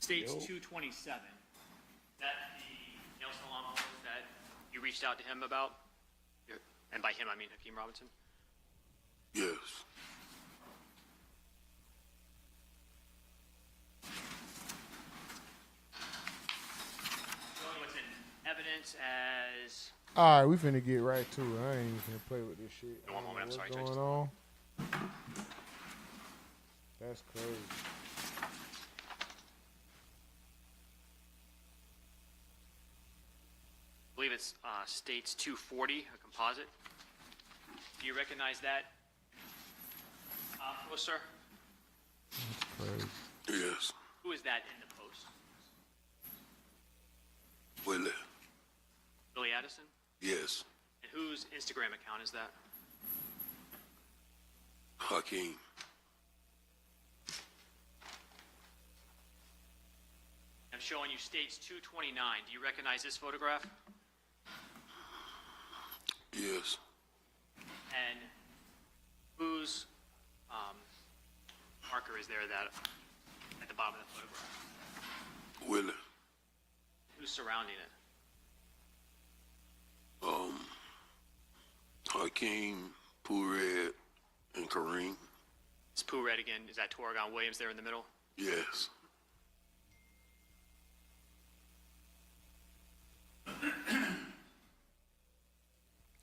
States 227. That the nail salon post that you reached out to him about? And by him, I mean Hakeem Robinson? Yes. Showing what's in evidence as... All right, we finna get right to it. I ain't even finna play with this shit. One moment, I'm sorry. What's going on? That's crazy. I believe it's States 240, a composite. Do you recognize that, poster? That's crazy. Yes. Who is that in the post? Willie. Billy Addison? Yes. And whose Instagram account is that? Hakeem. I'm showing you States 229. Do you recognize this photograph? Yes. And whose marker is there that at the bottom of the photograph? Willie. Who's surrounding it? Hakeem, Pooh Red, and Kareem. It's Pooh Red again. Is that Torgon Williams there in the middle? Yes.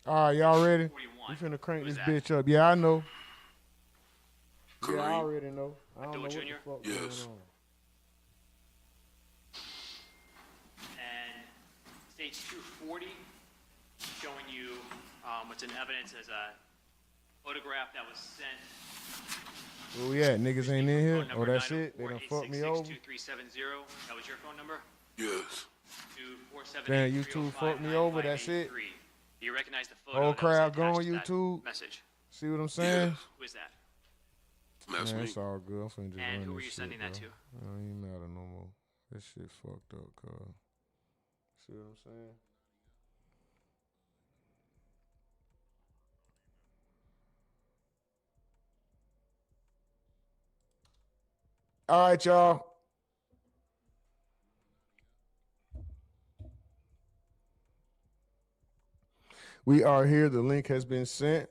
All right, y'all ready? 41. We finna crank Who's this that? bitch up. Yeah, I know. Kareem. Yeah, I already know. I don't know ABDUL what Jr.? the fuck Yes. going on. And States 240, showing you what's in evidence as a photograph that was sent. Where we at? Niggas ain't in here? Phone number Oh, that's it? They done fucked me over? 904-866-2370. That was your phone number? Yes. 247. Damn, YouTube fucked me over, that's it? Do you recognize the photo? Whole that was crowd attached going, to that YouTube? Message. See what I'm saying? Yes. Who is that? That's Man, me. it's all good. I'm finna just And run who this were you shit, sending that bro. to? I don't even matter no more. This shit fucked up, cuz. See what I'm saying? All right, y'all. We are here. The link has been sent.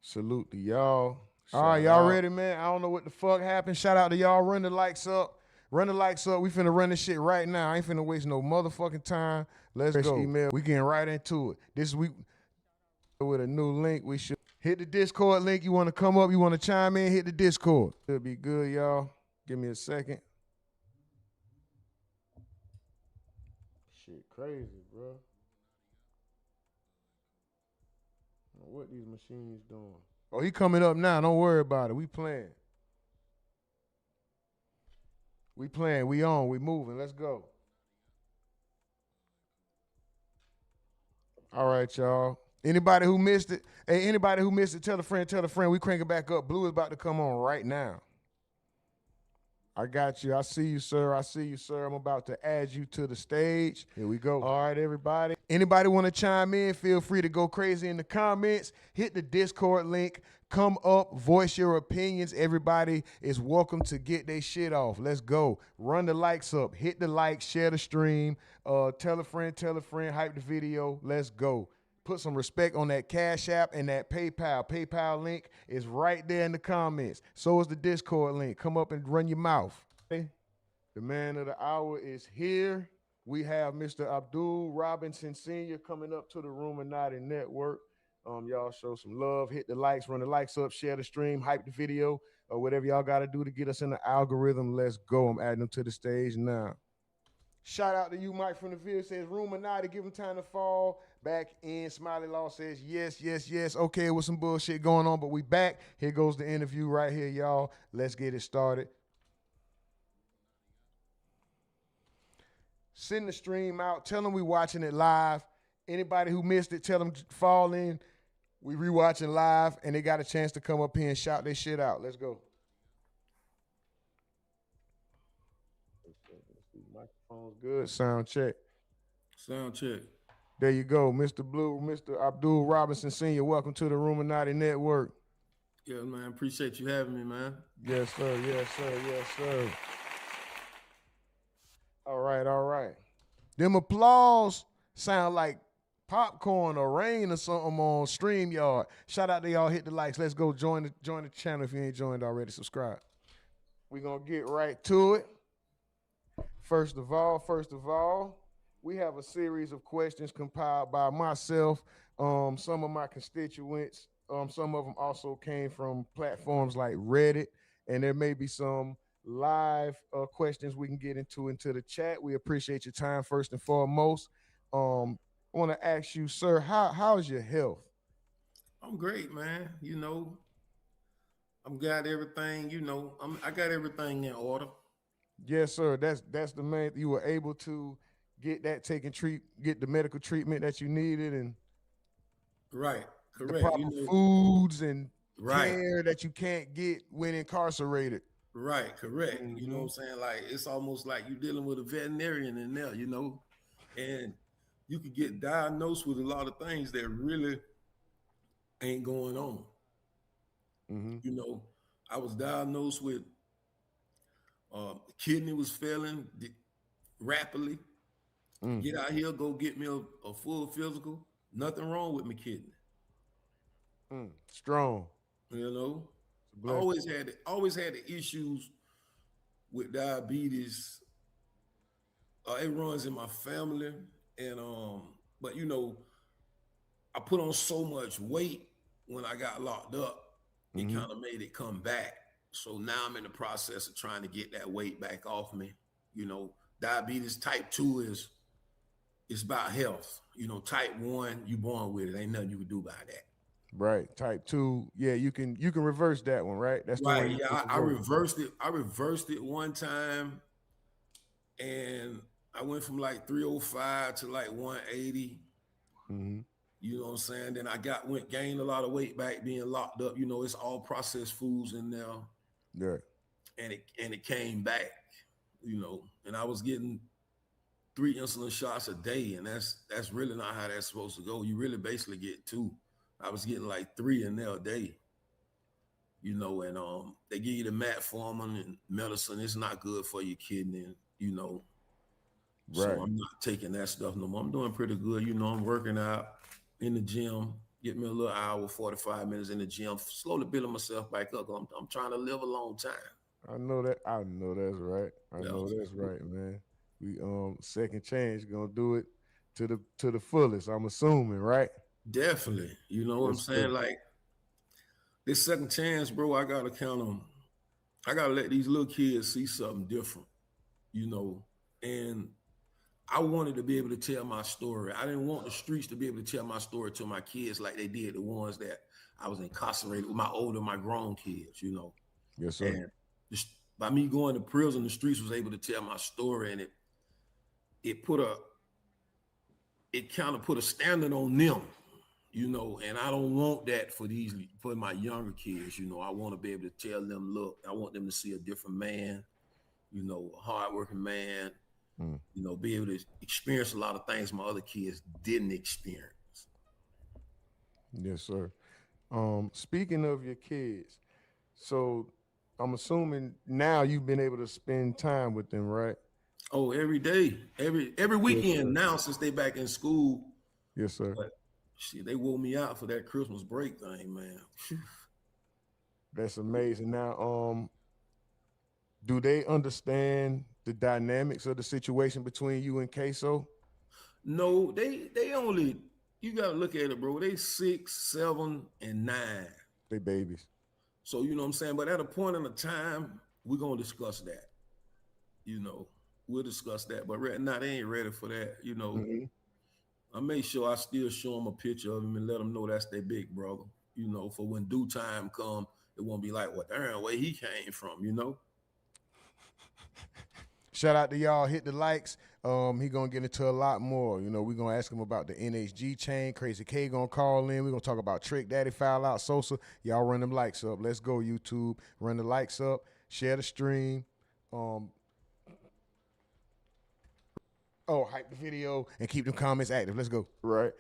Salute to y'all. All right, y'all ready, man? I don't know what the fuck happened. Shout out to y'all. Run the likes up. Run the likes up. We finna run this shit right now. I ain't finna waste no motherfucking time. Let's go. Email. We getting right into it. This week with a new link. We should hit the Discord link. You want to come up? You want to chime in? Hit the Discord. It'll be good, y'all. Give me a second. Shit crazy, bro. I don't know what these machines doing. Oh, he coming up now. Don't worry about it. We playing. We playing. We on. We moving. Let's go. All right, y'all. Anybody who missed it, hey, anybody who missed it, tell a friend, tell a friend. We crank it back up. Blue is about to come on right now. I got you. I see you, sir. I see you, sir. I'm about to add you to the stage. Here we go. All right, everybody. Anybody want to chime in? Feel free to go crazy in the comments. Hit the Discord link. Come up. Voice your opinions. Everybody is welcome to get their shit off. Let's go. Run the likes up. Hit the like. Share the stream. Tell a friend. Tell a friend. Hype the video. Let's go. Put some respect on that Cash App and that PayPal. PayPal link is right there in the comments. So is the Discord link. Come up and run your mouth. The man of the hour is here. We have Mr. ABDUL Robinson Sr. coming up to the RUMORNATI network. Y'all show some love. Hit the likes. Run the likes up. Share the stream. Hype the video. Or whatever y'all got to do to get us in the algorithm. Let's go. I'm adding them to the stage now. Shout out to you, Mike from the Ville says, RUMORNATI, give him time to fall. Back in. Smiley Law says, yes, yes, yes. Okay, with some bullshit going on, but we back. Here goes the interview right here, y'all. Let's get it started. Send the stream out. Tell them we watching it live. Anybody who missed it, tell them fall in. We rewatching live, and they got a chance to come up here and shout their shit out. Let's go. Microphone's good. Sound check. Sound check. There you go, Mr. Blue, Mr. ABDUL Robinson Sr. Welcome to the RUMORNATI network. Yeah, man. Appreciate you having me, man. Yes, sir. Yes, sir. Yes, sir. All right, all right. Them applause sound like popcorn or rain or something on StreamYard. Shout out to y'all. Hit the likes. Let's go join the channel if you ain't joined already. Subscribe. We're gonna get right to it. First of all, we have a series of questions compiled by myself, some of my constituents. Some of them also came from platforms like Reddit, and there may be some live questions we can get into the chat. We appreciate your time first and foremost. I want to ask you, sir, how's your health? I'm great, man. I'm got everything. I got everything in order. Yes, sir. That's the main. You were able to get that get the medical treatment that you needed, and Right. the Correct. proper foods and Right. care that you can't get when incarcerated. Right. Correct. You know what I'm Mhm. saying? Like it's almost like you're dealing with a veterinarian in there. And you could get diagnosed with a lot of things that really ain't going on. Mhm. You know, I was diagnosed with kidney was failing rapidly. Mm. Get out here, go get me a full physical. Nothing wrong with my kidney. Strong. You know, It's a blessing. always had the issues with diabetes. It runs in my family, and but I put on so much weight when I got locked up. It Mhm. kind of made it come back. So now I'm in the process of trying to get that weight back off me. Diabetes type 2 is it's about health. Type 1, you born with it. Ain't nothing you can do about that. Right. Type 2. Yeah, you can reverse that one, right? That's the one Right. you Yeah, can I reverse. reversed it. I reversed it one time, and I went from like 305 to like 180. Mhm. You know what I'm saying? Then gained a lot of weight back being locked up. It's all processed foods in there, Yeah. and it came back. And I was getting 3 insulin shots a day, and that's really not how that's supposed to go. You really basically get 2. I was getting like 3 in there a day. And they give you the metformin and medicine. It's not good for your kidney. So Right. I'm not taking that stuff no more. I'm doing pretty good. I'm working out in the gym, get me a little hour, 45 minutes in the gym, slowly building myself back up. I'm trying to live a long time. I know that. I know that's right. I Yeah, know that's right, man. We second chance gonna do it to the fullest. I'm assuming, right? definitely. You know what I'm Yes, sir. saying? Like this second chance, bro, I gotta let these little kids see something different, and I wanted to be able to tell my story. I didn't want the streets to be able to tell my story to my kids like they did the ones that I was incarcerated with, my grown kids. Yes, sir. And just by me going to prison, the streets was able to tell my story, and it put a it kind of put a standard on them, and I don't want that for my younger kids. I want to be able to tell them, look, I want them to see a different man, a hardworking man, Mm. be able to experience a lot of things my other kids didn't experience. Yes, sir. Speaking of your kids, so I'm assuming now you've been able to spend time with them, right? Oh, every day, every Yes, sir. weekend now since they back in school. Yes, sir. But shit, they wore me out for that Christmas break thing, man. That's amazing. Now, do they understand the dynamics of the situation between you and Ksoo? No, they only you gotta look at it, bro. They 6, 7, and 9. They babies. So you know what I'm saying? But at a point in the time, we're gonna discuss that. You know, we'll discuss that. But right now they ain't ready for that. Hmm. I make sure I still show them a picture of him and let them know that's their big brother. For when due time come, it won't be like, what darn where he came from. Shout out to y'all. Hit the likes. He gonna get into a lot more. We gonna ask him about the NHG chain. Krazy K gonna call in. We gonna talk about Trick Daddy, Foulout, Sosa. Y'all run them likes up. Let's go, YouTube. Run the likes up. Share the stream. Hype the video and keep them comments active. Let's go. Right.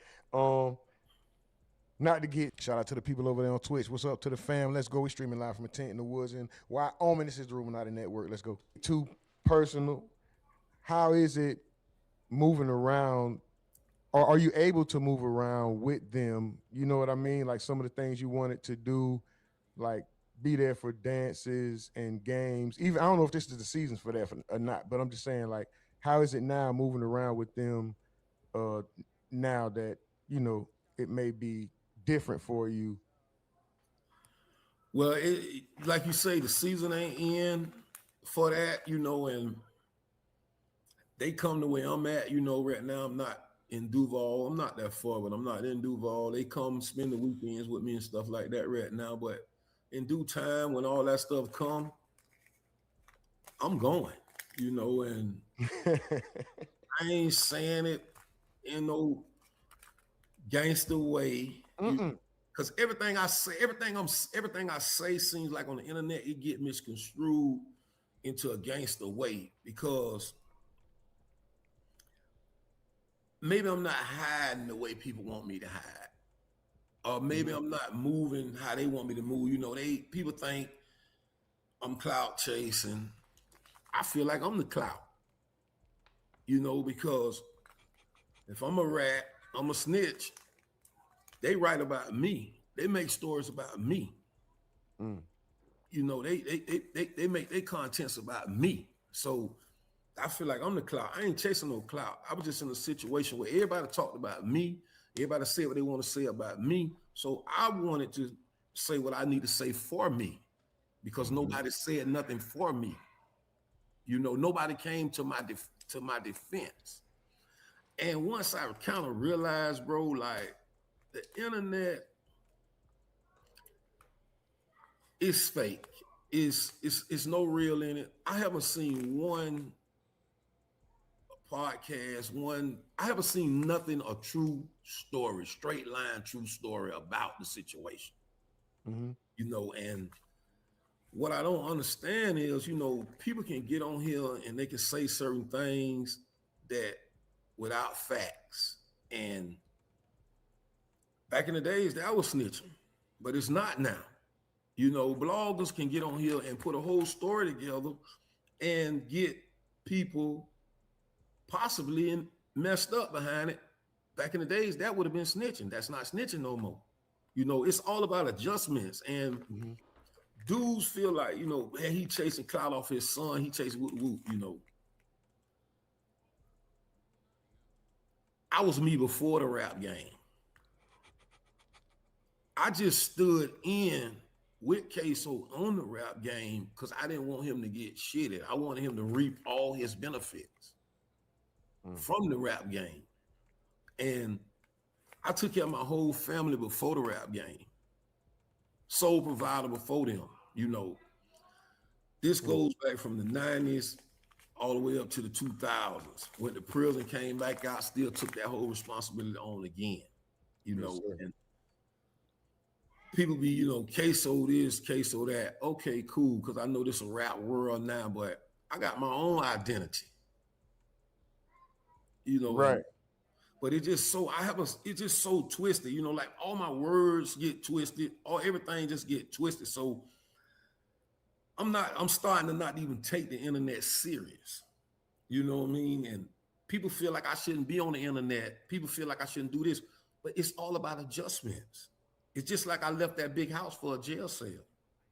Not to get shout out to the people over there on Twitch. What's up to the fam? Let's go. We streaming live from a tent in the woods in Wyoming. This is the RUMORNATI Network. Let's go. Too personal. How is it moving around? Or are you able to move around with them? You know what I mean? Like some of the things you wanted to do, like be there for dances and games. Even I don't know if this is the seasons for that or not, but I'm just saying, like, how is it now moving around with them? Now that you know it may be different for you. Well, like you say, the season ain't in for that, you know, and they come to where I'm at, you know, right now. I'm not in Duval. I'm not that far, but I'm not in Duval. They come spend the weekends with me and stuff like that right now. But in due time, when all that stuff come, I'm going, you know, and I ain't saying it in no gangster way. Because everything I say, everything I say seems like on the internet, it get misconstrued into a gangster way because maybe I'm not hiding the way people want me to hide. Or maybe I'm not moving how they want me to move. You know, people think I'm clout chasing. I feel like I'm the clout. You know, because if I'm a rat, I'm a snitch. They write about me. They make stories about me. You know, they make their contents about me. So I feel like I'm the clout. I ain't chasing no clout. I was just in a situation where everybody talked about me. Everybody said what they want to say about me. So I wanted to say what I need to say for me because nobody said nothing for me. You know, nobody came to my defense. And once I kind of realized, bro, like the internet is fake. It's no real in it. I haven't seen one podcast, I haven't seen nothing, a true story, straight line, true story about the situation. You know, and what I don't understand is, you know, people can get on here and they can say certain things that without facts. And back in the days, that was snitching, but it's not now. You know, bloggers can get on here and put a whole story together and get people possibly messed up behind it. Back in the days, that would have been snitching. That's not snitching no more. You know, it's all about adjustments. And dudes feel like, you know, man, he chasing clout off his son. He chasing whoop, you know. I was me before the rap game. I just stood in with Ksoo on the rap game because I didn't want him to get shitted. I wanted him to reap all his benefits from the rap game. And I took care of my whole family before the rap game. Sole provider before them, you know. This goes back from the 90s all the way up to the 2000s. When the prison came back out, still took that whole responsibility on again, you know. And people be, you know, Ksoo this, Ksoo that. Okay, cool, because I know this is a rap world now, but I got my own identity. You know, right. But it's just so twisted, you know, like all my words get twisted, everything just get twisted. So I'm starting to not even take the internet serious. You know what I mean? And people feel like I shouldn't be on the internet. People feel like I shouldn't do this, but it's all about adjustments. It's just like I left that big house for a jail cell.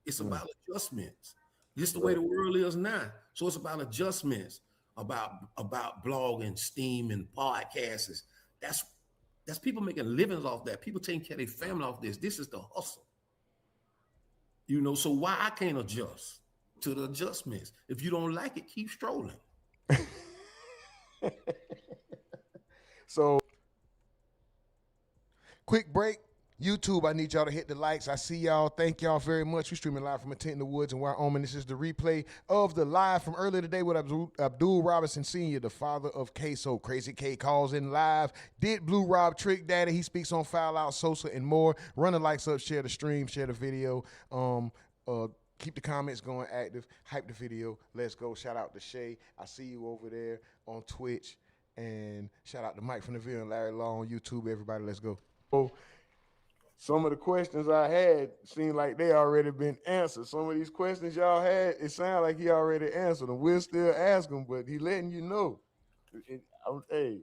It's about adjustments. Just the way the world is now. So it's about adjustments, about blogging, Steam, and podcasts. That's people making livings off that. People taking care of their family off this. This is the hustle. You know, so why I can't adjust to the adjustments? If you don't like it, keep strolling. So, quick break. YouTube, I need y'all to hit the likes. I see y'all. Thank y'all very much. We're streaming live from a tent in the woods in Wyoming. This is the replay of the live from earlier today with Abdul Robinson Sr., the father of Ksoo. Krazy K calls in live. Did Blue Rob Trick Daddy? He speaks on Foulout, Sosa, and more. Run the likes up, share the stream, share the video. Keep the comments going active. Hype the video. Let's go. Shout out to Shay. I see you over there on Twitch. And shout out to Mike from the Ville and Larry Law on YouTube. Everybody, let's go. some of the questions I had seemed like they already been answered. Some of these questions y'all had, it sounded like he already answered them. We'll still ask him, but he letting you know. Hey,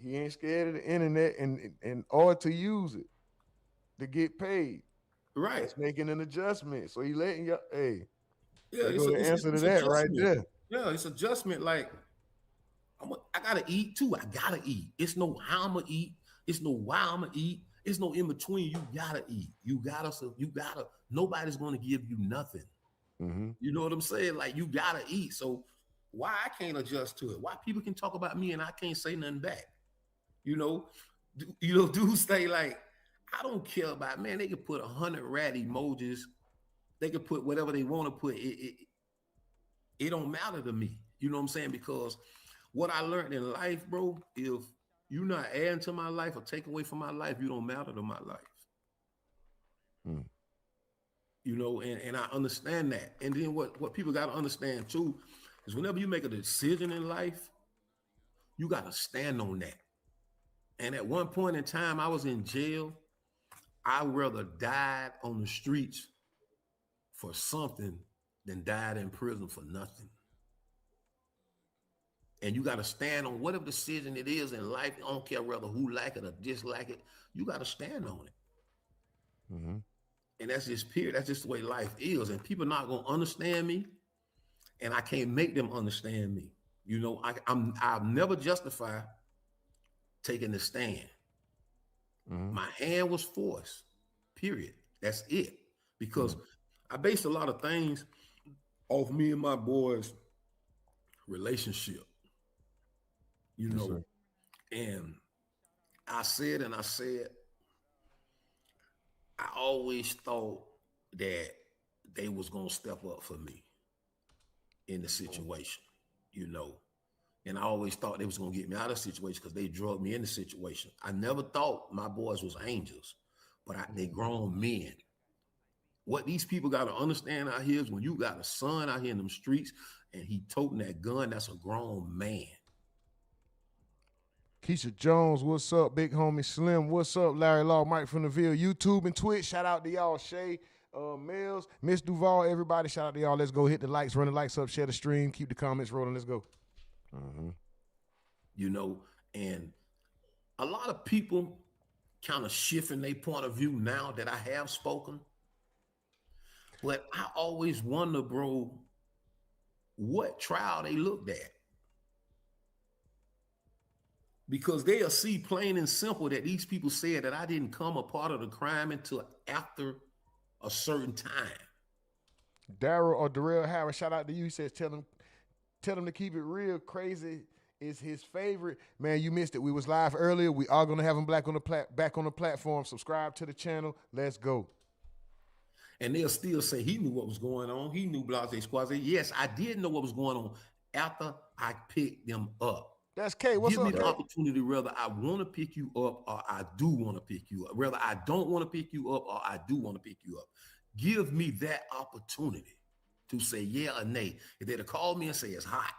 he ain't scared of the internet and or to use it to get paid. Right. That's making an adjustment. So he letting you, hey, Yeah, they go the answer to that right adjustment. there. Yeah, it's adjustment. Like I gotta eat too. I gotta eat. It's no how I'm gonna eat. It's no why I'm gonna eat. It's no in between. You gotta eat. You gotta. Nobody's gonna give you nothing. Mm-hmm. You know what I'm saying? Like you gotta eat. So why I can't adjust to it? Why people can talk about me and I can't say nothing back? Dudes say like, I don't care about, man. They could put 100 rat emojis. They could put whatever they want to put. It don't matter to me. You know what I'm saying? Because what I learned in life, bro, if you're not adding to my life or taking away from my life, you don't matter to my life. Mm. And I understand that. And then what people got to understand too is whenever you make a decision in life, you got to stand on that. And at one point in time, I was in jail. I rather died on the streets for something than died in prison for nothing. And you got to stand on whatever decision it is in life. I don't care whether who like it or dislike it. You got to stand on it. Mm-hmm. And that's just period. That's just the way life is. And people not going to understand me. And I can't make them understand me. I'll never justify taking the stand. Mm-hmm. My hand was forced, period. That's it. Because I based a lot of things off me and my boys' relationship, Yes, sir. and I said, I always thought that they was going to step up for me in the situation, and I always thought they was going to get me out of the situation because they drug me in the situation. I never thought my boys was angels, but they grown men. What these people got to understand out here is when you got a son out here in them streets and he toting that gun, that's a grown man. Keisha Jones, what's up? Big homie Slim, what's up? Larry Law, Mike from the Ville, YouTube and Twitch. Shout out to y'all, Shay, Mills, Miss Duval, everybody. Shout out to y'all. Let's go hit the likes, run the likes up, share the stream, keep the comments rolling. Let's go. And a lot of people kind of shifting their point of view now that I have spoken. But I always wonder, bro, what trial they looked at. Because they'll see plain and simple that these people said that I didn't come a part of the crime until after a certain time. Daryl or Darrell Harris, shout out to you. He says, tell them to keep it real. Krazy is his favorite. Man, you missed it. We was live earlier. We are going to have him back on the platform. Subscribe to the channel. Let's go. And they'll still say he knew what was going on. He knew Blase Squad. Yes, I did know what was going on after I picked them up. That's K. What's Give up? me the opportunity, whether I want to pick you up or I do want to pick you up. Whether I don't want to pick you up or I do want to pick you up. Give me that opportunity to say yeah or nay. If they'd have called me and say it's hot,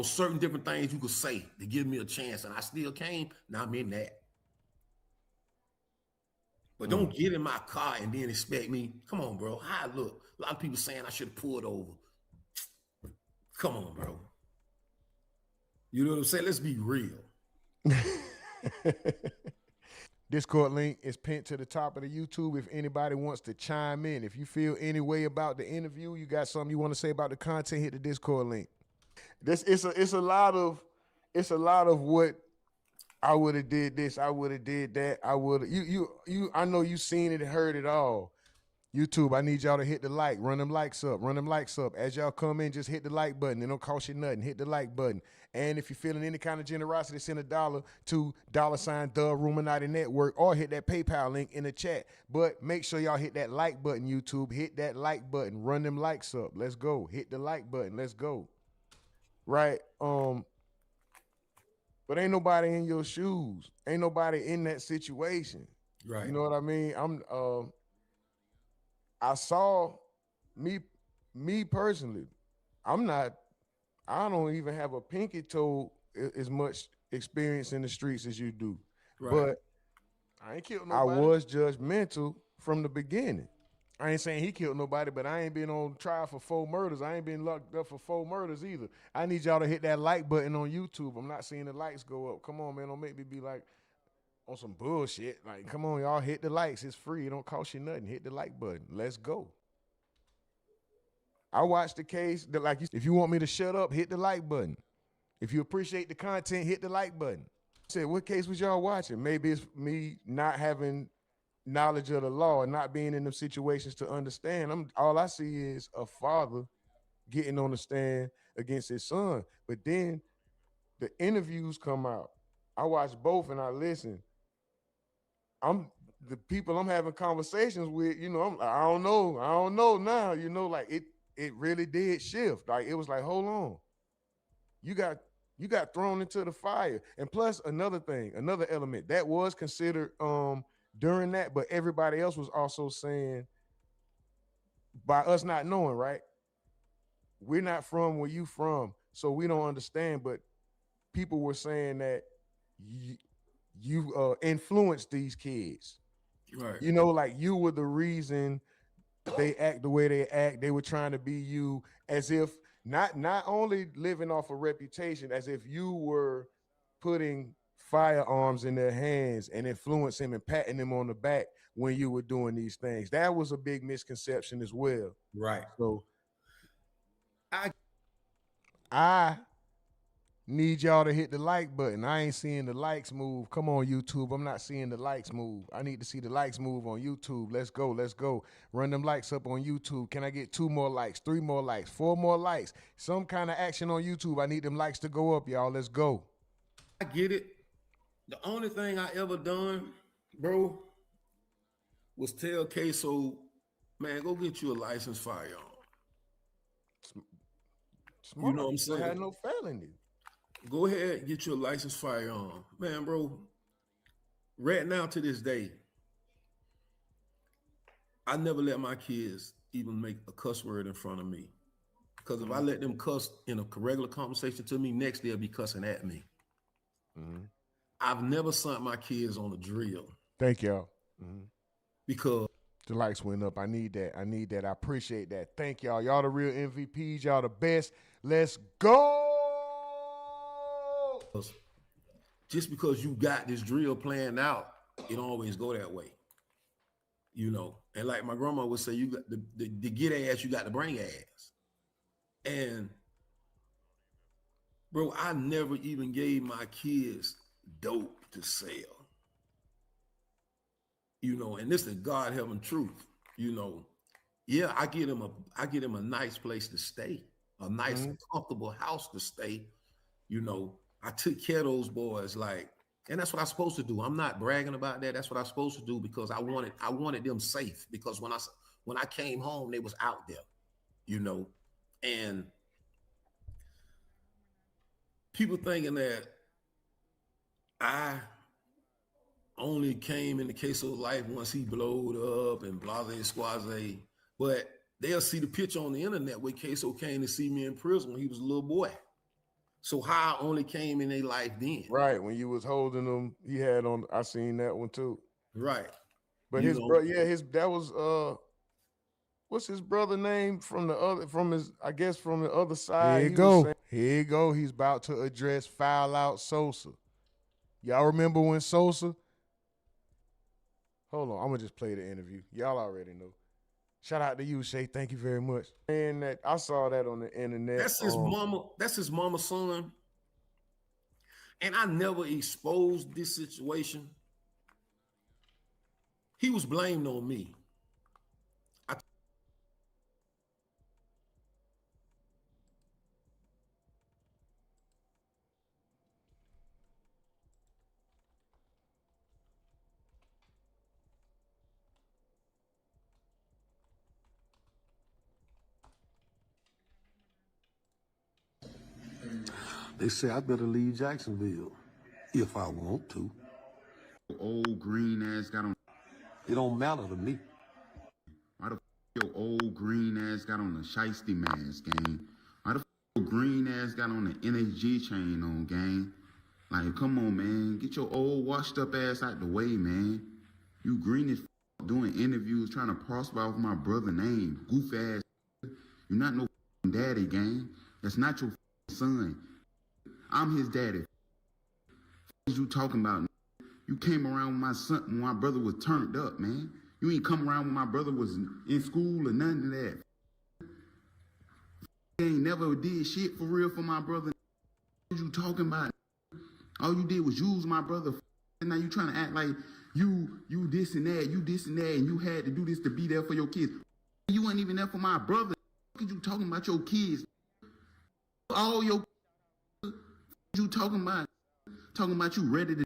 certain different things you could say to give me a chance, and I still came. Now I'm in that. But don't get in my car and then expect me. Come on, bro. How I look? A lot of people saying I should have pulled over. Come on, bro. You know what I'm saying? Let's be real. Discord link is pinned to the top of the YouTube if anybody wants to chime in. If you feel any way about the interview, you got something you want to say about the content, hit the Discord link. It's a lot of what I would have did this, I would have did that, I would have I know you seen it and heard it all. YouTube, I need y'all to hit the like, run them likes up. As y'all come in, just hit the like button. It don't cost you nothing. Hit the like button. And if you're feeling any kind of generosity, send $1 to $therumornatinetwork or hit that PayPal link in the chat. But make sure y'all hit that like button, YouTube. Hit that like button. Run them likes up. Let's go. Hit the like button. Let's go. Right? But ain't nobody in your shoes. Ain't nobody in that situation. Right. You know what I mean? I saw me personally. I don't even have a pinky toe as much experience in the streets as you do. Right. But I ain't killed nobody. I was judgmental from the beginning. I ain't saying he killed nobody, but I ain't been on trial for 4 murders. I ain't been locked up for 4 murders either. I need y'all to hit that like button on YouTube. I'm not seeing the likes go up. Come on, man. Don't make me be like on some bullshit. Like, come on, y'all, hit the likes. It's free. It don't cost you nothing. Hit the like button. Let's go. I watched the case. If you want me to shut up, hit the like button. If you appreciate the content, hit the like button. I said, what case was y'all watching? Maybe it's me not having knowledge of the law and not being in them situations to understand. All I see is a father getting on the stand against his son. But then the interviews come out. I watch both and I listen. The people I'm having conversations with, you know, I don't know now, you know, like it really did shift. Like it was like, hold on. You got thrown into the fire. And plus another element that was considered during that, but everybody else was also saying, by us not knowing, right? We're not from where you from, so we don't understand. But people were saying that you influenced these kids. Right. You know, like you were the reason they act the way they act. They were trying to be you, as if not only living off a reputation, as if you were putting firearms in their hands and influencing them and patting them on the back when you were doing these things. That was a big misconception as well. Right. So I need y'all to hit the like button. I ain't seeing the likes move. Come on, YouTube. I'm not seeing the likes move. I need to see the likes move on YouTube. Let's go. Let's go. Run them likes up on YouTube. Can I get 2 more likes, 3 more likes, 4 more likes? Some kind of action on YouTube. I need them likes to go up, y'all. Let's go. I get it. The only thing I ever done, bro, was tell Ksoo, man, go get you a licensed firearm. Smart. You know what I'm saying? I had no felony. Go ahead and get you a licensed firearm. Man, bro, right now to this day, I never let my kids even make a cuss word in front of me. Because if I let them cuss in a regular conversation to me, next they'll be cussing at me. I've never sent my kids on a drill. Thank y'all. Because the likes went up. I need that. I appreciate that. Thank y'all. Y'all the real MVPs. Y'all the best. Let's go. Just because you got this drill planned out, it don't always go that way. You know, and like my grandma would say, you got to get ass, you got to bring ass. And bro, I never even gave my kids dope to sell. You know, and this is God heaven truth. You know, yeah, I get him a nice place to stay, a nice comfortable house to stay. You know, I took care of those boys, like, and that's what I'm supposed to do. I'm not bragging about that. That's what I'm supposed to do because I wanted them safe. Because when I came home, they was out there, you know, and people thinking that I only came in the Ksoo life once he blowed up and blase squaze, but they'll see the picture on the internet where Ksoo came to see me in prison when he was a little boy. So how I only came in their life then. Right, when you was holding them, he had on, I seen that one too. Right. But his brother, that was what's his brother name from the other side. Here you go. He's about to address Foulout Sosa. Y'all remember when Sosa? Hold on, I'm gonna just play the interview. Y'all already know. Shout out to you, Shay. Thank you very much. And that I saw that on the internet. That's his mama. That's his mama's son. And I never exposed this situation. He was blamed on me. They say I better leave Jacksonville if I want to. Old green ass got on. It don't matter to me. Why the f your old green ass got on the shiesty mask, gang? Why the f your green ass got on the NSG chain on, gang? Like, come on, man. Get your old washed up ass out the way, man. You green as doing interviews, trying to prosper off my brother name. Goof ass. You're not no daddy, gang. That's not your son. I'm his daddy. What you talking about? You came around with my son when my brother was turned up, man. You ain't come around when my brother was in school or none of that. He ain't never did shit for real for my brother. What you talking about? All you did was use my brother. And now you trying to act like you this and that, and you had to do this to be there for your kids. You weren't even there for my brother. What you talking about your kids? All your you talking about? Talking about you ready to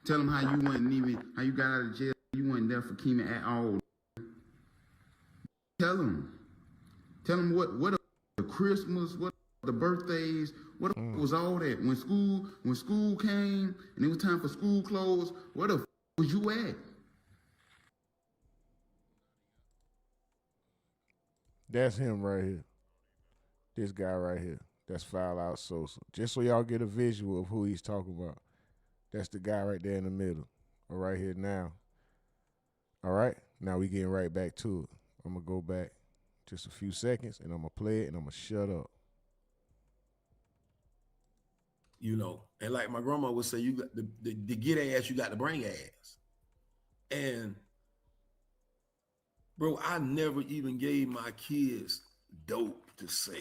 tell them how you wasn't even, how you got out of jail. You weren't there for Keeman at all. Tell them. Tell them what the Christmas, what the birthdays, what was all that. When school came and it was time for school clothes, where the was you at? That's him right here. This guy right here. That's Foulout Sosa. Just so y'all get a visual of who he's talking about. That's the guy right there in the middle. Or right here now. All right? Now we getting right back to it. I'm going to go back just a few seconds and I'm going to play it and I'm going to shut up. You know, and like my grandma would say, you got the get ass, you got to bring ass. And bro, I never even gave my kids dope to sell.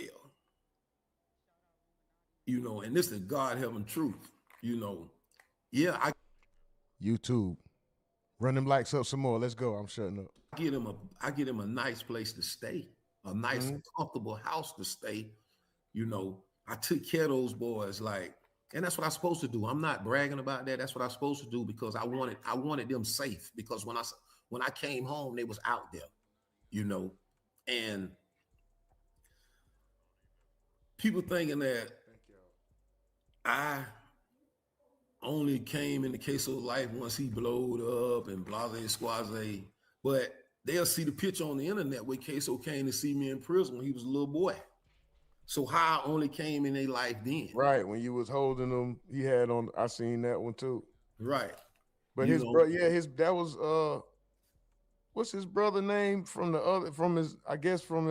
You know, and this is God heaven truth. You know, yeah, I YouTube. Run them likes up some more. Let's go. I'm shutting up. I get him a nice place to stay, a nice comfortable house to stay. You know, I took care of those boys like, and that's what I'm supposed to do. I'm not bragging about that. That's what I'm supposed to do because I wanted them safe because when I came home, they was out there, you know, and people thinking that I only came in the Ksoo life once he blowed up and blase squaze, but they'll see the picture on the internet where Ksoo came to see me in prison when he was a little boy. So how I only came in their life then. Right. When you was holding them, he had on, I seen that one too. Right. But you his know, brother, that was what's his brother name from the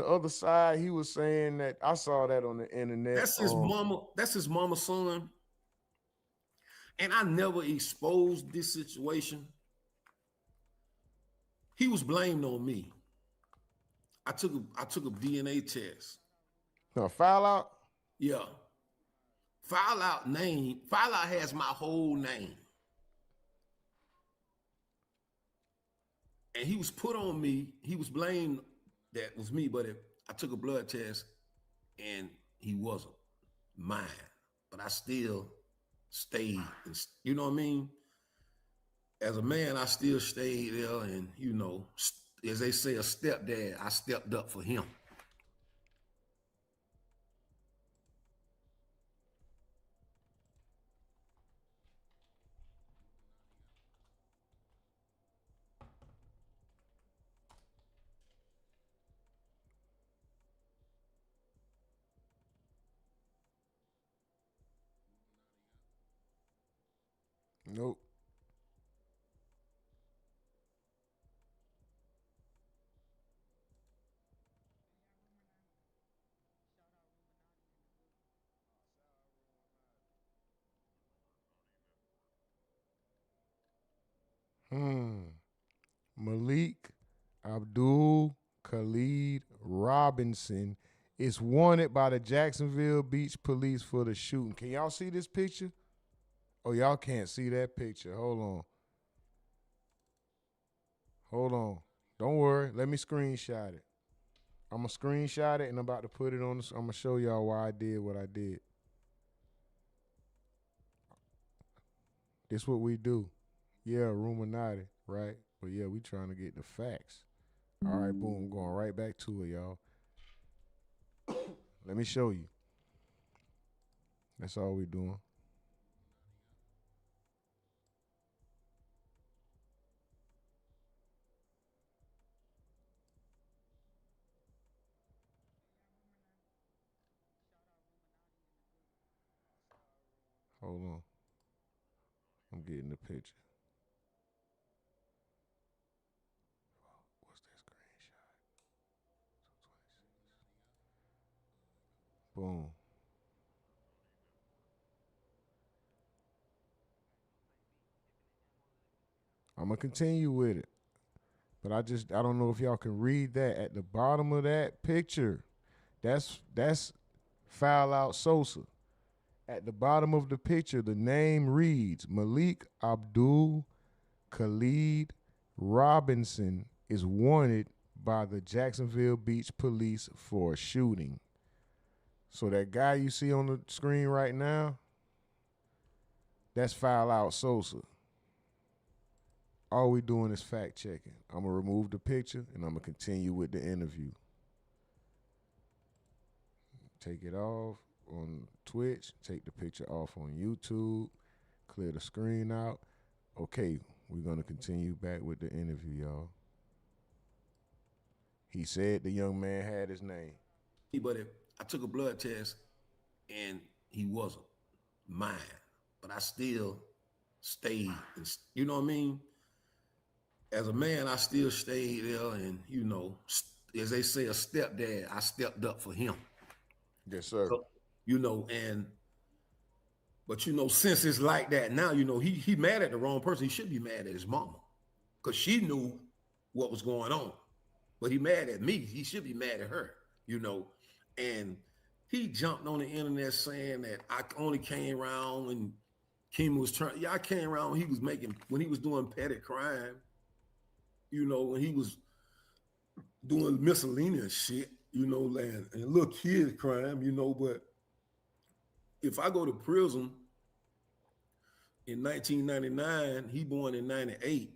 other side? He was saying that I saw that on the internet. that's his mama, that's his mama's son. And I never exposed this situation. He was blamed on me. I took a DNA test. No, Foulout? Yeah. Foulout has my whole name. And he was put on me. He was blamed that was me, but I took a blood test and he wasn't mine. But I still stayed. You know what I mean? As a man, I still stayed there and, you know, as they say, a stepdad, I stepped up for him. Nope. Malik Abdul Khalid Robinson is wanted by the Jacksonville Beach Police for the shooting. Can y'all see this picture? Oh, y'all can't see that picture. Hold on. Don't worry. Let me screenshot it. I'm going to screenshot it and I'm about to put it on. I'm going to show y'all why I did what I did. This what we do. Yeah, RUMORNATI, right? But yeah, we trying to get the facts. All right, boom. Going right back to it, y'all. Let me show you. That's all we doing. Hold on. I'm getting the picture. I'm gonna continue with it. But I don't know if y'all can read that at the bottom of that picture. That's Foulout Sosa. At the bottom of the picture, the name reads Malik Abdul Khalid Robinson is wanted by the Jacksonville Beach Police for a shooting. So that guy you see on the screen right now, that's Foulout Sosa. All we doing is fact checking. I'm gonna remove the picture and I'm gonna continue with the interview. Take it off on Twitch, take the picture off on YouTube, clear the screen out. Okay, we're gonna continue back with the interview, y'all. He said the young man had his name. But if I took a blood test and he wasn't mine, but I still stayed, you know what I mean? As a man, I still stayed there, and you know, as they say, a stepdad, I stepped up for him. Yes, sir. So, you know, but you know, since it's like that now, you know, he mad at the wrong person. He should be mad at his mama, because she knew what was going on. But he mad at me. He should be mad at her, you know. And he jumped on the internet saying that I only came around when Kim was trying. Yeah, I came around when he was doing petty crime. You know, when he was doing miscellaneous shit, you know, and little kid crime, you know. But if I go to prison in 1999, he born in 98.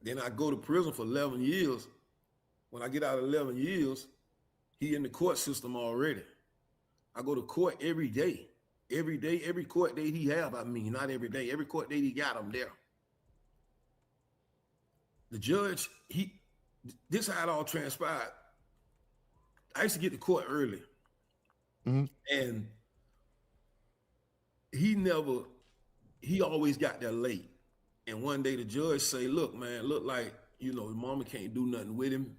Then I go to prison for 11 years. When I get out of 11 years, he in the court system already. I go to court every day. Every day, every court date he have, I mean, not every day. Every court date he got, I'm there. The judge, this how it all transpired. I used to get to court early. Mm-hmm. And he always got there late. And one day the judge say, look, man, look like, you know, mama can't do nothing with him.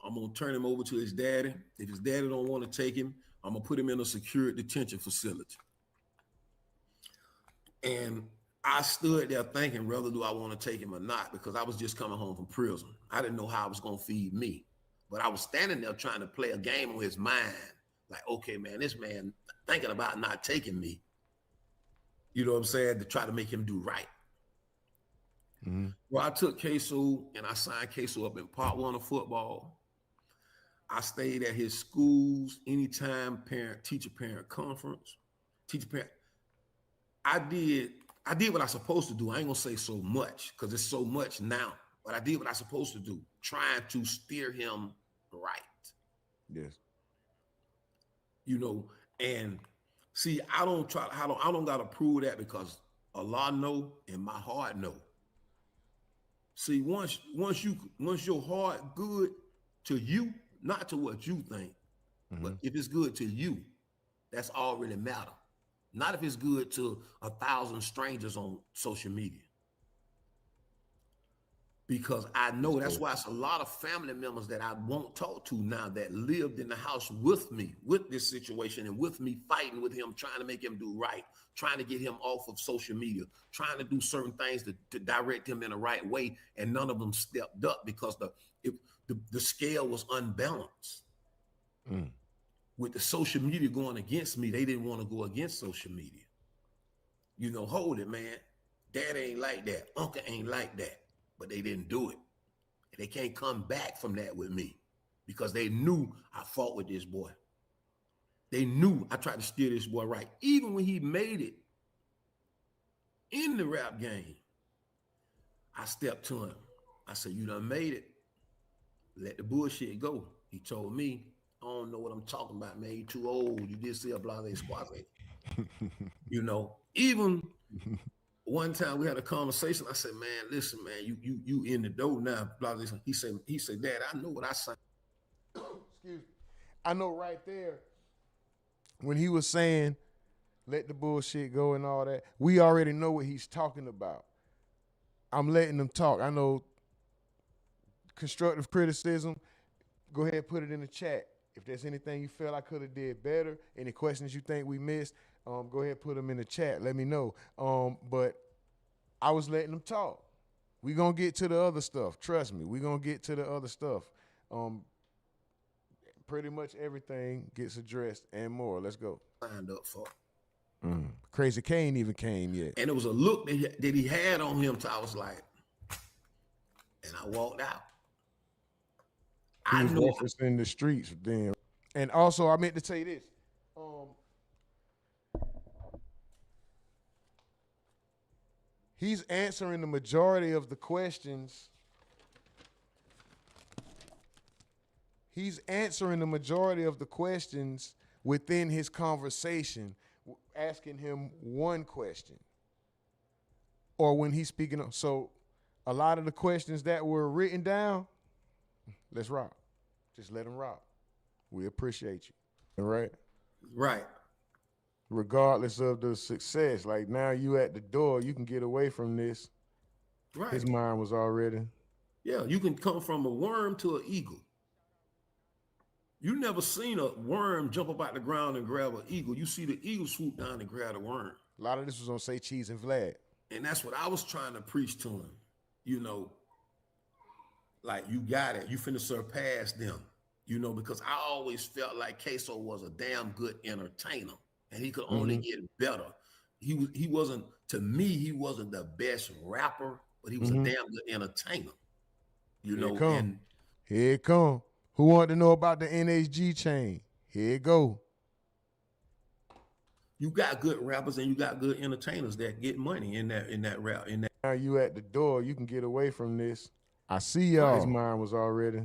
I'm going to turn him over to his daddy. If his daddy don't want to take him, I'm going to put him in a secure detention facility. And I stood there thinking, whether do I want to take him or not, because I was just coming home from prison. I didn't know how I was going to feed me. But I was standing there trying to play a game on his mind. Like, okay, man, this man thinking about not taking me. You know what I'm saying? To try to make him do right. Mm-hmm. Well, I took Ksoo and I signed Ksoo up in Part 1 of football. I stayed at his schools anytime teacher-parent conference. I did what I was supposed to do. I ain't gonna say so much because it's so much now, but I did what I was supposed to do, trying to steer him right. Yes. You know, and see, I don't gotta prove that because Allah know and my heart know. See, once your heart good to you, not to what you think, but if it's good to you, that's all really matter. Not if it's good to 1,000 strangers on social media. Because I know that's why it's a lot of family members that I won't talk to now that lived in the house with me, with this situation, and with me fighting with him, trying to make him do right, trying to get him off of social media, trying to do certain things to direct him in the right way, and none of them stepped up because the scale was unbalanced. Mm. With the social media going against me, they didn't want to go against social media. You know, hold it, man. Dad ain't like that. Uncle ain't like that. But they didn't do it. And they can't come back from that with me because they knew I fought with this boy. They knew I tried to steer this boy right. Even when he made it in the rap game, I stepped to him. I said, you done made it. Let the bullshit go. He told me, I don't know what I'm talking about, man. You too old. You just see a blase squaze. You know, even one time we had a conversation. I said, man, listen, man, you in the door now. Blase. He said, Dad, I know what I signed. Excuse me. I know right there when he was saying, let the bullshit go and all that, we already know what he's talking about. I'm letting him talk. I know constructive criticism, go ahead and put it in the chat. If there's anything you feel I could have did better, any questions you think we missed, go ahead and put them in the chat. Let me know. But I was letting them talk. We gonna get to the other stuff. Trust me, we gonna get to the other stuff. Pretty much everything gets addressed and more. Let's go. Signed up for. Krazy K ain't even came yet. And it was a look that he had on him. So I was like, and I walked out. He I was knew referencing the streets then. And also, I meant to tell you this. He's answering the majority of the questions. He's answering the majority of the questions within his conversation, asking him one question. Or when he's speaking. So a lot of the questions that were written down, let's rock. Just let him rock. We appreciate you. All right? right. Regardless of the success. Like now you at the door, you can get away from this. Right. His mind was already. Yeah, you can come from a worm to an eagle. You never seen a worm jump up out the ground and grab an eagle. You see the eagle swoop down and grab the worm. A lot of this was on Say Cheese and Vlad. And that's what I was trying to preach to him. You know, like you got it. You finna surpass them. You know, because I always felt like Ksoo was a damn good entertainer. And he could only get better. He wasn't, to me, he wasn't the best rapper, but he was a damn good entertainer. You know, and here it come. Who wanted to know about the NHG chain? Here it go. you got good rappers and you got good entertainers that get money in that rap. Now you at the door, you can get away from this. I see y'all. His mind was already.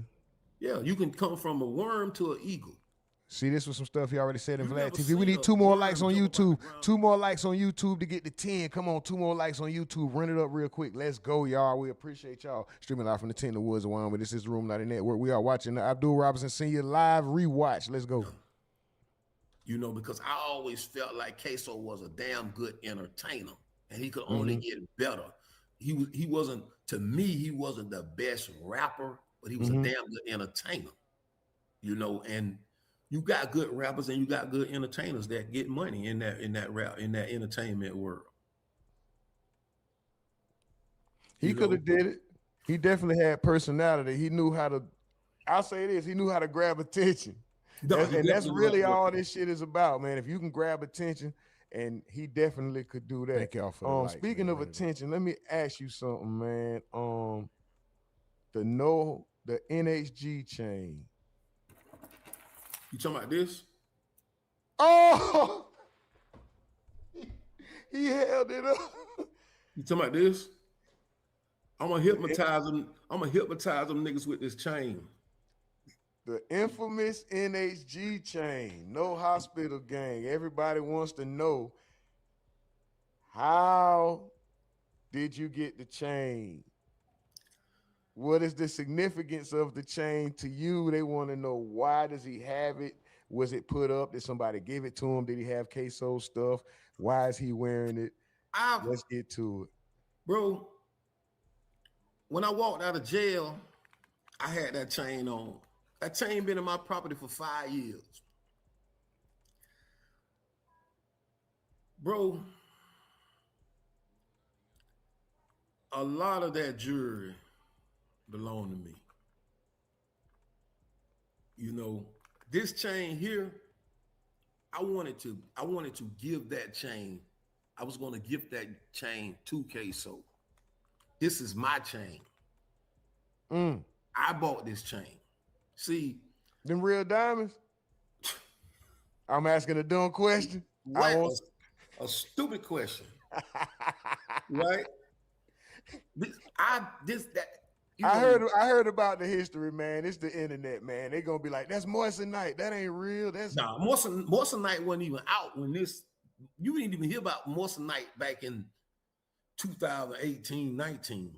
Yeah, you can come from a worm to an eagle. See, this was some stuff he already said in You Vlad never TV. We seen need a 2 more worm likes on jump up YouTube. out the ground. 2 more likes on YouTube to get to 10. Come on, 2 more likes on YouTube. Run it up real quick. Let's go, y'all. We appreciate y'all. Streaming live from the 10 in the Woods of Wyoming. This is the RUMORNATI Network. We are watching the ABDUL Robinson Senior live rewatch. Let's go. You know, because I always felt like Ksoo was a damn good entertainer, and he could only get better. He wasn't, to me, he wasn't the best rapper, but he was a damn good entertainer. You know, and you got good rappers and you got good entertainers that get money in that rap, in that entertainment world. He could have did it. He definitely had personality. He knew how to, I'll say this, he knew how to grab attention. No, And that's really all this shit is about, man. If you can grab attention, and he definitely could do that. Thank y'all for the likes, speaking of attention, let me ask you something, man. The NHG chain. You talking about this? Oh, he held it up. You talking about this? I'm gonna hypnotize them. I'm gonna hypnotize them niggas with this chain. The infamous NHG chain, no hospital gang. Everybody wants to know, how did you get the chain? What is the significance of the chain to you? They want to know, why does he have it? Was it put up? Did somebody give it to him? Did he have Ksoo stuff? Why is he wearing it? Let's get to it. Bro, when I walked out of jail, I had that chain on. That chain been in my property for 5 years. Bro, a lot of that jewelry belonged to me. You know, this chain here, I wanted to give that chain. I was going to give that chain to Ksoo. This is my chain. I bought this chain. See, them real diamonds? I'm asking a dumb question. A stupid question. Right? I heard about the history, man. It's the internet, man. They gonna be like, that's moissanite. That ain't real. That's moissanite wasn't even out when this. You didn't even hear about moissanite back in 2018, 19.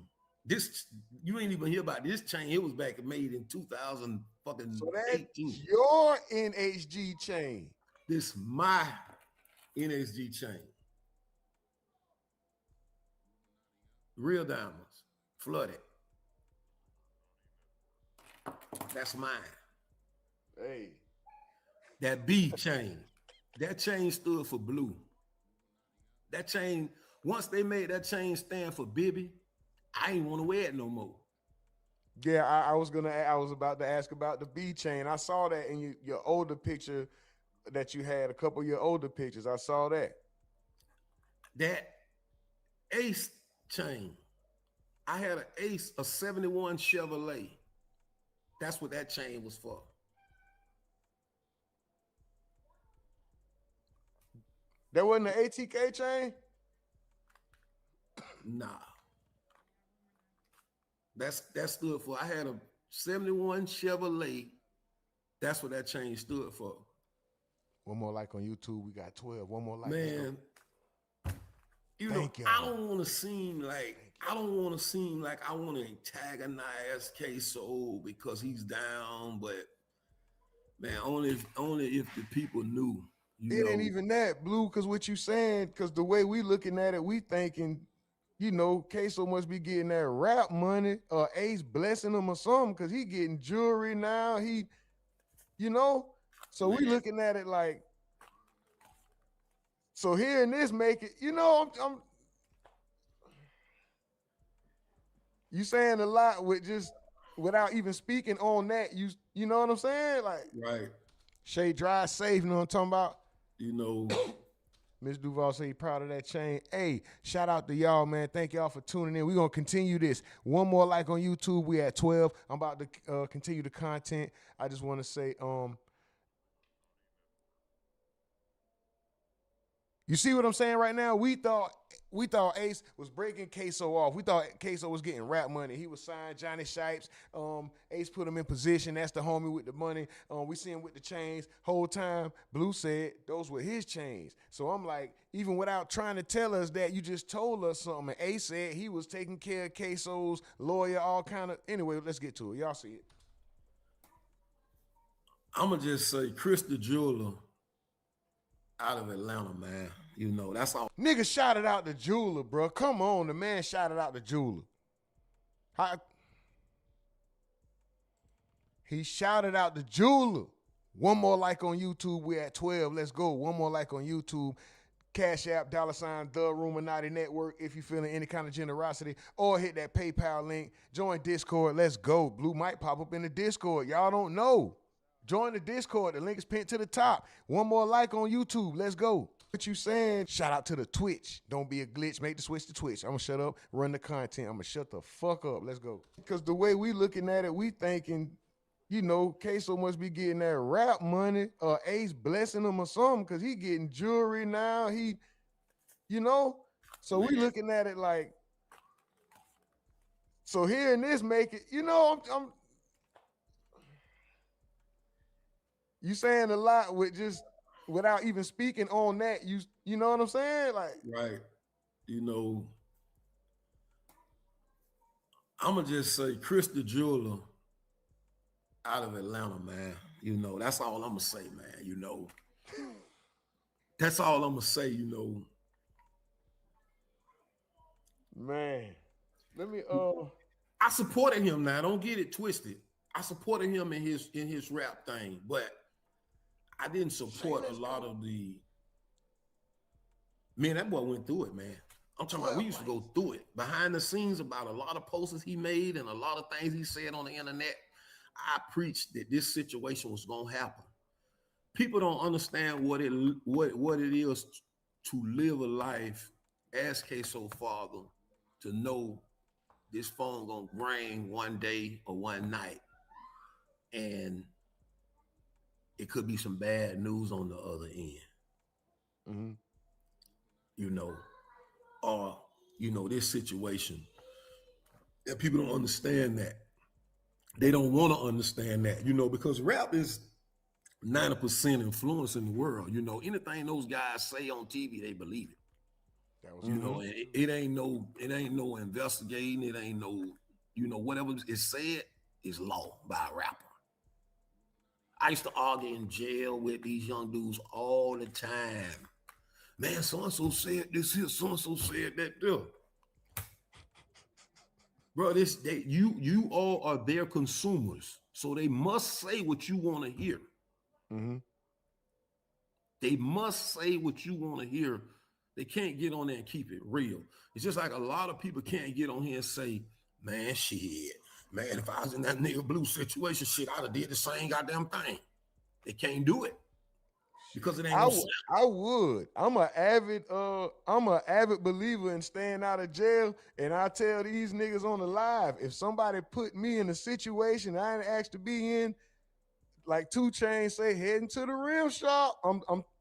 This, you ain't even hear about this chain. It was back made in 2000 fucking so that's 18. Your NHG chain. This my NHG chain. Real diamonds, flooded. That's mine. Hey. That B chain. That chain stood for blue. That chain once they made that chain stand for Bibby, I ain't want to wear it no more. Yeah, I was about to ask about the B chain. I saw that in your older picture that you had, a couple of your older pictures. I saw that. That Ace chain, I had an Ace, a 71 Chevrolet. That's what that chain was for. That wasn't the ATK chain? Nah. That stood for, I had a 71 Chevrolet. That's what that chain stood for. One more like on YouTube. We got 12. One more like. Man, you know, I don't want to seem like I want to antagonize Ksoo because he's down, but man, only if the people knew. It ain't even that, Blue, because what you saying, because the way we looking at it, we thinking, you know, Ksoo must be getting that rap money or Ace blessing him or something, because he getting jewelry now. He, you know, so we looking at it like, so hearing this make it, you know, I'm you saying a lot with just without even speaking on that. You know what I'm saying? Like, right. Shay Dry safe, you know what I'm talking about? You know, Miss Duval say he proud of that chain. Hey, shout out to y'all, man. Thank y'all for tuning in. We're going to continue this. One more like on YouTube. We at 12. I'm about to continue the content. I just want to say, you see what I'm saying right now? We thought Ace was breaking Ksoo off. We thought Ksoo was getting rap money. He was signed Johnny Shipes. Ace put him in position. That's the homie with the money. We see him with the chains. Whole time, Blue said those were his chains. So I'm like, even without trying to tell us that, you just told us something. And Ace said he was taking care of Ksoo's lawyer, all kind of. Anyway, let's get to it. Y'all see it. I'm going to just say Chris the Jeweler out of Atlanta, man. You know, that's all. Nigga shouted out the jeweler, bro. Come on, the man shouted out the jeweler. He shouted out the jeweler. One more like on YouTube. We're at 12. Let's go. One more like on YouTube. Cash App, $, the RUMORNATI network if you're feeling any kind of generosity, or hit that PayPal link. Join Discord. Let's go. Blue might pop up in the Discord. Y'all don't know. Join the Discord. The link is pinned to the top. One more like on YouTube. Let's go. What you saying? Shout out to the Twitch. Don't be a glitch. Make the switch to Twitch. I'm going to shut up, run the content. I'm going to shut the fuck up. Let's go. Because the way we looking at it, we thinking, you know, Ksoo must be getting that rap money or Ace blessing him or something, because he getting jewelry now. He, you know, so we looking at it like, so hearing this make it, you know, I'm you saying a lot with just without even speaking on that. You know what I'm saying? Like, right. You know, I'm going to just say Chris the Jeweler out of Atlanta, man. You know, that's all I'm going to say, man. You know, that's all I'm going to say, you know. Man, let me, I supported him now. Don't get it twisted. I supported him in his rap thing, but I didn't support a lot of the, man, that boy went through it, man. I'm talking about, we used to go through it behind the scenes about a lot of posters he made and a lot of things he said on the internet. I preached that this situation was going to happen. People don't understand what it is to live a life as Ksoo father, to know this phone going to ring one day or one night, and it could be some bad news on the other end. mm-hmm. You know, or, you know, this situation. And people don't understand that. They don't want to understand that, you know, because rap is 90% influence in the world. You know, anything those guys say on TV, they believe it. That was, you know, it ain't no investigating. It ain't no, you know, whatever is said is law by a rapper. I used to argue in jail with these young dudes all the time. Man, so-and-so said this here, so-and-so said that there. Bro, you all are their consumers. So they must say what you want to hear. Mm-hmm. They must say what you want to hear They can't get on there and keep it real. It's just like a lot of people can't get on here and say, man, shit. Man, if I was in that nigga Blue situation, shit, I'd have did the same goddamn thing. They can't do it because it ain't no sense. I would. I'm an avid believer in staying out of jail. And I tell these niggas on the live, if somebody put me in a situation I ain't asked to be in, like 2 Chainz say, heading to the real shop.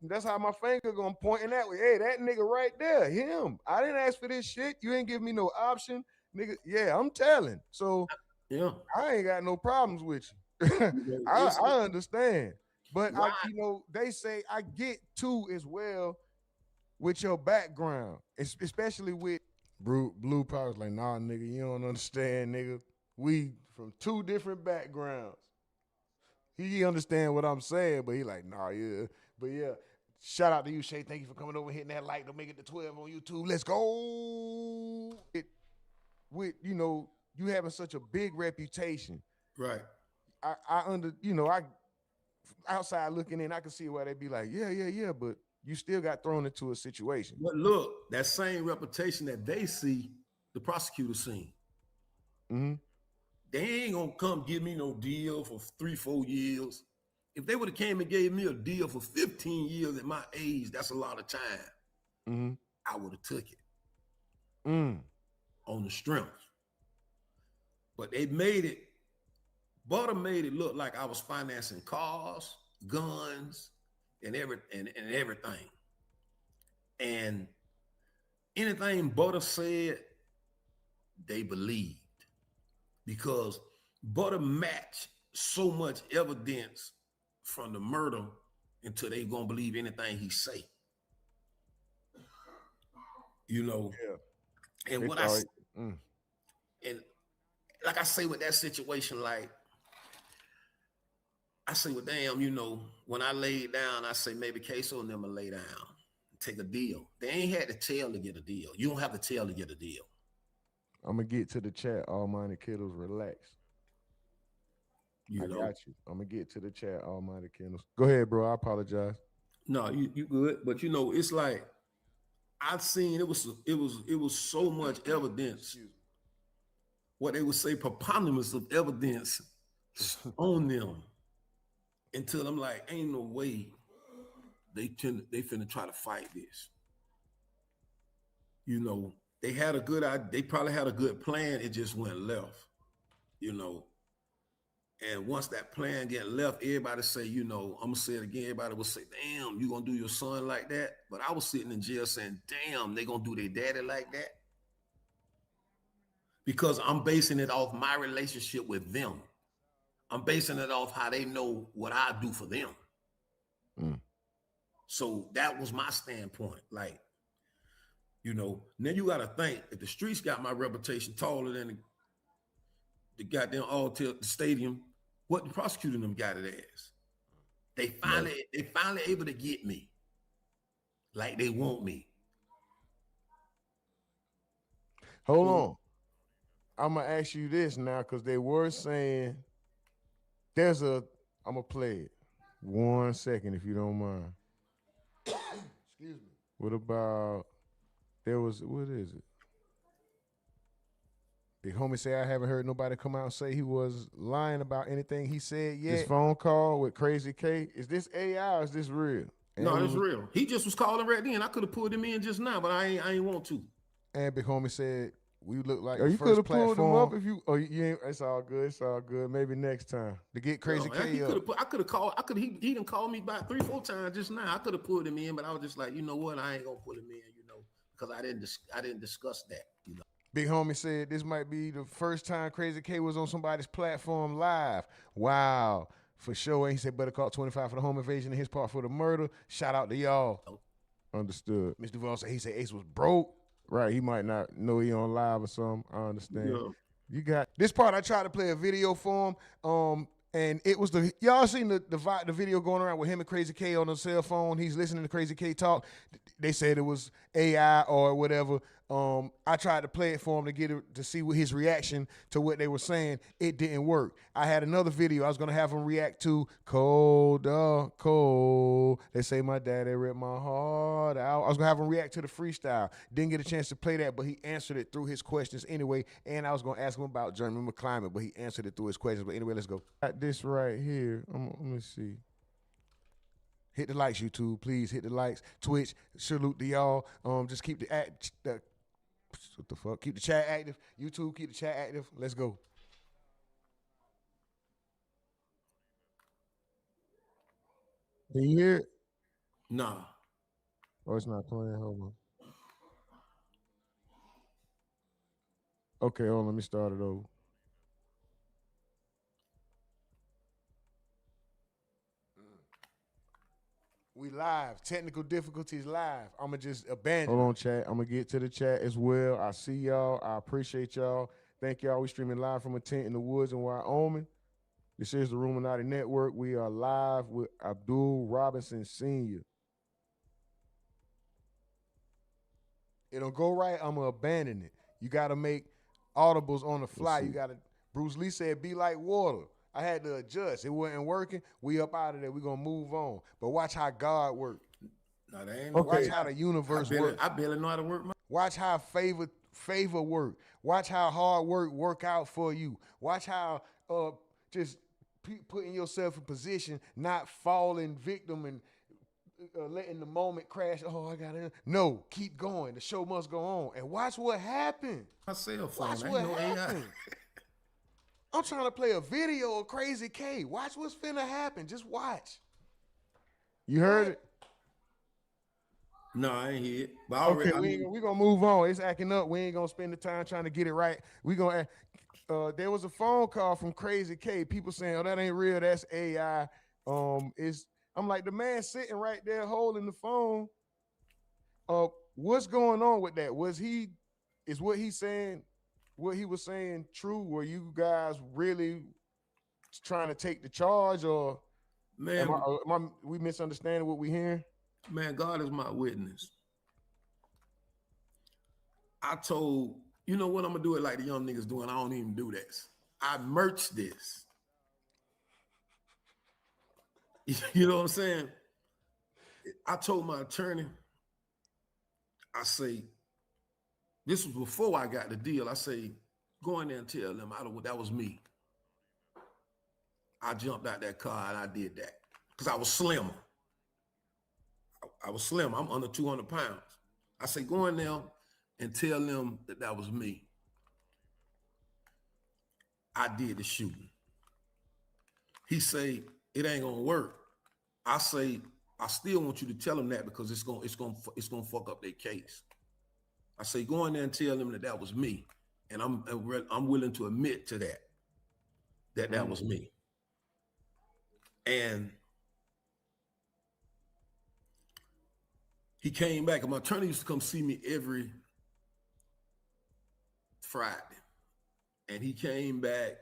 That's how my finger gonna pointing that way. Hey, that nigga right there, him. I didn't ask for this shit. You ain't give me no option, nigga. Yeah, I'm telling. So Yeah, I ain't got no problems with you. I understand. But they say I get too as well with your background, especially with Blue Power's like, nah, nigga, you don't understand, nigga. We from 2 different backgrounds. He understand what I'm saying, but he like, nah, yeah. But yeah, shout out to you, Shay. Thank you for coming over, hitting that like to make it to 12 on YouTube. Let's go. You having such a big reputation. right. I outside looking in, I can see why they be like, yeah, but you still got thrown into a situation. But look, that same reputation that they see, the prosecutor seen. Mm-hmm. They ain't gonna come give me no deal for 3-4 years. If they would have came and gave me a deal for 15 years at my age, that's a lot of time. Mm-hmm. I would have took it on the strength. But they made it, Butter made it look like I was financing cars, guns, and everything. And anything Butter said, they believed. Because Butter matched so much evidence from the murder until they gonna believe anything he say. Yeah. And what and like I say with that situation, like I say, well, damn, when I laid down, I say maybe Ksoo and them will lay down, take a deal. They ain't had to tell to get a deal. You don't have to tell to get a deal. I'm gonna get to the chat. Almighty Kittles, relax. I got you. I'm gonna get to the chat. Almighty Kittles. Go ahead, bro. I apologize. No, you good. But it's like I've seen it was so much evidence. What they would say, preponderance of evidence on them. Until I'm like, ain't no way they finna try to fight this. They had a good idea. They probably had a good plan. It just went left, And once that plan get left, everybody say, I'm gonna say it again. Everybody will say, damn, you gonna do your son like that? But I was sitting in jail saying, damn, they gonna do their daddy like that? Because I'm basing it off my relationship with them. I'm basing it off how they know what I do for them. So that was my standpoint. Like, now you got to think, if the streets got my reputation taller than the goddamn the stadium, what the prosecutor them got it as? They finally able to get me like they want me. Hold on. I'm going to ask you this now because they were saying I'm going to play it. 1 second if you don't mind. Excuse me. What about, what is it? Big homie say, I haven't heard nobody come out and say he was lying about anything he said yet. This phone call with Krazy K, is this AI or is this real? No, it's real. He just was calling right then. I could have pulled him in just now, but I ain't want to. And Big homie said, we look like you could have pulled him up if you. Oh, you ain't. It's all good. It's all good. Maybe next time to get Krazy K up. I could have called. He done called me about 3-4 times just now. I could have pulled him in, but I was just like, you know what? I ain't gonna put him in, because I didn't discuss that. Big homie said this might be the first time Krazy K was on somebody's platform live. Wow, for sure. And he said better call 25 for the home invasion and his part for the murder. Shout out to y'all. Understood. Mr. Duval said he said Ace was broke. Right, he might not know he on live or something. I understand. Yeah. You got this part. I tried to play a video for him. And it was y'all seen the video going around with him and Krazy K on the cell phone. He's listening to Krazy K talk. They said it was AI or whatever. I tried to play it for him to get it, to see what his reaction to what they were saying. It didn't work. I had another video I was gonna have him react to. Cold. They say my daddy ripped my heart out. I was gonna have him react to the freestyle. Didn't get a chance to play that, but he answered it through his questions anyway. And I was gonna ask him about German climate, but he answered it through his questions. But anyway, let's go. Got this right here. Let me see. Hit the likes, YouTube. Please hit the likes. Twitch, salute to y'all. Just keep what the fuck? Keep the chat active. YouTube, keep the chat active. Let's go. Can you hear it? Nah. Oh, it's not playing. Hold on. Okay, hold on. Let me start it over. We live. Technical difficulties live. I'm going to just abandon. Hold on, chat. I'm going to get to the chat as well. I see y'all. I appreciate y'all. Thank y'all. We streaming live from a tent in the woods in Wyoming. This is the RUMORNATI Network. We are live with ABDUL Robinson Sr. It don't go right, I'm going to abandon it. You got to make audibles on the fly. You got to, Bruce Lee said, be like water. I had to adjust. It wasn't working. We up out of there. We're going to move on. But watch how God works. No, that ain't Okay. Watch how the universe works. I barely know how to work my. Watch how favor work. Watch how hard work out for you. Watch how just putting yourself in position, not falling victim and letting the moment crash. Oh, I got it. No, keep going. The show must go on. And watch what happened. My cell phone. Watch what happened. I'm trying to play a video of Krazy K. Watch what's finna happen. Just watch. You heard it? No, I ain't hear it. But okay, we gonna move on. It's acting up. We ain't gonna spend the time trying to get it right. We gonna. There was a phone call from Krazy K. People saying, "Oh, that ain't real. That's AI." I'm like, the man sitting right there holding the phone. What's going on with that? Is what he's saying, what he was saying true? Were you guys really trying to take the charge, or man, we misunderstanding what we hearing? Man, God is my witness. I told, you know what, I'm gonna do it like the young niggas doing. I don't even do this. I merch this. You know what I'm saying? I told my attorney, I say, this was before I got the deal. I say, go in there and tell them that was me. I jumped out that car and I did that because I was slimmer. I was slim. I'm under 200 pounds. I say, go in there and tell them that was me. I did the shooting. He say, it ain't gonna work. I say, I still want you to tell them that because it's gonna fuck up their case. I say, go in there and tell them that was me, and I'm willing to admit to that was me. And he came back, and my attorney used to come see me every Friday, and he came back,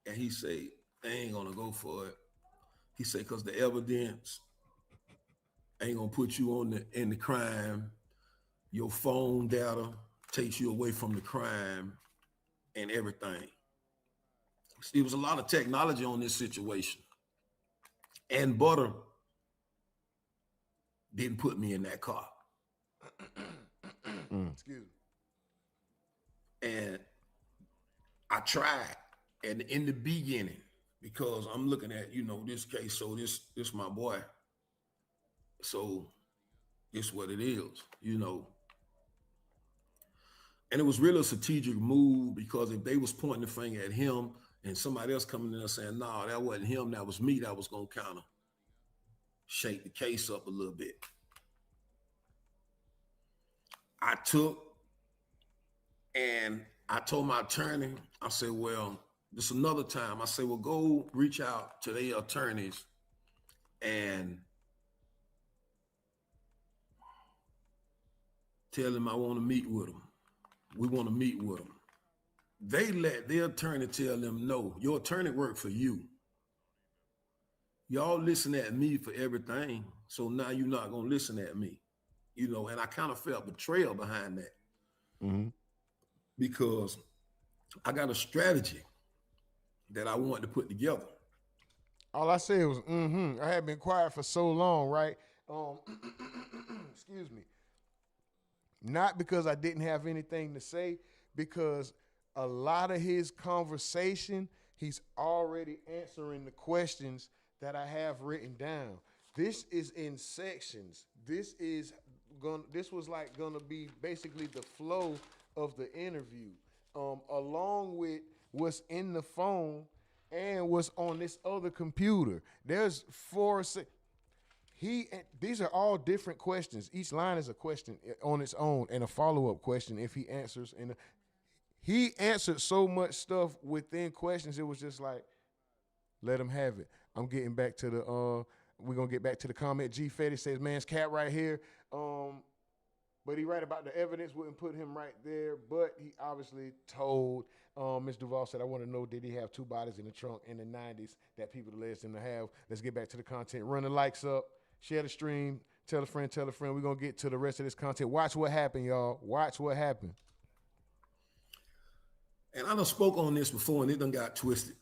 and he said, they ain't gonna go for it. He said, because the evidence ain't gonna put you in the crime. Your phone data takes you away from the crime and everything. It was a lot of technology on this situation. And Butter didn't put me in that car. Excuse me. And I tried, and in the beginning, because I'm looking at, this case, so this my boy. So it's what it is, And it was really a strategic move, because if they was pointing the finger at him and somebody else coming in there saying, no, that wasn't him, that was me, that was gonna kind of shake the case up a little bit. I told my attorney, I said, well, this another time. I said, well, go reach out to their attorneys and tell them I want to meet with them. We want to meet with them. They let their attorney tell them, no, your attorney worked for you. Y'all listen at me for everything, so now you're not going to listen at me. And I kind of felt betrayal behind that. because I got a strategy that I want to put together. All I said was, I had been quiet for so long, right? Excuse me. Not because I didn't have anything to say, because a lot of his conversation, he's already answering the questions that I have written down. This is in sections. This was like gonna be basically the flow of the interview, along with what's in the phone and what's on this other computer. There's these are all different questions. Each line is a question on its own and a follow-up question if he answers. And he answered so much stuff within questions. It was just like, let him have it. I'm getting back to we're going to get back to the comment. G Fetty says, man's cat right here. But he right about the evidence wouldn't put him right there. But he obviously told, Ms. Duval said, I want to know, did he have two bodies in the trunk in the 90s that people alleged him to have? Let's get back to the content. Run the likes up. Share the stream. Tell a friend, tell a friend. We're going to get to the rest of this content. Watch what happened, y'all. Watch what happened. And I done spoke on this before, and it done got twisted.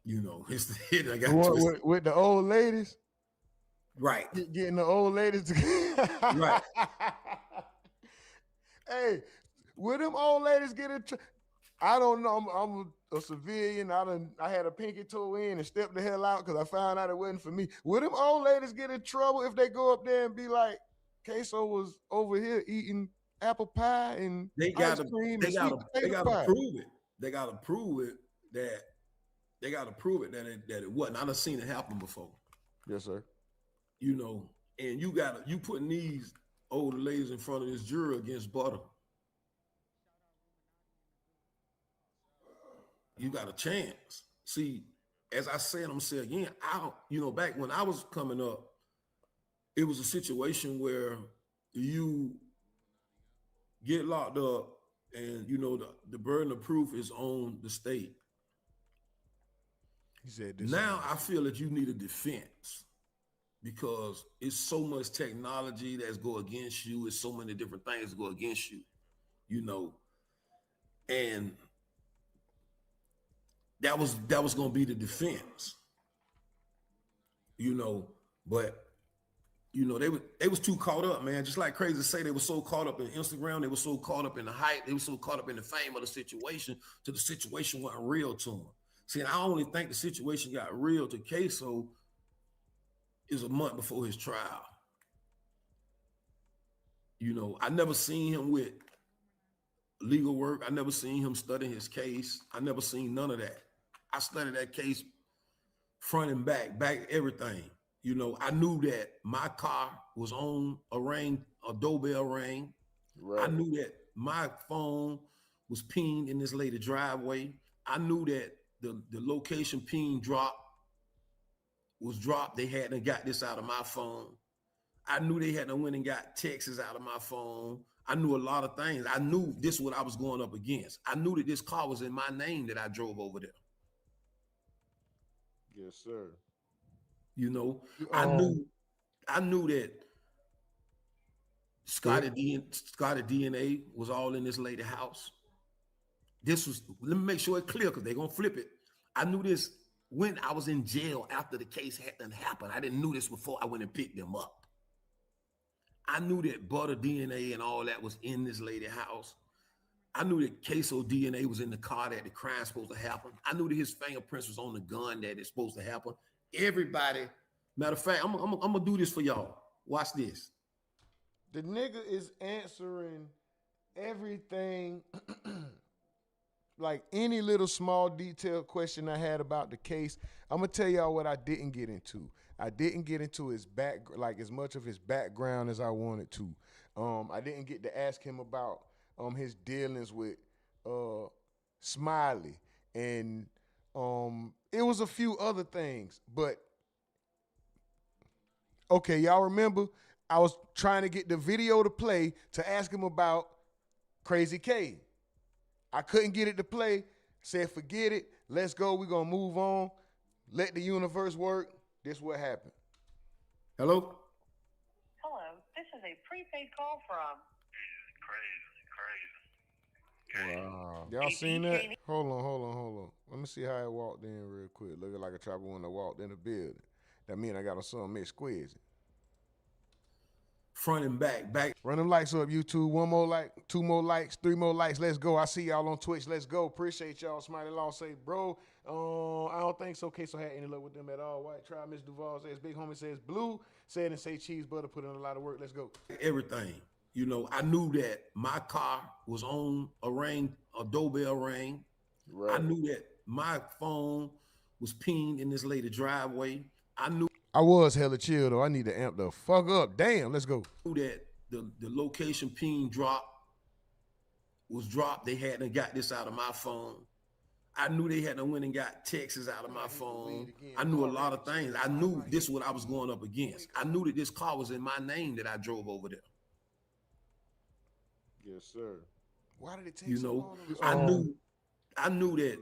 You know, it done got twisted. With the old ladies? Right. Getting the old ladies to Right. Hey, will them old ladies get in I don't know. I'm a civilian. I had a pinky toe in and stepped the hell out because I found out it wasn't for me. Will them old ladies get in trouble if they go up there and be like, Ksoo was over here eating apple pie and ice cream and sweet potato pie? Prove it. They gotta prove it that it wasn't. I done seen it happen before. Yes, sir. You know, and you putting these older ladies in front of this jury against butter. You got a chance. See, as I said, I'm gonna say again, back when I was coming up, it was a situation where you get locked up and the burden of proof is on the state. He said this. Now I feel that you need a defense because it's so much technology that's go against you. It's so many different things that go against you, and that was going to be the defense, but they was too caught up, man. Just like Krazy say, they were so caught up in Instagram. They were so caught up in the hype. They were so caught up in the fame of the situation till the situation wasn't real to them. See, and I only think the situation got real to Ksoo is a month before his trial. I never seen him with legal work. I never seen him studying his case. I never seen none of that. I studied that case front and back everything. I knew that my car was on a doorbell ring. Right. I knew that my phone was pinged in this lady's driveway. I knew that the location ping was dropped. They hadn't got this out of my phone. I knew they hadn't went and got texts out of my phone. I knew a lot of things. I knew this is what I was going up against. I knew that this car was in my name that I drove over there. Yes, sir. I knew that Scotty DNA was all in this lady's house. Let me make sure it's clear because they're going to flip it. I knew this when I was in jail after the case hadn't happened. I didn't know this before I went and picked them up. I knew that butter DNA and all that was in this lady's house. I knew that Ksoo DNA was in the car that the crime's supposed to happen. I knew that his fingerprints was on the gun that it's supposed to happen. Everybody, matter of fact, I'm gonna do this for y'all. Watch this. The nigga is answering everything, like any little small detailed question I had about the case. I'm gonna tell y'all what I didn't get into. I didn't get into his as much of his background as I wanted to. I didn't get to ask him about his dealings with Smiley, and it was a few other things. But okay, y'all remember I was trying to get the video to play to ask him about Krazy K. I couldn't get it to play. Said forget it. Let's go. We're gonna move on. Let the universe work. This is what happened. Hello? Hello. This is a prepaid call from Wow. Y'all seen that? Hold on. Let me see how it walked in real quick. Looking like a trapper when I walked in the building. That mean I got on something exquisite. Front and back. Run them likes up, YouTube. 1 more like, 2 more likes, 3 more likes. Let's go. I see y'all on Twitch. Let's go. Appreciate y'all. Smiley Law say, bro, I don't think so. Ksoo had any luck with them at all. White Tribe, Miss Duval says, Big Homie says, Blue said and say cheese butter, put in a lot of work. Let's go. Everything. You know, I knew that my car was on a doorbell ring. Right. I knew that my phone was pinged in this lady driveway. I knew I was hella chill though. I need to amp the fuck up. Damn, let's go. that the location ping was dropped. They hadn't got this out of my phone. I knew they hadn't went and got texts out of my phone. I knew a lot of things. I knew this is what I was going up against. I knew that this car was in my name that I drove over there. Yes, sir. Why did it take You so know, long? I knew that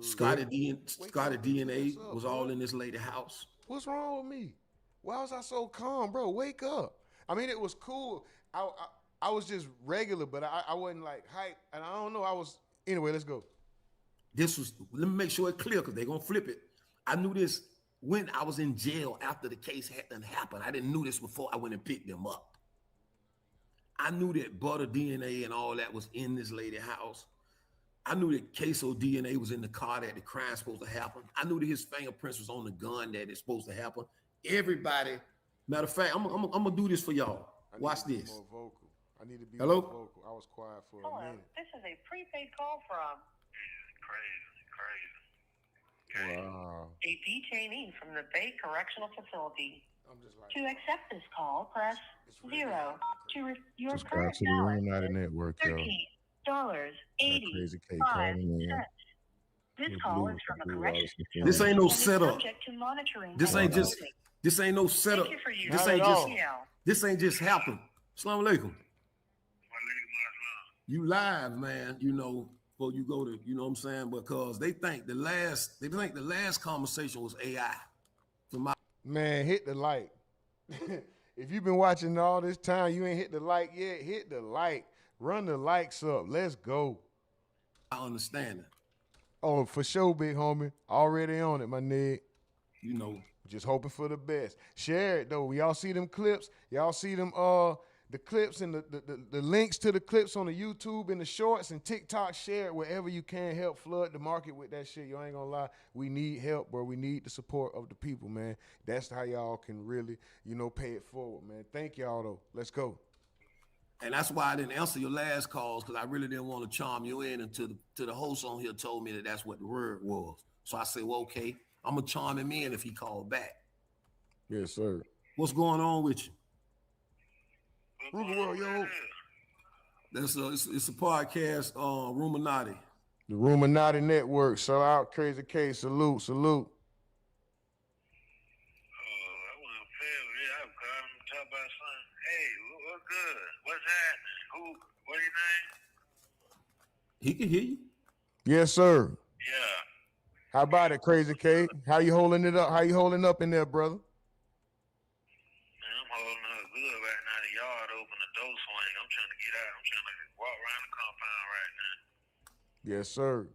Scotty DNA was all in this lady house. What's wrong with me? Why was I so calm, bro? Wake up. I mean, it was cool. I was just regular, but I wasn't like hype. And I don't know. Anyway, let's go. Let me make sure it's clear because they're going to flip it. I knew this when I was in jail after the case hadn't happened. I didn't know this before I went and picked them up. I knew that butter DNA and all that was in this lady's house. I knew that Ksoo DNA was in the car that the crime's supposed to happen. I knew that his fingerprints was on the gun that it's supposed to happen. Everybody, matter of fact, I'm gonna do this for y'all. Watch this. More vocal. I need to be Hello? more vocal. I was quiet for a minute. This is a prepaid call from Crazy. Wow. a detainee from the Bay Correctional Facility. I'm just like, To accept this call, press 0. Your subscribe current to the RUMORNATI network, yo. $13.80. Crazy K calling in. This call is from a correctional. This ain't no and is setup. subject to monitoring. This ain't no setup. Thank you for using This ain't Not at all. this ain't just happened. Assalamu alaikum. You live, man, you know, before you go to, you know what I'm saying? Because they think the last conversation was AI. Man, hit the like. If you've been watching all this time, you ain't hit the like yet, hit the like. Run the likes up. Let's go. I understand it. Oh, for sure, big homie. Already on it, my nigga. You know, Just hoping for the best. Share it though. Y'all see them clips? Y'all see them the clips and the links to the clips on the YouTube and the shorts and TikTok. Share it wherever you can. Help flood the market with that shit. You ain't gonna lie. We need help, bro. We need the support of the people, man. That's how y'all can really, pay it forward, man. Thank y'all though. Let's go. and that's why I didn't answer your last calls because I really didn't want to charm you in until the host on here told me that that's what the word was. So I said, well, okay, I'm gonna charm him in if he called back. Yes, sir. What's going on with you? Ruger World, yo. It's a podcast, RUMORNATI. The RUMORNATI network. Shout out Krazy K. Salute. I want to feel I'm calling to talk about something. Hey, what's good? What's happening? What's your name? He can hear you. Yes, sir. Yeah. How about it, Krazy K? How you holding it up? How you holding up in there, brother? Man, I'm holding up good right now. The yard open, the door swing. I'm trying to get out. I'm trying to walk around the compound right now. Yes, sir.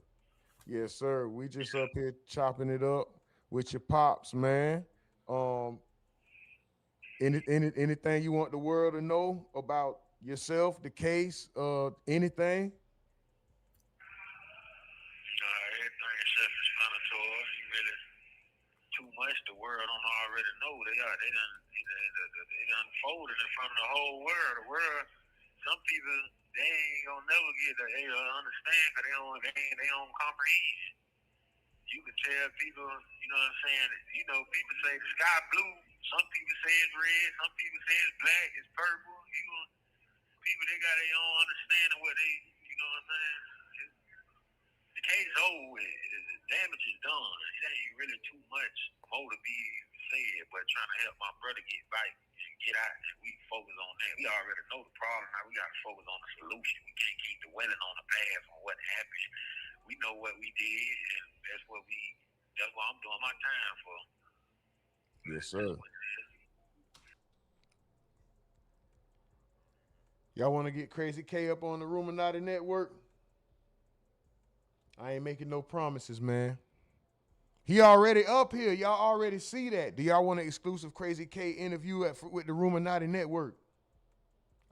Yes, sir. We just up here chopping it up with your pops, man. Anything you want the world to know about yourself, the case, anything? Everything is self-explanatory. You really too much. The world don't already know. They done folded in front of the whole world. The world, some people, they ain't gonna never get the understand because they don't comprehend. You can tell people, you know what I'm saying? People say the sky blue. Some people say it's red. Some people say it's black. It's purple. People, they got their own understanding what they, you know what I'm saying? The case over with. The damage is done. It ain't really too much more to be said, but trying to help my brother get right and get out. And we focus on that. We already know the problem. Now we got to focus on the solution. We can't keep dwelling on the past on what happened. We know what we did, and that's what I'm doing my time for. Yes, sir. Y'all want to get Crazy K up on the RUMORNATI network? I ain't making no promises, man. He already up here. Y'all already see that. Do y'all want an exclusive Crazy K interview with the RUMORNATI network?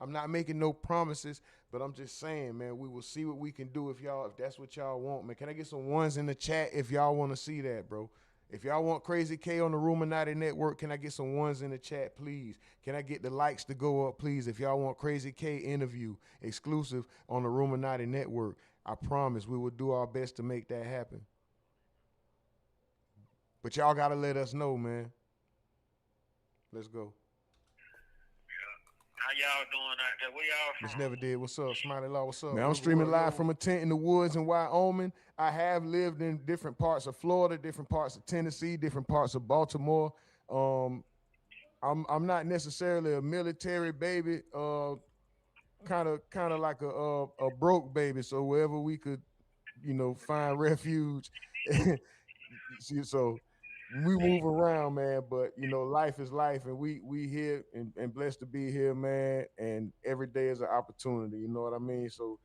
I'm not making no promises, but I'm just saying, man, we will see what we can do if that's what y'all want, man. Can I get some ones in the chat if y'all want to see that, bro? If y'all want Crazy K on the RUMORNATI network, can I get some ones in the chat, please? Can I get the likes to go up, please? If y'all want Crazy K interview exclusive on the RUMORNATI network, I promise we will do our best to make that happen. But y'all got to let us know, man. Let's go. How y'all doing out there? Where y'all from? Miss Never Did. What's up? Smiley Law, what's up? Man, I'm streaming live from a tent in the woods in Wyoming. I have lived in different parts of Florida, different parts of Tennessee, different parts of Baltimore. I'm not necessarily a military baby, kind of like a broke baby. So wherever we could, find refuge. So we move around, man, but life is life, and we here and blessed to be here, man. And every day is an opportunity, you know what I mean? So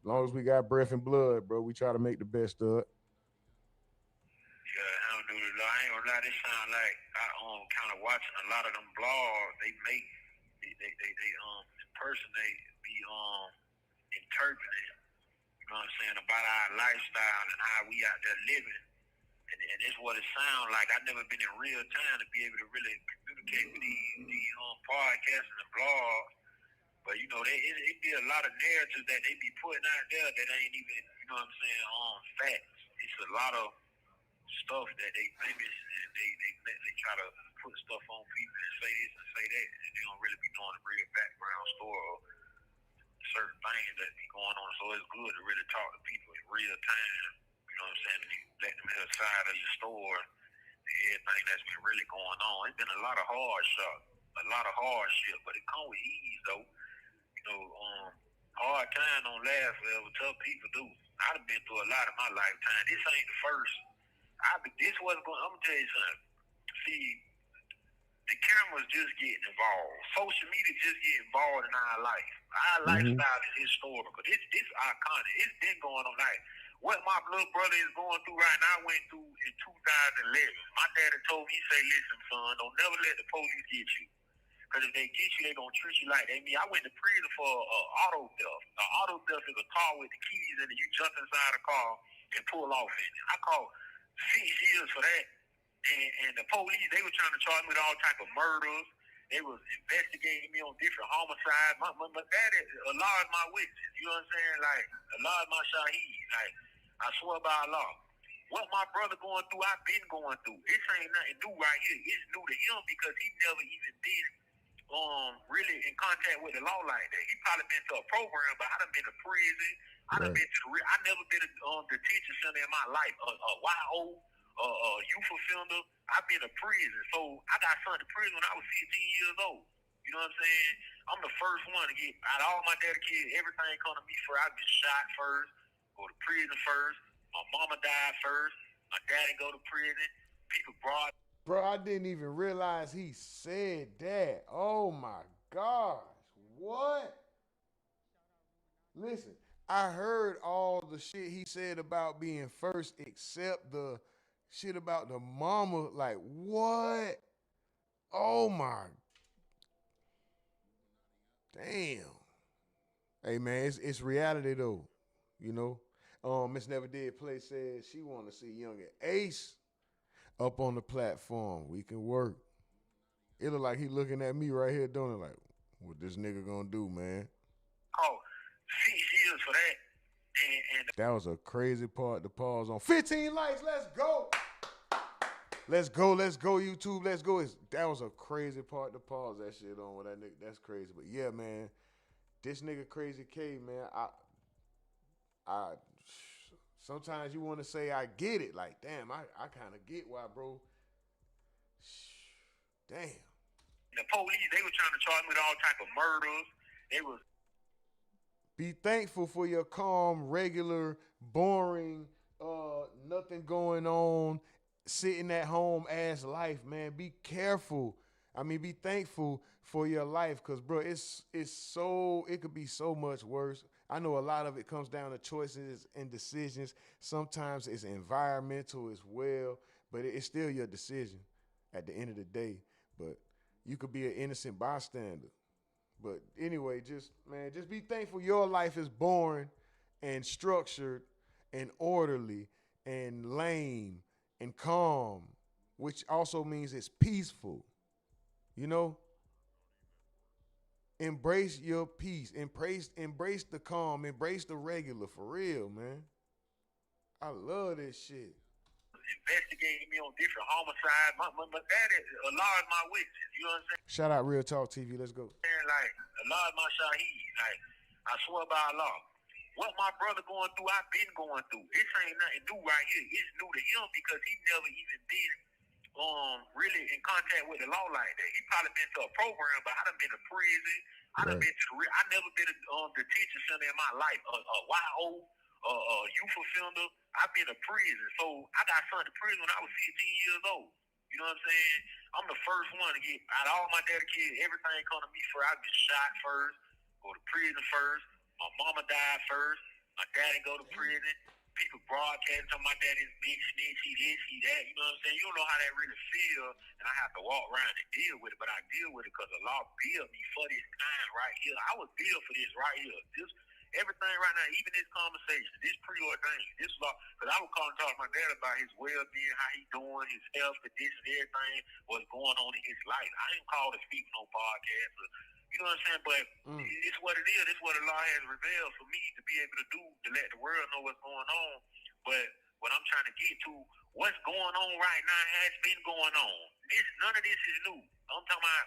as long as we got breath and blood, bro, we try to make the best of it. Yeah, alhamdulillah. I ain't gonna lie, this sound like I kind of watching a lot of them blogs they make. The person they be interpreting, you know what I'm saying, about our lifestyle and how we out there living. And it's what it sounds like. I've never been in real time to be able to really communicate with these podcasts and the blogs. But, it be a lot of narratives that they be putting out there that ain't even, you know what I'm saying, facts. It's a lot of stuff that they blemish and they try to put stuff on people and say this and say that, and they don't really be knowing the real background story or certain things that be going on. So it's good to really talk to people in real time. You know what I'm saying? And you let them hear the side of your story and everything that's been really going on. It's been a lot of hardship, but it come with ease though. Hard time don't last forever. Tough people do. I've been through a lot in my lifetime. This ain't the first. This wasn't going. I'm gonna tell you something. See, the cameras just getting involved. Social media just getting involved in our life. Our lifestyle is historical. This iconic. It's been going on. Like what my little brother is going through right now, I went through in 2011. My daddy told me, he say, listen, son, don't never let the police get you. Because if they get you, they gonna treat you like they mean. I went to prison for auto theft. An auto theft is a car with the keys in it. You jump inside the car and pull off in it. I caught 6 years for that. And the police, they were trying to charge me with all type of murders. They was investigating me on different homicides. My daddy, Allah is my witness. You know what I'm saying? Like, Allah is my shaheed. Like, I swear by Allah. What my brother going through, I've been going through. This ain't nothing new right here. It's new to him because he never even been really in contact with the law like that. He probably been to a program, but I done been to prison. I done been to I never been to detention center in my life. YO, youth offender. I've been to prison. So I got sent to prison when I was 15 years old. You know what I'm saying? I'm the first one to get out of all my daddy kids. Everything come to me first. I've been shot first, go to prison first. My mama died first. My daddy go to prison. People brought. Bro, I didn't even realize he said that. Oh my gosh. What? Listen, I heard all the shit he said about being first, except the shit about the mama. Like, what? Oh my. Damn. Hey man, it's reality though. Miss Never Did Play says she want to see Younger Ace up on the platform. We can work. It look like he looking at me right here, don't it? Like, what this nigga gonna do, man? Oh, 6 years for that. And that was a crazy part to pause on. 15 likes, let's go. Let's go, YouTube, let's go. That was a crazy part to pause that shit on with that nigga. That's crazy. But yeah, man, this nigga Crazy K, man, I sometimes you want to say I get it. Like, damn, I kind of get why, bro. Damn. The police, they were trying to charge me with all type of murders. They was. Be thankful for your calm, regular, boring, nothing going on, sitting at home ass life, man. Be careful. I mean, be thankful for your life, cause bro, it could be so much worse. I know a lot of it comes down to choices and decisions. Sometimes it's environmental as well, but it's still your decision at the end of the day. But you could be an innocent bystander. But anyway, just be thankful your life is boring and structured and orderly and lame and calm, which also means it's peaceful. You know, embrace your peace, embrace the calm, embrace the regular, for real, man. I love this shit. Investigating me on different homicides. My daddy, a lot of my witnesses, you know what I'm saying? Shout out Real Talk TV. Let's go. Like, a lot of my shaheed, like, I swear by Allah, what my brother going through, I've been going through. This ain't nothing new right here. It's new to him because he never even been really in contact with the law like that. He probably been to a program, but I done been to prison. I done been to I never been to detention center in my life. A YO, youth offender. I've been to prison. So I got sent to prison when I was 15 years old. You know what I'm saying? I'm the first one to get, out of all my daddy kids, everything come to me first. I've been shot first, go to prison first. My mama died first. My daddy go to prison. People broadcasting to my daddy's big snitch, he this, he that. You know what I'm saying? You don't know how that really feel, and I have to walk around and deal with it, but I deal with it because the law billed me for this time right here. I was billed for this right here. This everything right now, even this conversation, this preordained, this law, because I was calling to talk to my dad about his well-being, how he doing, his health condition, everything, what's going on in his life. I didn't call to speak no podcast, you know what I'm saying? But it's what it is. It's what the law has revealed for me to be able to do, to let the world know what's going on. But what I'm trying to get to, what's going on right now has been going on. None of this is new. I'm talking about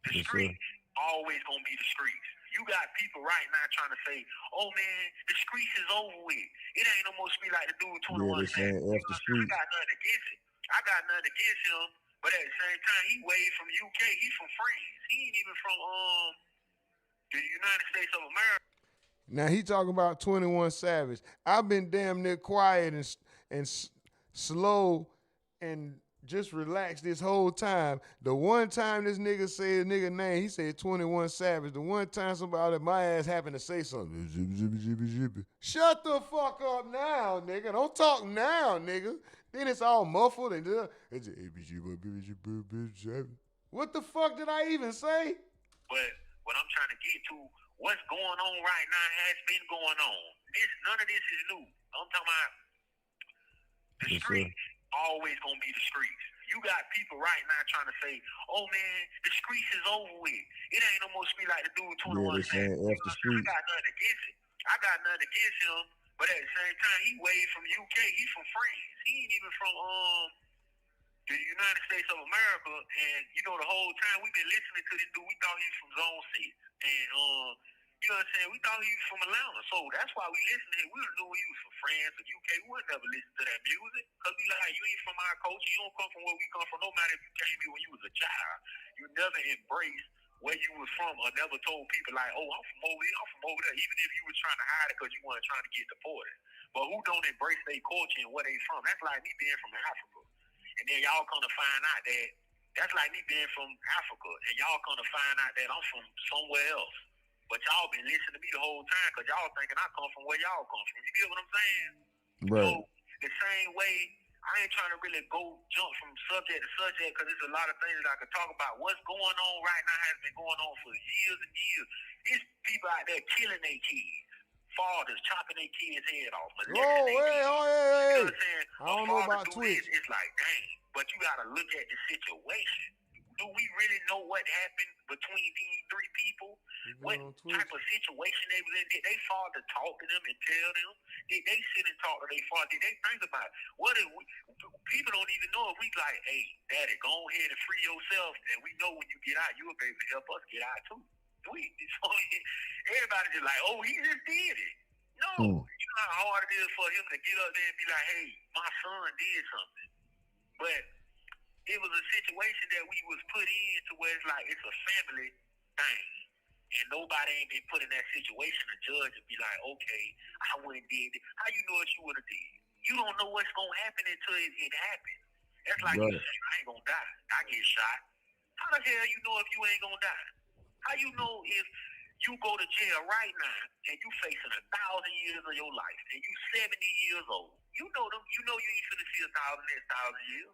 the streets always going to be the streets. You got people right now trying to say, oh, man, the streets is over with. It ain't no more street like the dude 21 Savage. I got nothing against it. I got nothing against him. But at the same time, he way from UK. He's from France. He ain't even from the United States of America. Now he talking about 21 Savage. I've been damn near quiet and slow and just relaxed this whole time. The one time this nigga said nigga name, he said 21 Savage. The one time somebody at my ass happened to say something. Shut the fuck up now, nigga. Don't talk now, nigga. Then it's all muffled and it's what the fuck did I even say? But what I'm trying to get to, what's going on right now has been going on. None of this is new. I'm talking about the streets always gonna be the streets. You got people right now trying to say, oh man, the streets is over with. It ain't no more street like the dude 21 Savage. I got nothing against it. I got nothing against him. But at the same time, he way from UK. He's from France. He ain't even from the United States of America. And you know, the whole time we've been listening to this dude, we thought he was from Zone 6. And you know what I'm saying? We thought he was from Atlanta. So that's why we listened to him. We knew he was from France or UK. We would never listen to that music. Because we like, you ain't from our culture. You don't come from where we come from. No matter if you came here when you was a child. You never embraced where you was from or never told people like, oh, I'm from over here, I'm from over there, even if you was trying to hide it because you weren't trying to get deported. But who don't embrace their culture and where they from? That's like me being from Africa. And then y'all come to find out that that's like me being from Africa. And y'all come to find out that I'm from somewhere else. But y'all been listening to me the whole time because y'all thinking I come from where y'all come from. You get what I'm saying? Right. So the same way, I ain't trying to really jump from subject to subject because there's a lot of things that I could talk about. What's going on right now has been going on for years and years. It's people out there killing their kids. Fathers chopping their kids' head off. Hey. You know what I'm saying? I don't know about Twitch. It's like, dang. But you got to look at the situation. Do we really know what happened between these three people? What type of situation they was in? Did they father talk to them and tell them? Did they sit and talk to their father? Did they think about it? What if people don't even know if we like, hey, daddy, go ahead and free yourself, and we know when you get out, you'll be able to help us get out too. Everybody just like, oh, he just did it. No, you know how hard it is for him to get up there and be like, hey, my son did something. But it was a situation that we was put in to where it's like it's a family thing. And nobody ain't been put in that situation to judge and be like, okay, I wouldn't did it. How you know what you would have did? You don't know what's going to happen until it happens. That's like you say, I ain't going to die. I get shot. How the hell you know if you ain't gonna die? How you know if you go to jail right now and you facing 1,000 years of your life and you 70 years old? You know them. You know you ain't finna see 1,000 years.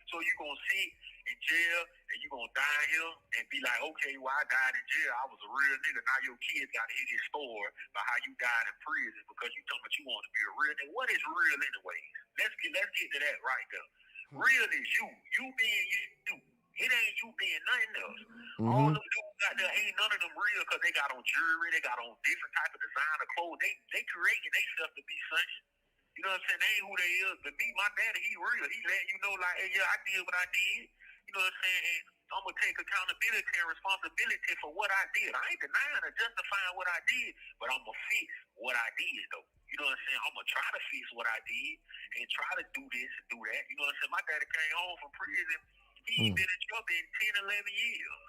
So you gonna sit in jail and you gonna die here and be like, okay, well I died in jail. I was a real nigga. Now your kids gotta hear this story about how you died in prison because you told me you want to be a real nigga. What is real anyway? Let's get to that right there. Real is you. You being you. It ain't you being nothing else. All them dudes out there ain't none of them real because they got on jewelry, they got on different type of designer clothes. They creating themselves to be something. You know what I'm saying? They ain't who they is. But me, my daddy, he real. He letting you know like, hey, yeah, I did what I did. You know what I'm saying? And I'm gonna take accountability and responsibility for what I did. I ain't denying or justifying what I did, but I'm gonna fix what I did though. You know what I'm saying? I'm gonna try to fix what I did and try to do this and do that. You know what I'm saying? My daddy came home from prison. He been in trouble in 10, 11 years.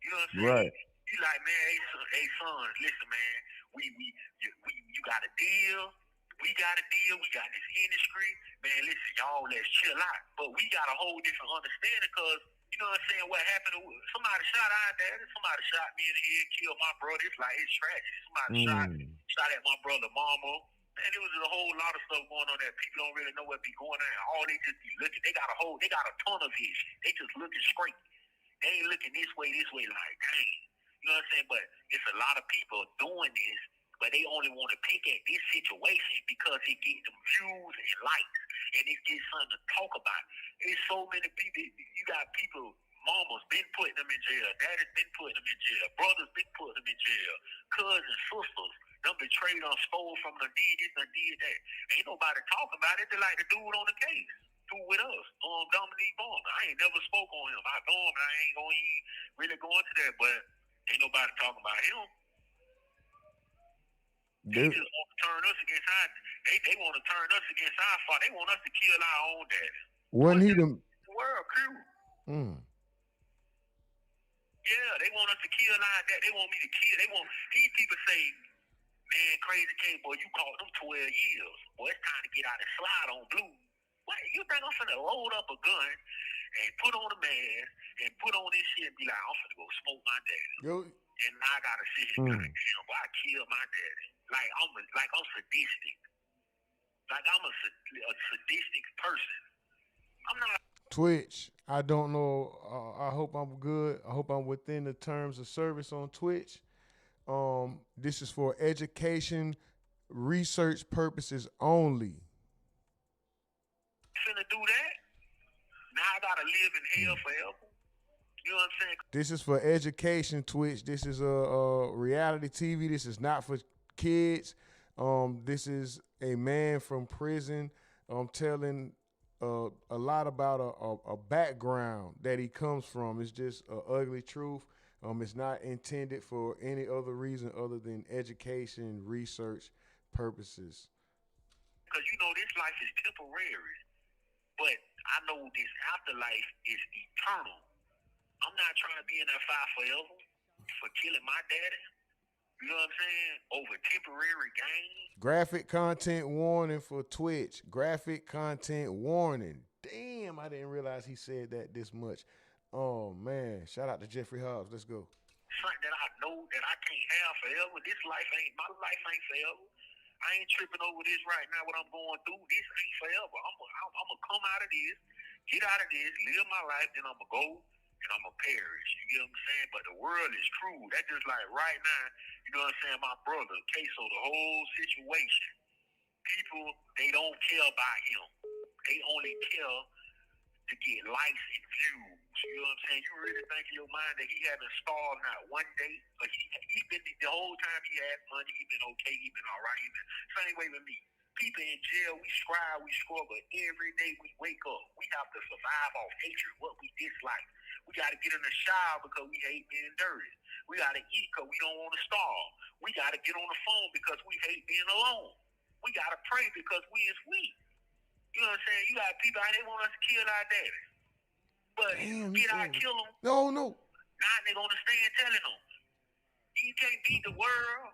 You know what I'm saying? Right. He like, man, hey son, listen, man, you got a deal. We got a deal. We got this industry. Man, listen, y'all, let's chill out. But we got a whole different understanding because, you know what I'm saying, what happened, somebody shot our dad, somebody shot me in the head, killed my brother. It's like, it's tragic. Somebody shot at my brother, mama. Man, it was a whole lot of stuff going on that people don't really know what be going on. All they just be looking, they got a ton of vision. They just looking straight. They ain't looking this way, like, dang. You know what I'm saying? But it's a lot of people doing this, but they only want to pick at this situation because it gets them views and likes, and it gets something to talk about. There's so many people. You got people, mama's been putting them in jail, daddy's been putting them in jail, brothers been putting them in jail, cousins, sisters, them betrayed, stole from them, did this, and did that. Ain't nobody talking about it. They like the dude on the case. Dude with us, Dominique Bond. I ain't never spoke on him. I know him, and I ain't going to really go into that, but ain't nobody talking about him. They just want to turn us against our. They want to turn us against our father. They want us to kill our own daddy. Wasn't he the world crew? Yeah, they want us to kill our dad. They want me to kill. They want these people say, man, Krazy K, boy, you caught them 12 years. Boy, it's time to get out and slide on blue. What you think I'm finna load up a gun and put on a mask and put on this shit and be like, I'm finna go smoke my daddy. And now I gotta sit here and damn, boy, I killed my daddy. Like I'm sadistic. Like I'm a sadistic person. I'm not. Twitch, I don't know. I hope I'm good. I hope I'm within the terms of service on Twitch. This is for education, research purposes only. Finna do that? Now I gotta live in hell forever. You know what I'm saying? This is for education, Twitch. This is a reality TV. This is not for kids. This is a man from prison telling a lot about a background that he comes from. It's just an ugly truth. It's not intended for any other reason other than education, research purposes. Because you know this life is temporary, but I know this afterlife is eternal. I'm not trying to be in that fire forever for killing my daddy. You know what I'm saying? Over temporary gain. Graphic content warning for Twitch. Graphic content warning. Damn, I didn't realize he said that this much. Oh, man. Shout out to Jeffrey Hobbs. Let's go. Something that I know that I can't have forever. My life ain't forever. I ain't tripping over this right now, what I'm going through. This ain't forever. I'm going to come out of this, get out of this, live my life, then I'm going to go. And I'm going to perish. You get what I'm saying? But the world is cruel. That's just like right now, you know what I'm saying, my brother, Ksoo, the whole situation. People, they don't care about him. They only care to get likes and views. You know what I'm saying? You really think in your mind that he haven't starved not one day? But he been, the whole time he had money, he been okay, he been all right. He been same way with me. People in jail, we strive, we struggle. Every day we wake up, we have to survive off hatred, what we dislike. We got to get in the shower because we hate being dirty. We got to eat because we don't want to starve. We got to get on the phone because we hate being alone. We got to pray because we is weak. You know what I'm saying? You got people out there want us to kill our daddy. But get out, kill them. No. Now they're going to stand telling them. You can't beat the world.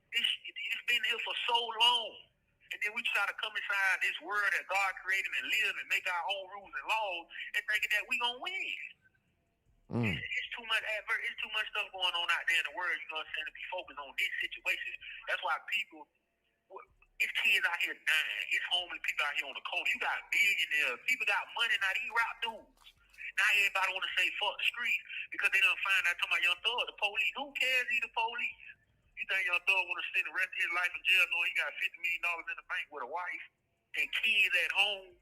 It's been here for so long. And then we try to come inside this world that God created and live and make our own rules and laws and thinking that we going to win. It's too much it's too much stuff going on out there in the world, you know what I'm saying, to be focused on this situation. That's why people, it's kids out here dying. It's homeless people out here on the coast. You got billionaires. People got money, now these rap dudes. Now everybody want to say fuck the streets because they don't find out talking about Young Thug, the police. Who cares he the police? You think Young Thug want to spend the rest of his life in jail knowing he got $50 million in the bank with a wife and kids at home?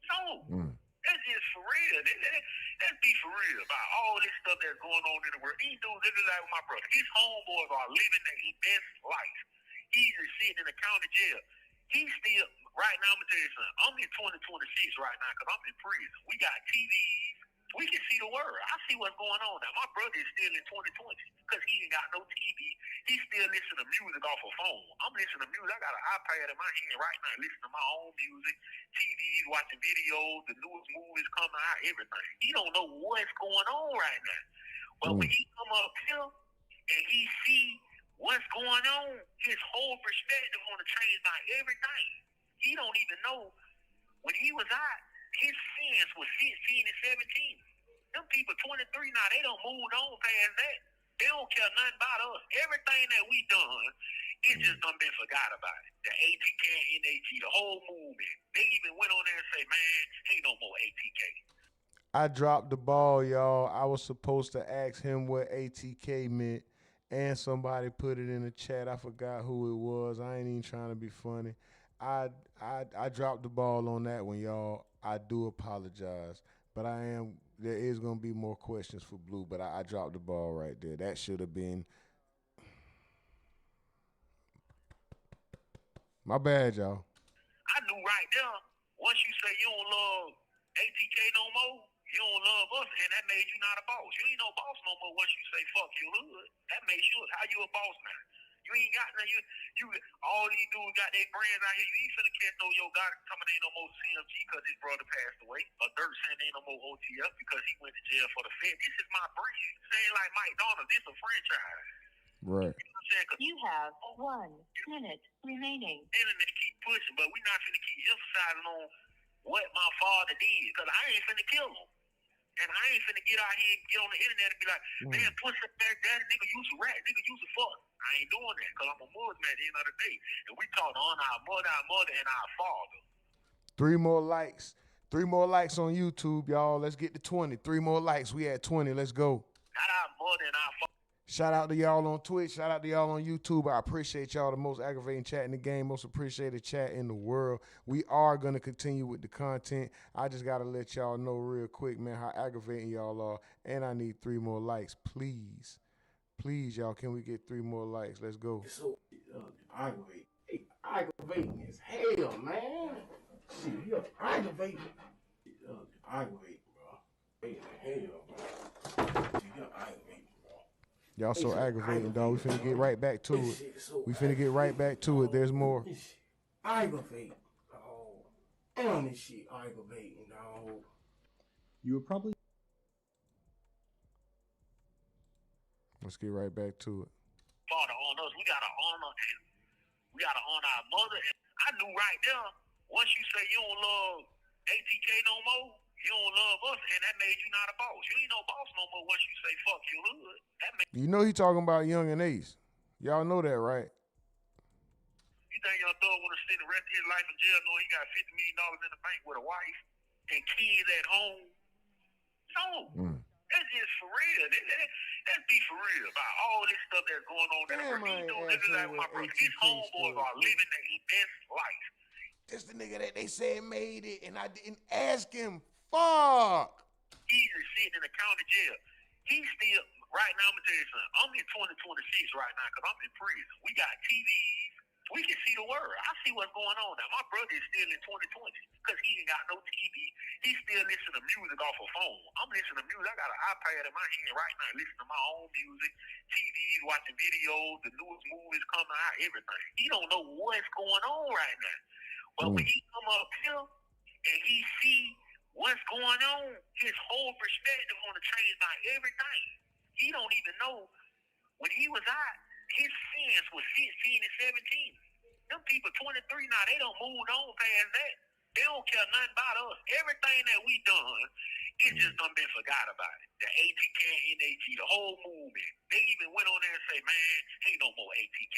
No. That's just for real. Let's be for real about all this stuff that's going on in the world. These dudes, this is like my brother. His homeboys are living their best life. He's just sitting in the county jail. He's still, right now, I'm going to tell you something. I'm in 2026 right now because I'm in prison. We got TVs. We can see the world. I see what's going on now. My brother is still in 2020 because he ain't got no TV. He still listening to music off a phone. I'm listening to music. I got an iPad in my hand right now, listening to my own music, TVs, watching videos, the newest movies coming out, everything. He don't know what's going on right now. But when he come up here and he see what's going on, his whole perspective on to change by everything. He don't even know when he was out, his sins was 16 and 17. Them people 23 now, they don't move on past that. They don't care nothing about us. Everything that we done, it just done been forgot about it. The ATK and NAT, the whole movement. They even went on there and say, man, ain't no more ATK. I dropped the ball, y'all. I was supposed to ask him what ATK meant, and somebody put it in the chat. I forgot who it was. I ain't even trying to be funny. I dropped the ball on that one, y'all. I do apologize, but there is going to be more questions for Blue, but I dropped the ball right there. That should have been my bad, y'all. I knew right there, once you say you don't love ATK no more, you don't love us, and that made you not a boss. You ain't no boss no more once you say fuck your hood. That makes you, how you a boss now? You ain't got nothing. You all these dudes got their brands out here. You ain't finna catch no yo got coming ain't no more CMG because his brother passed away. Or Dirt saying ain't no more OTF because he went to jail for the Fed. This is my brand. Saying like Mike Donald, this a franchise. Right. You know what I'm saying? You have 1 minute remaining. Internet keep pushing, but we not finna keep emphasizing on what my father did because I ain't finna kill him. And I ain't finna get out here and get on the internet and be like, man, push up there, daddy, nigga, use a rat, nigga, use a fuck. I ain't doing that because I'm a Muslim at the end of the day. And we taught to honor our mother, and our father. 3 more likes. 3 more likes on YouTube, y'all. Let's get to 20. 3 more likes. We at 20. Let's go. Not our mother and our father. Shout out to y'all on Twitch. Shout out to y'all on YouTube. I appreciate y'all, the most aggravating chat in the game, most appreciated chat in the world. We are going to continue with the content. I just got to let y'all know real quick, man, how aggravating y'all are. And I need 3 more likes, please. Please, y'all, can we get 3 more likes? Let's go. So aggravating as hell, man. Shit, you're aggravating. Aggravating, bro. Hell, bro. You're aggravating, bro. Y'all so aggravating, dog. We finna get right back to it. We finna get right back to it. There's more. Aggravating, dog. Damn, this shit aggravating, dog. You would probably. Let's get right back to it. Father on us, we gotta honor our mother. And I knew right there, once you say you don't love ATK no more, you don't love us, and that made you not a boss. You ain't no boss no more once you say fuck your hood. That made You know he talking about Young and Ace. Y'all know that, right? You think Young Thug want to spend the rest of his life in jail knowing he got $50 million in the bank with a wife and kids at home? No. That's just for real. Let's be for real about all this stuff that's going on in the world. These dudes, like my brother. His homeboys are living their best life. This the nigga that they said made it, and I didn't ask him. Fuck. He's just sitting in the county jail. He's still, right now, I'm going to tell you something. I'm in 2026 right now because I'm in prison. We got TVs. We can see the world. I see what's going on now. My brother is still in 2020 because he ain't got no TV. He still listening to music off a phone. I'm listening to music. I got an iPad in my hand right now, listening to my own music, TVs, watching videos, the newest movies coming out, everything. He don't know what's going on right now. But when he come up here and he see what's going on, his whole perspective on to change by everything. He don't even know when he was out, his sins was 16 and 17. Them people 23 now, they don't move on past that. They don't care nothing about us. Everything that we done, It just done been forgot about it. The ATK and NAG, the whole movement. They even went on there and say, man, ain't no more ATK.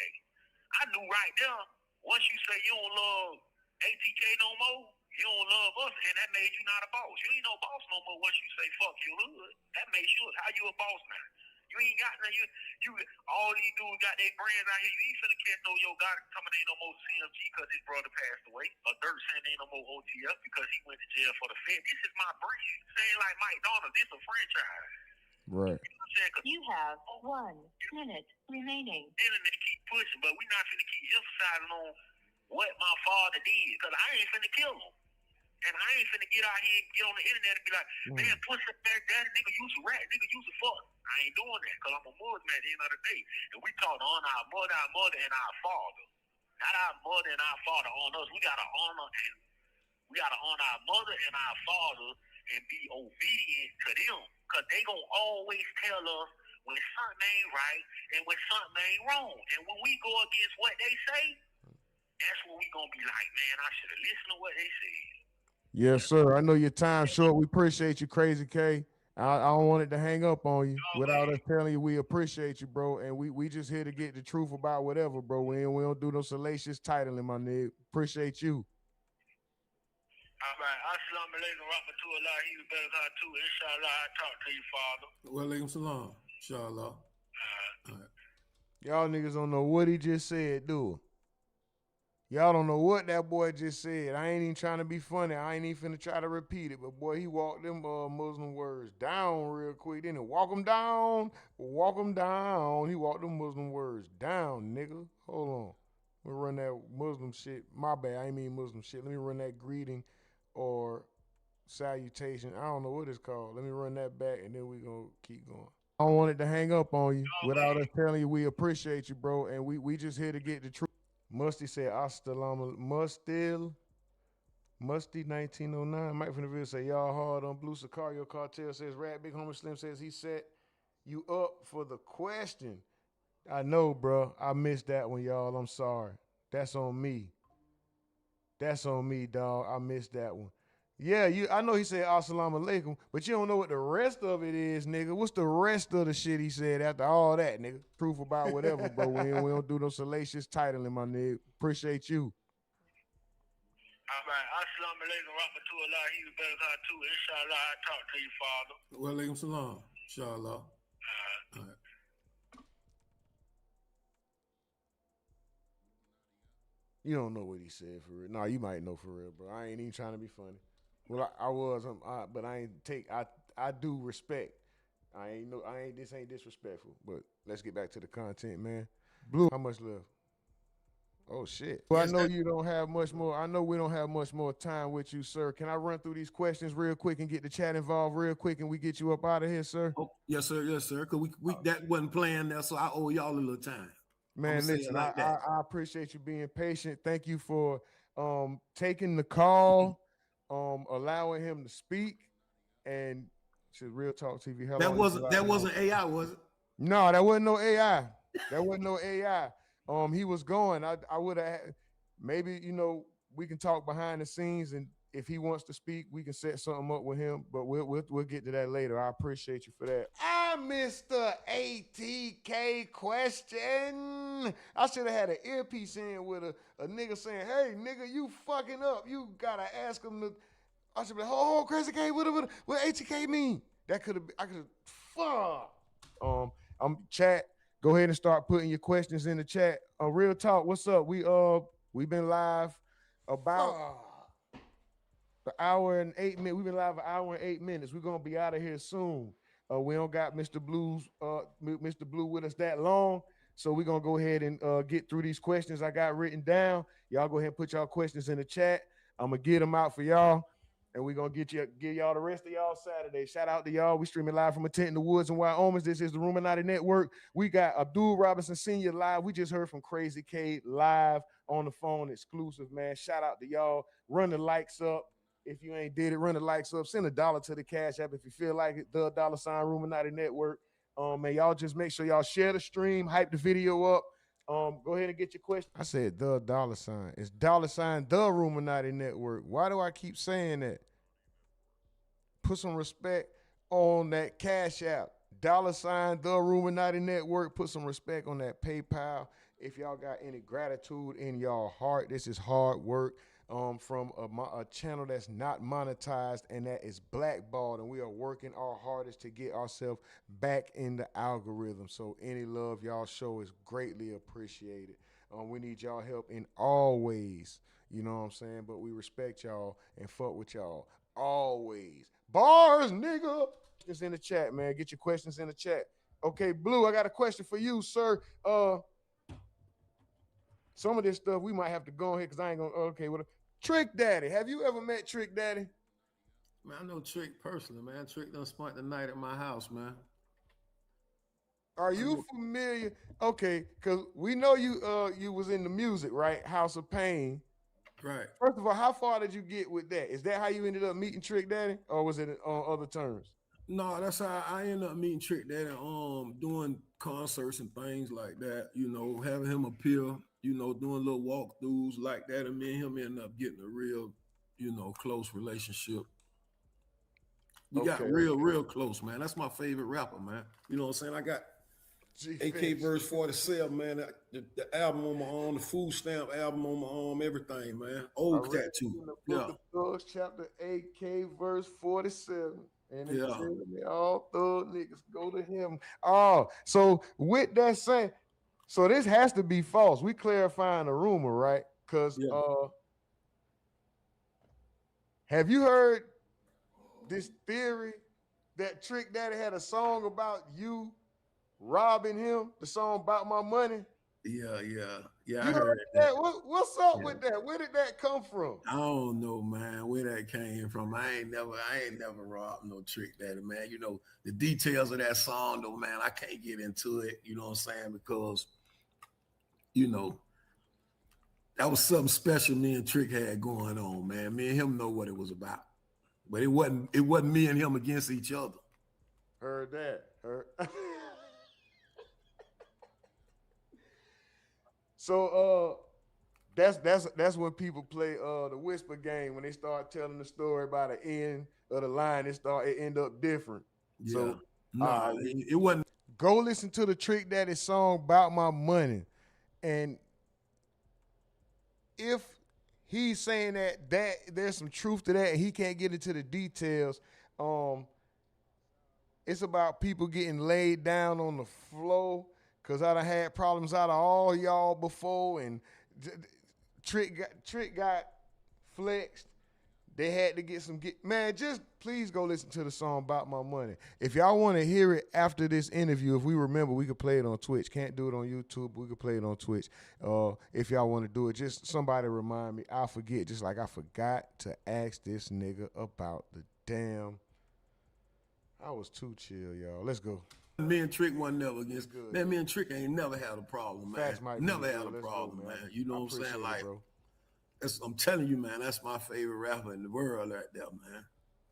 I knew right there, once you say you don't love ATK no more, you don't love us, and that made you not a boss. You ain't no boss no more once you say fuck your hood. That makes you, how you a boss now? You ain't got nothing. You all these dudes got their brands out here. You ain't finna catch no yo God coming ain't no more CMG because his brother passed away. Or Dirt saying ain't no more OTF because he went to jail for the Fed. This is my brand. Saying like Mike Donald, this a franchise. Right. You know what I'm saying? You have 1 minute remaining. Internet keep pushing, but we not finna keep emphasizing on what my father did because I ain't finna kill him. And I ain't finna get out here and get on the internet and be like, man, pussy back daddy, nigga, use a rat, nigga, use a fuck. I ain't doing that because I'm a Muslim at the end of the day. And we talk to honor our mother, and our father. Not our mother and our father on us. We gotta honor our mother and our father and be obedient to them. Because they gonna always tell us when something ain't right and when something ain't wrong. And when we go against what they say, that's when we gonna be like, man, I should have listened to what they said. Yes, sir. I know your time's short. We appreciate you, Krazy K. I don't want it to hang up on you without us telling you we appreciate you, bro. And we just here to get the truth about whatever, bro. We don't do no salacious titling, my nigga. Appreciate you. All right. Assalamu alaikum rahmatullah. He's better too. Inshallah, I talk to you, Father. Well, alaikum salam. Inshallah. All right. Y'all niggas don't know what he just said, do it. Y'all don't know what that boy just said. I ain't even trying to be funny. I ain't even finna try to repeat it. But boy, he walked them Muslim words down real quick. Didn't he? Walk them down. Walk them down. He walked them Muslim words down, nigga. Hold on. Let me run that Muslim shit. My bad. I ain't mean Muslim shit. Let me run that greeting or salutation. I don't know what it's called. Let me run that back and then we gonna keep going. I don't want it to hang up on you without us telling you we appreciate you, bro. And we just here to get the truth. Musty said, Musty 1909. Mike from the Ville say, y'all hard on Blue Sicario Cartel says, Rat Big Homer Slim says he set you up for the question. I know, bro. I missed that one, y'all. I'm sorry. That's on me. That's on me, dog. I missed that one. Yeah, I know he said assalamu alaikum, but you don't know what the rest of it is, nigga. What's the rest of the shit he said after all that, nigga? Proof about whatever, bro. We don't do no salacious titling, my nigga. Appreciate you. All right. Assalamu alaikum rahmatullah. He's better too. Inshallah, I talk to you, Father. Well, alaikum salam. Inshallah. All right. You don't know what he said for real. No, you might know for real, bro. I ain't even trying to be funny. Well, I was, but I ain't take. I do respect. This ain't disrespectful. But let's get back to the content, man. Blue, how much left? Oh shit. Well, I know you don't have much more. I know we don't have much more time with you, sir. Can I run through these questions real quick and get the chat involved real quick, and we get you up out of here, sir? Oh, yes, sir. Yes, sir. Cause we that wasn't planned there, so I owe y'all a little time. Man, listen, I appreciate you being patient. Thank you for taking the call, allowing him to speak, and to Real Talk TV. That wasn't AI, was it? No, that wasn't no AI. That wasn't no AI. He was going. I would have maybe, we can talk behind the scenes, and if he wants to speak, we can set something up with him. But we'll get to that later. I appreciate you for that. I missed the ATK question. I should have had an earpiece in with a nigga saying, "Hey, nigga, you fucking up. You gotta ask him to." I should be like, "Oh, Krazy K, what ATK mean?" That could have. I could have. Fuck. I'm chat. Go ahead and start putting your questions in the chat. Real Talk, what's up? We've been live about an hour and 8 minutes. We've been live an hour and 8 minutes. We're gonna be out of here soon. We don't got Mr. Blue with us that long, so we're gonna go ahead and get through these questions I got written down. Y'all go ahead and put y'all questions in the chat. I'm gonna get them out for y'all. And we're going to give y'all the rest of y'all Saturday. Shout out to y'all. We streaming live from a tent in the woods in Wyoming. This is the RUMORNATI Network. We got Abdul Robinson Sr. live. We just heard from Krazy K live on the phone, exclusive, man. Shout out to y'all. Run the likes up. If you ain't did it, run the likes up. Send $1 to the Cash App if you feel like it. The $ RUMORNATI Network. Man, y'all just make sure y'all share the stream, hype the video up. Go ahead and get your question. I said the $. It's $ the RUMORNATI Network. Why do I keep saying that? put some respect on that Cash App. $ the RUMORNATI network. Put some respect on that PayPal. If y'all got any gratitude in y'all heart, this is hard work from a channel that's not monetized and that is blackballed, and we are working our hardest to get ourselves back in the algorithm. So any love y'all show is greatly appreciated. We need y'all help in all ways, you know what I'm saying? But we respect y'all and fuck with y'all always. Bars, nigga. It's in the chat, man. Get your questions in the chat. Okay, Blue, I got a question for you, sir. Some of this stuff we might have to go ahead because I ain't gonna. Okay, what? Trick Daddy. Have you ever met Trick Daddy? Man, I know Trick personally, man. Trick done spent the night at my house, man. Are you familiar? Okay, because we know you was in the music, right? House of Pain. Right. First of all, how far did you get with that? Is that how you ended up meeting Trick Daddy, or was it on other terms? No, that's how I ended up meeting Trick Daddy, doing concerts and things like that, you know, having him appear, you know, doing little walkthroughs like that, and me and him ended up getting a real, you know, close relationship. We got real close, man. That's my favorite rapper, man. You know what I'm saying? I got AK verse 47, man. The album on my arm, the food stamp album on my arm, everything, man. Old tattoo. In the book of Thugs, chapter 8, verse 47. And it tells me all thug niggas go to him. Oh, so with that saying, so this has to be false. We clarifying a rumor, right? Because have you heard this theory that Trick Daddy had a song about you robbing him? The song About My Money? Yeah, I heard heard that. What's up with that? Where did that come from? I don't know, man, where that came from. I ain't never robbed no Trick Daddy, man. You know, the details of that song, though, man, I can't get into it, you know what I'm saying? Because, you know, that was something special me and Trick had going on, man. Me and him know what it was about. But it wasn't me and him against each other. Heard that. So that's when people play the whisper game, when they start telling the story by the end of the line, it end up different. Yeah. So no, it wasn't. Go listen to the Trick Daddy song About My Money. And if he's saying that there's some truth to that and he can't get into the details, it's about people getting laid down on the floor, because I done had problems out of all y'all before, and Trick got flexed. They had to get man, just please go listen to the song About My Money. If y'all want to hear it after this interview, if we remember, we could play it on Twitch. Can't do it on YouTube, we could play it on Twitch. If y'all want to do it, just somebody remind me. I'll forget, just like I forgot to ask this nigga about the damn. I was too chill, y'all. Let's go. Me and Trick wasn't never against. Man, me and Trick ain't never had a problem, man. Never had a problem, man. You know what I'm saying? Like, I'm telling you, man, that's my favorite rapper in the world right there, man.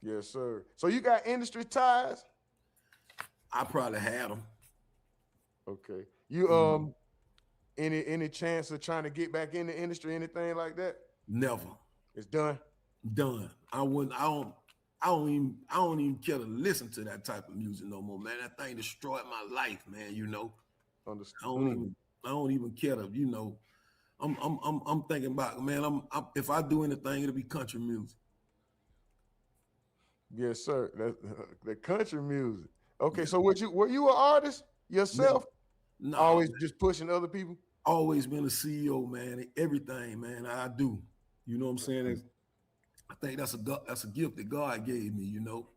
Yes, sir. So you got industry ties? I probably had them. Okay. You any chance of trying to get back in the industry, anything like that? Never. It's done. Done. I don't even care to listen to that type of music no more, man. That thing destroyed my life, man. You know. Understood. I don't even care to, you know. I'm thinking about, man. If I do anything, it'll be country music. Yes, sir. The country music. Okay, so were you an artist yourself? No. Always just pushing other people? Always been a CEO, man. Everything, man. I do. You know what I'm saying? I think that's a gift that God gave me, you know.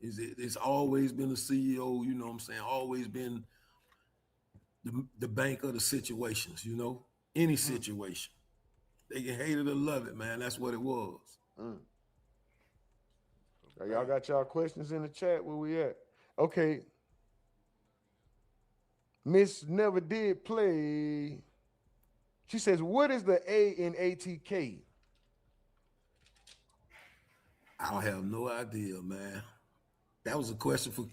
It's always been a CEO, you know what I'm saying? Always been the bank of the situations, you know. Any situation. They can hate it or love it, man. That's what it was. Y'all got y'all questions in the chat? Where we at? Okay. Miss Never Did Play. She says, what is the A in ATK? I don't have no idea, man. That was a question for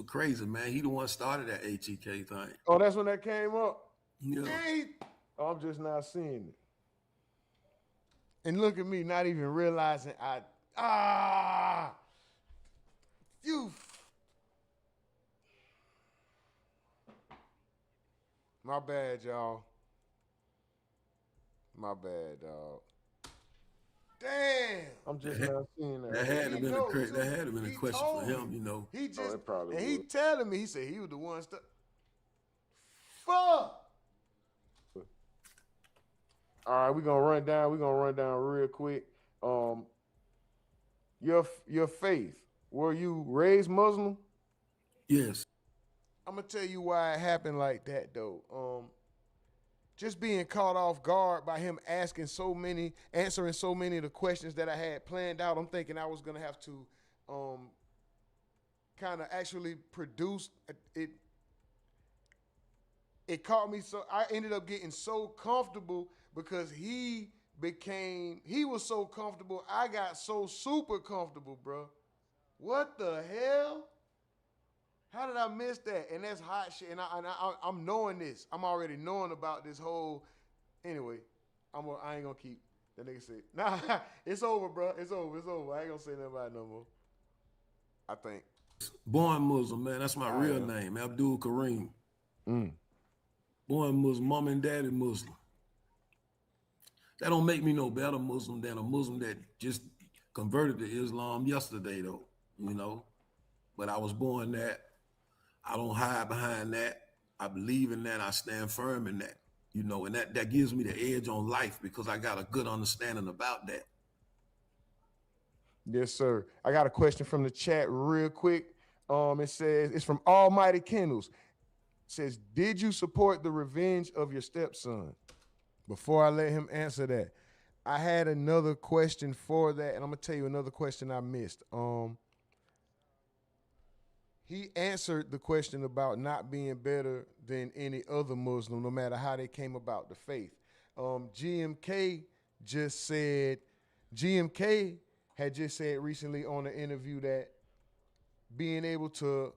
Krazy, man. He the one started that ATK thing. Oh, that's when that came up? Yeah. Hey, I'm just not seeing it. And look at me, not even realizing You. My bad, y'all. My bad, dog. Damn. I'm just not seeing that. That had to been a He question for told him, me. you know. He just it probably and he would. telling me, he said he was the one stuck. Fuck. All right, we're gonna run down. We're gonna run down real quick. Your faith. Were you raised Muslim? Yes. I'm gonna tell you why it happened like that though. Just being caught off guard by him answering so many of the questions that I had planned out. I'm thinking I was gonna have to kind of actually produce it. It caught me so I ended up getting so comfortable because he was so comfortable. I got so super comfortable, bro. What the hell? How did I miss that? And that's hot shit. And I'm knowing this. I'm already knowing about this whole. Anyway, I ain't gonna keep. That nigga said, nah, it's over, bro. It's over. It's over. I ain't gonna say nothing about it no more. I think. Born Muslim, man. That's my real name, Abdul Kareem. Born Muslim, mom and daddy Muslim. That don't make me no better Muslim than a Muslim that just converted to Islam yesterday, though, you know. But I was born that. I don't hide behind that. I believe in that. I stand firm in that, you know, and that gives me the edge on life because I got a good understanding about that. Yes, sir. I got a question from the chat real quick. It says, it's from Almighty Kennels. It says, did you support the revenge of your stepson? Before I let him answer that, I had another question for that, and I'm gonna tell you another question I missed. He answered the question about not being better than any other Muslim, no matter how they came about the faith. GMK had just said recently on an interview that being able to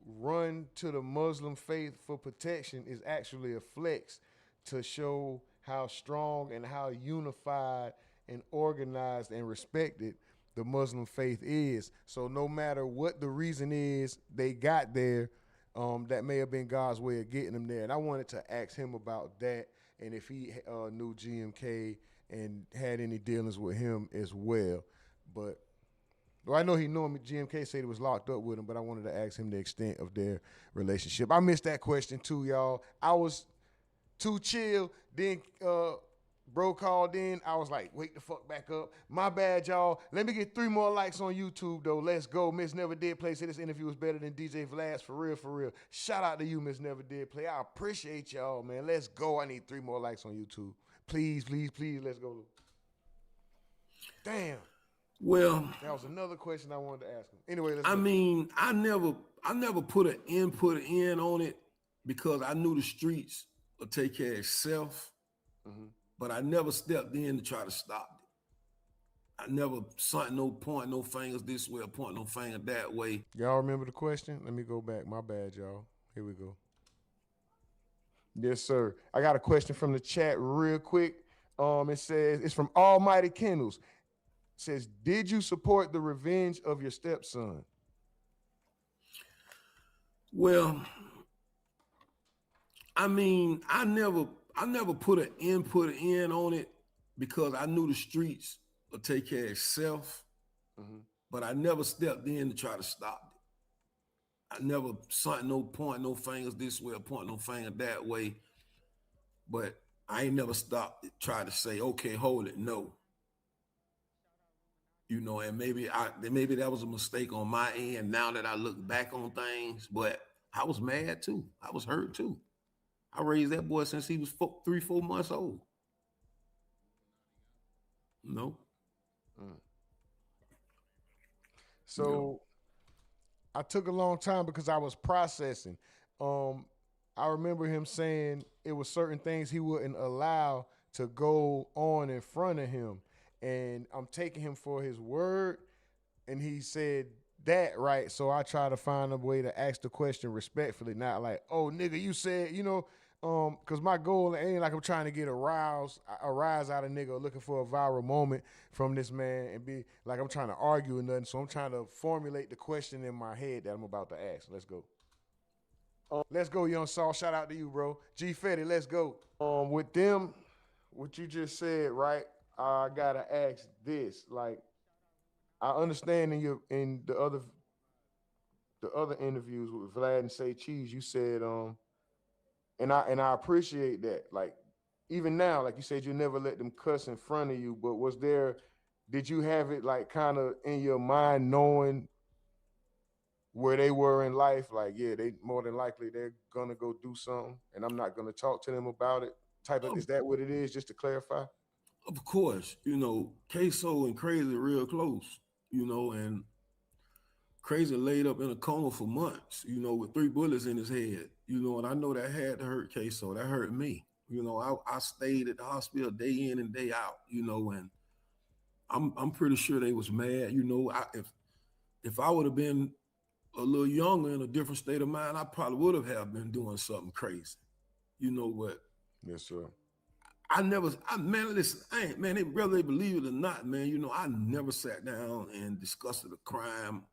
run to the Muslim faith for protection is actually a flex to show how strong and how unified and organized and respected the Muslim faith is. So no matter what the reason is they got there, that may have been God's way of getting them there. And I wanted to ask him about that and if he knew GMK and had any dealings with him as well. But well, I know he knew him. GMK said he was locked up with him, but I wanted to ask him the extent of their relationship. I missed that question too, y'all. I was too chill. Then bro called in. I was like, wake the fuck back up. My bad, y'all. Let me get 3 more likes on YouTube, though. Let's go. Miss Never Did Play said this interview was better than DJ Vlad's. For real, for real. Shout out to you, Miss Never Did Play. I appreciate y'all, man. Let's go. I need 3 more likes on YouTube. Please, please, please, let's go. Damn. Well, that was another question I wanted to ask him. Anyway, let's I go. mean, I never put an input in on it because I knew the streets would take care of itself. But I never stepped in to try to stop it. I never point no fingers this way or point no finger that way. Y'all remember the question? Let me go back. My bad, y'all. Here we go. Yes, sir. I got a question from the chat real quick. It says, it's from Almighty Kennels. It says, did you support the revenge of your stepson? Well, I mean, I never put an input in on it because I knew the streets would take care of itself. But I never stepped in to try to stop it. I never point no fingers this way or point no finger that way. But I ain't never stopped trying to say, okay, hold it, no. You know, and maybe that was a mistake on my end now that I look back on things, but I was mad too. I was hurt too. I raised that boy since he was 3-4 months old. No. So I took a long time because I was processing. I remember him saying it was certain things he wouldn't allow to go on in front of him. And I'm taking him for his word. And he said that, right? So I try to find a way to ask the question respectfully, not like, oh, nigga, you said, you know, Cause my goal ain't like I'm trying to get a rise out of nigga or looking for a viral moment from this man and be like I'm trying to argue or nothing. So I'm trying to formulate the question in my head that I'm about to ask. Let's go. Let's go, Young Saul. Shout out to you, bro. G Fetty, let's go. With them, what you just said, right? I gotta ask this. Like, I understand in the other interviews with Vlad and Say Cheese, you said, and I appreciate that. Like, even now, like you said, you never let them cuss in front of you. But did you have it like kind of in your mind, knowing where they were in life? Like, yeah, they more than likely they're gonna go do something, and I'm not gonna talk to them about it. Is that what it is? Just to clarify. Of course, you know, Ksoo and Krazy are real close, you know, and Krazy laid up in a coma for months, you know, with 3 bullets in his head, you know, and I know that had to hurt Ksoo. That hurt me. You know, I stayed at the hospital day in and day out, you know, and I'm pretty sure they was mad. You know, if I would have been a little younger in a different state of mind, I probably would have been doing something crazy. You know what? Yes, sir. Man, listen, whether they believe it or not, man, you know, I never sat down and discussed a crime.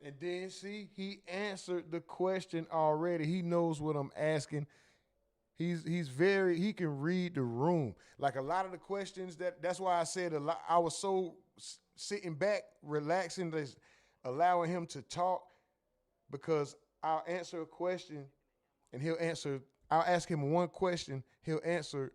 And then see, he answered the question already. He knows what I'm asking. He can read the room. Like a lot of the questions that's why I said a lot. I was so sitting back, relaxing, just allowing him to talk, because I'll answer a question and I'll ask him one question, he'll answer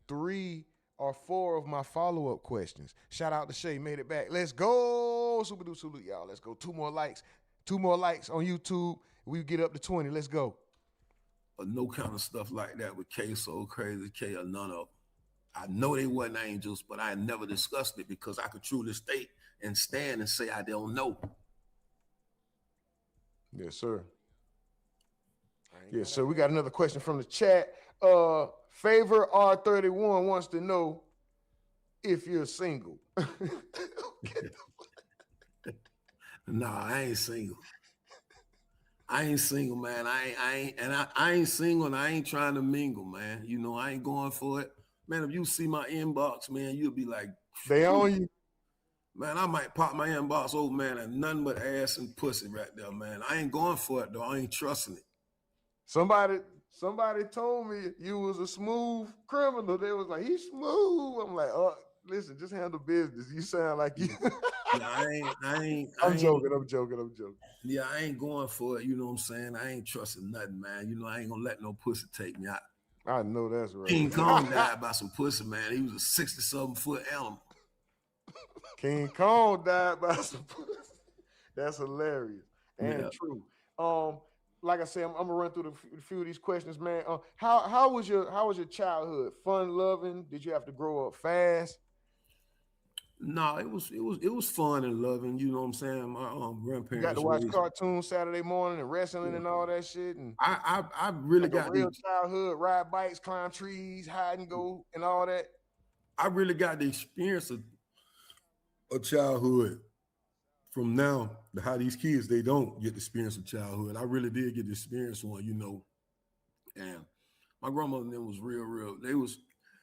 3 or 4 of my follow-up questions. Shout out to Shay, made it back. Let's go. Super duper salute, y'all. Let's go. 2 more likes. 2 more likes on YouTube. We get up to 20. Let's go. No kind of stuff like that with Ksoo, Krazy K, or none of them. I know they wasn't angels, but I never discussed it because I could truly state and stand and say I don't know. Yes, sir. Yes, sir. We got another question from the chat. Favor R31 wants to know if you're single. Nah, I ain't single. I ain't single, man. I ain't single, and I ain't trying to mingle, man. You know, I ain't going for it. Man, if you see my inbox, man, you'll be like, they on you. Man, I might pop my inbox, old man, and nothing but ass and pussy right there, man. I ain't going for it, though. I ain't trusting it. Somebody told me you was a smooth criminal. They was like, he's smooth. I'm like, oh, listen, just handle business. You sound like you. Yeah, I'm joking. Yeah, I ain't going for it. You know what I'm saying? I ain't trusting nothing, man. You know, I ain't gonna let no pussy take me out. I know that's right. King Kong died by some pussy, man. He was a 60-something foot animal. King Kong died by some pussy. That's hilarious and true. Like I said, I'm gonna run through a few of these questions, man. How was your childhood? Fun loving? Did you have to grow up fast? No, it was fun and loving. You know what I'm saying? My grandparents. You got to watch cartoons Saturday morning and wrestling and all that shit. And I really like got a real childhood, ride bikes, climb trees, hide and go, and all that. I really got the experience of childhood. From now to how these kids, they don't get the experience of childhood. I really did get the experience one, you know. And my grandmother and them was real.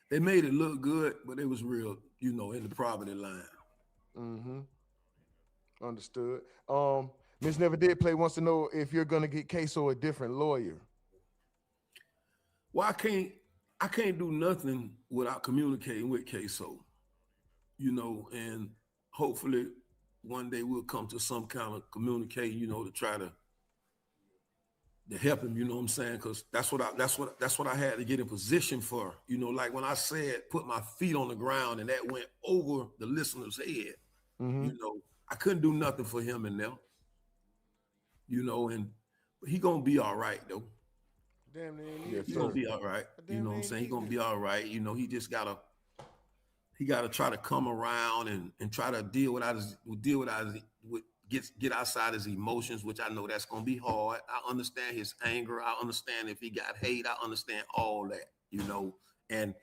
They made it look good, but it was real, you know, in the poverty line. Mm-hmm. Understood. Miss Never Did Play wants to know if you're gonna get Ksoo a different lawyer. Well, I can't do nothing without communicating with Ksoo, you know, and hopefully one day we'll come to some kind of communicating, you know, to try to help him, you know what I'm saying? Because that's what I had to get in position for. You know, like when I said put my feet on the ground and that went over the listener's head, you know, I couldn't do nothing for him in there. You know, but he gonna be all right though. Damn, he gonna be all right. You know what I'm saying? He gonna be all right. You know, he just gotta try to come around and try to get outside his emotions, which I know that's gonna be hard. I understand his anger. I understand if he got hate. I understand all that, you know. And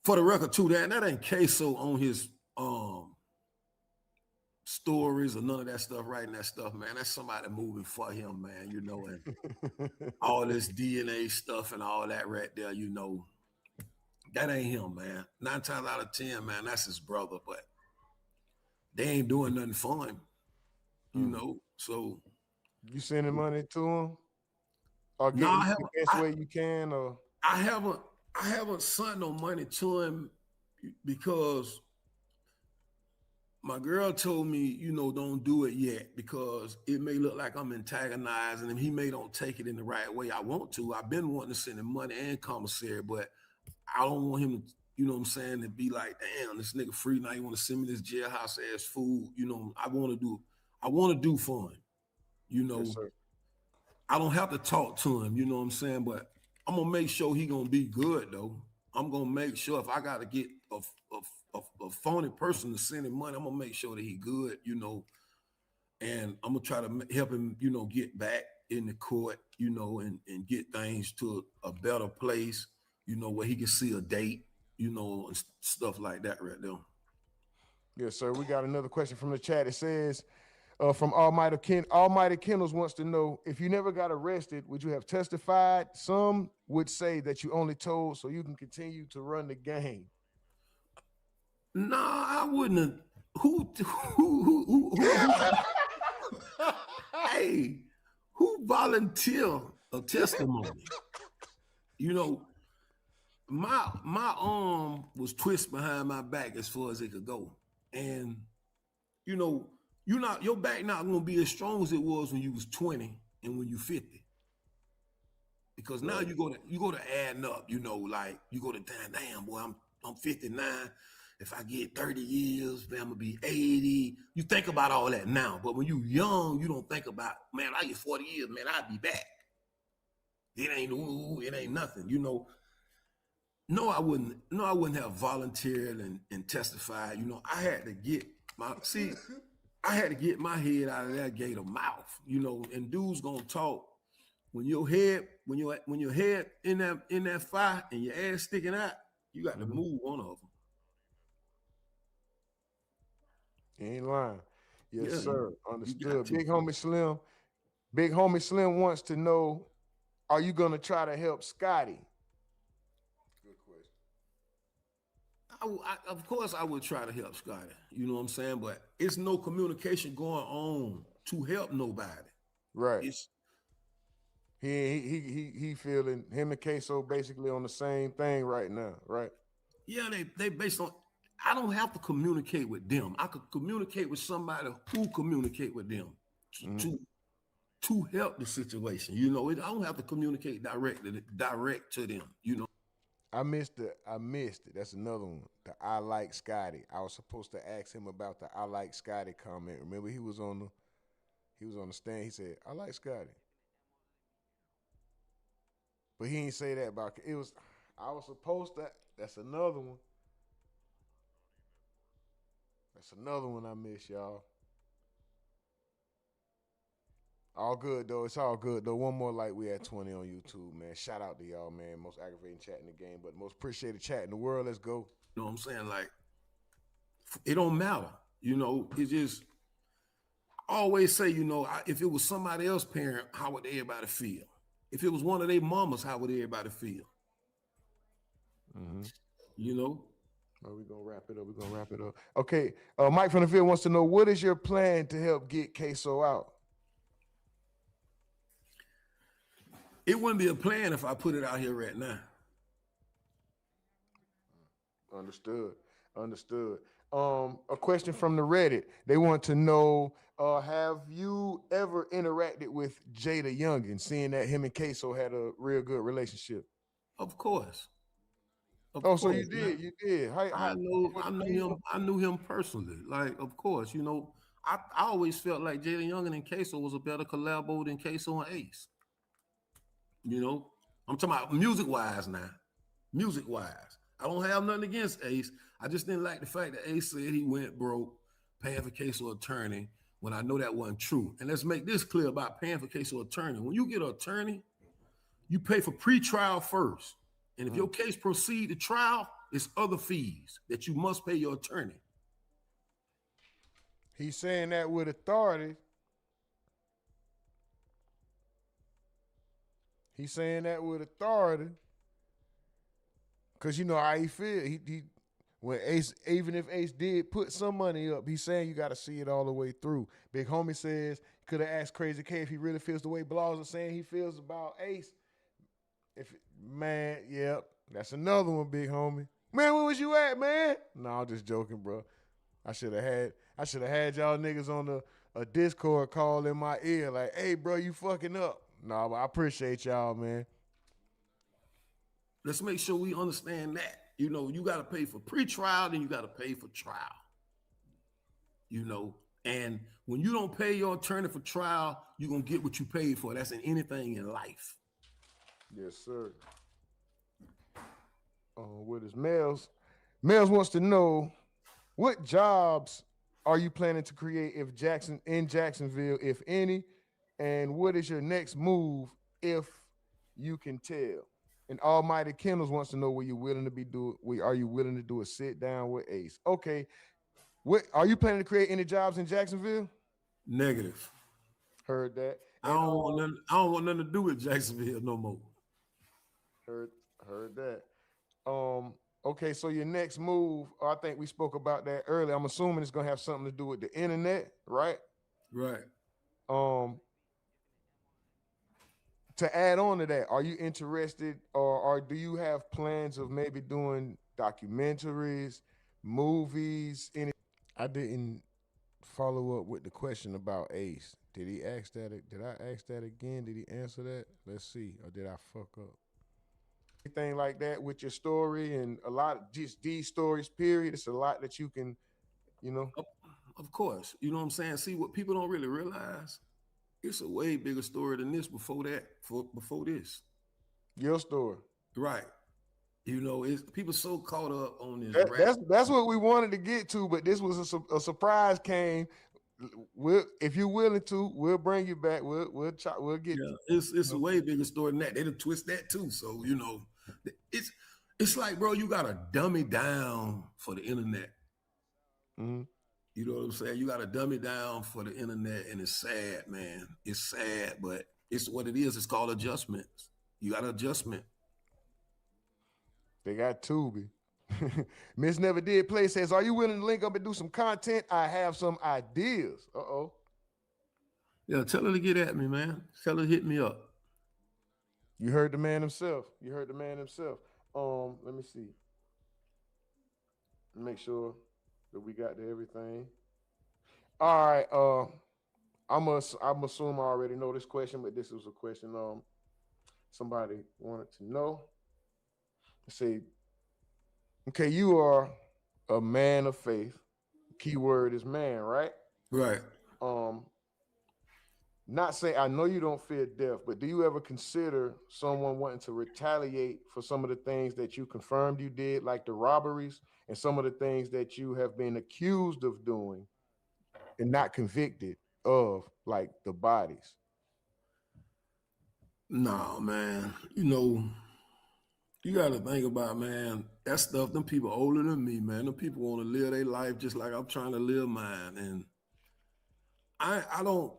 for the record too, that ain't Ksoo on his stories or none of that stuff, writing that stuff, man. That's somebody moving for him, man, you know, and all this DNA stuff and all that right there, you know, that ain't him, man. 9 times out of 10, man, that's his brother, but they ain't doing nothing for him, you know, so. You sending money to him? Or No, getting the best way you can, or? I haven't sent no money to him because my girl told me, you know, don't do it yet because it may look like I'm antagonizing him. He may don't take it in the right way I want to. I've been wanting to send him money and commissary, but I don't want him to, you know what I'm saying, to be like, damn, this nigga free now. You want to send me this jailhouse ass food. You know, I want to do for him. You know, Yes, sir. I don't have to talk to him, you know what I'm saying? But I'm gonna make sure he gonna be good though. I'm gonna make sure if I gotta get a phony person to send him money, I'm gonna make sure that he good, you know. And I'm gonna try to help him, you know, get back in the court, you know, and get things to a better place, you know, where he can see a date, you know, and stuff like that right there. Yes, sir. We got another question from the chat. It says, from Almighty Kennels wants to know, if you never got arrested, would you have testified? Some would say that you only told so you can continue to run the game. No, I wouldn't have. Who hey, who volunteer a testimony? You know, my arm was twisted behind my back as far as it could go. And you know, your back not gonna be as strong as it was when you was 20 and when you 50. Because now you go to adding up, you know, like you go to damn boy, I'm 59. If I get 30 years, man, I'm gonna be 80. You think about all that now, but when you young, you don't think about, man, I get 40 years, man, I'll be back. It ain't nothing, you know. No, I wouldn't have volunteered and testified. You know, I had to get my head out of that gator mouth, you know, and dudes gonna talk. When your head in that fire and your ass sticking out, you got to move one of them. You ain't lying. Yes, Yeah, sir. you Understood. got Big homie Slim wants to know, are you gonna try to help Scotty? Good question. Of course, I would try to help Scotty. You know what I'm saying? But it's no communication going on to help nobody. Right. It's, he feeling him and Ksoo basically on the same thing right now, right? yeah, they based on. I don't have to communicate with them. I could communicate with somebody who communicate with them to help the situation. You know, I don't have to communicate direct to them. You know. I missed it. That's another one. The I like Scotty. I was supposed to ask him about the I like Scotty comment. Remember, he was on the stand. He said, I like Scotty. But he ain't say that about it. I was supposed to. That's another one. That's another one I miss, y'all. All good though. It's all good though. One more like we at 20 on YouTube, man. Shout out to y'all, man. Most aggravating chat in the game, but most appreciated chat in the world. Let's go. You know what I'm saying? Like, it don't matter. You know, it's just, I always say, you know, if it was somebody else's parent, how would everybody feel? If it was one of their mamas, how would everybody feel? You know? Oh, we're going to wrap it up. Okay. Mike from the field wants to know, what is your plan to help get Ksoo out? It wouldn't be a plan if I put it out here right now. Understood. A question from the Reddit. They want to know, have you ever interacted with Jada Youngin, seeing that him and Ksoo had a real good relationship? Of course. So you did. You did. I knew him personally. Like, of course, you know, I always felt like Jada Youngin and Ksoo was a better collabo than Ksoo and Ace. You know, I'm talking about music-wise now. Music-wise. I don't have nothing against Ace. I just didn't like the fact that Ace said he went broke paying for Ksoo attorney when I know that wasn't true. And let's make this clear about paying for Ksoo attorney. When you get an attorney, you pay for pre-trial first. And if your case proceed to trial, it's other fees that you must pay your attorney. He's saying that with authority. He's saying that with authority. Cause you know how he feel. He when Ace, even if Ace did put some money up, he's saying you got to see it all the way through. Big homie says could have asked Krazy K if he really feels the way Blogs are saying he feels about Ace. If man, yep, that's another one, big homie. Man, where was you at, man? No, I'm just joking, bro. I should have had y'all niggas on a Discord call in my ear, like, hey, bro, you fucking up. No, but I appreciate y'all, man. Let's make sure we understand that. You know, you got to pay for pre-trial, then you got to pay for trial. You know, and when you don't pay your attorney for trial, you're going to get what you paid for. That's in anything in life. Yes, sir. What is Mels? Mels wants to know, what jobs are you planning to create in Jacksonville, if any? And what is your next move, if you can tell? And Almighty Kennels wants to know, are you willing to do a sit down with Ace? Okay. What are you planning to create any jobs in Jacksonville? Negative. Heard that. I don't want nothing to do with Jacksonville no more. Heard that. Okay, so your next move, I think we spoke about that earlier. I'm assuming it's gonna have something to do with the internet, right? Right. To add on to that, are you interested or do you have plans of maybe doing documentaries, movies, any? I didn't follow up with the question about Ace. Did he ask that? Did I ask that again? Did he answer that? Let's see. Or did I fuck up? Anything like that with your story and a lot of just these stories, period. It's a lot that you can, you know. Of course. You know what I'm saying? See, what people don't really realize, it's a way bigger story than this before this. Your story. Right. You know, it's people so caught up on this. That's what we wanted to get to, but this was a surprise came. If you're willing to, we'll bring you back. We'll get. Yeah, it's a way bigger story than that. They done twist that too. So you know, it's like, bro, you gotta dumb it down for the internet. Mm-hmm. You know what I'm saying? You gotta dumb it down for the internet, and it's sad, man. It's sad, but it's what it is. It's called adjustments. You got adjustment. They got Tubi. Miss Never Did Play says, are you willing to link up and do some content? I have some ideas. Uh-oh. Yeah, tell her to get at me, man. Tell her to hit me up. You heard the man himself. Let me see. Make sure that we got to everything. All right. I'm assuming I already know this question, but this was a question somebody wanted to know. Let's see. Okay, you are a man of faith. Keyword is man, right? Right. Not saying, I know you don't fear death, but do you ever consider someone wanting to retaliate for some of the things that you confirmed you did, like the robberies and some of the things that you have been accused of doing and not convicted of, like the bodies? Nah, man. You know, you got to think about, man, that stuff, them people older than me, man. Them people want to live their life just like I'm trying to live mine. And I don't,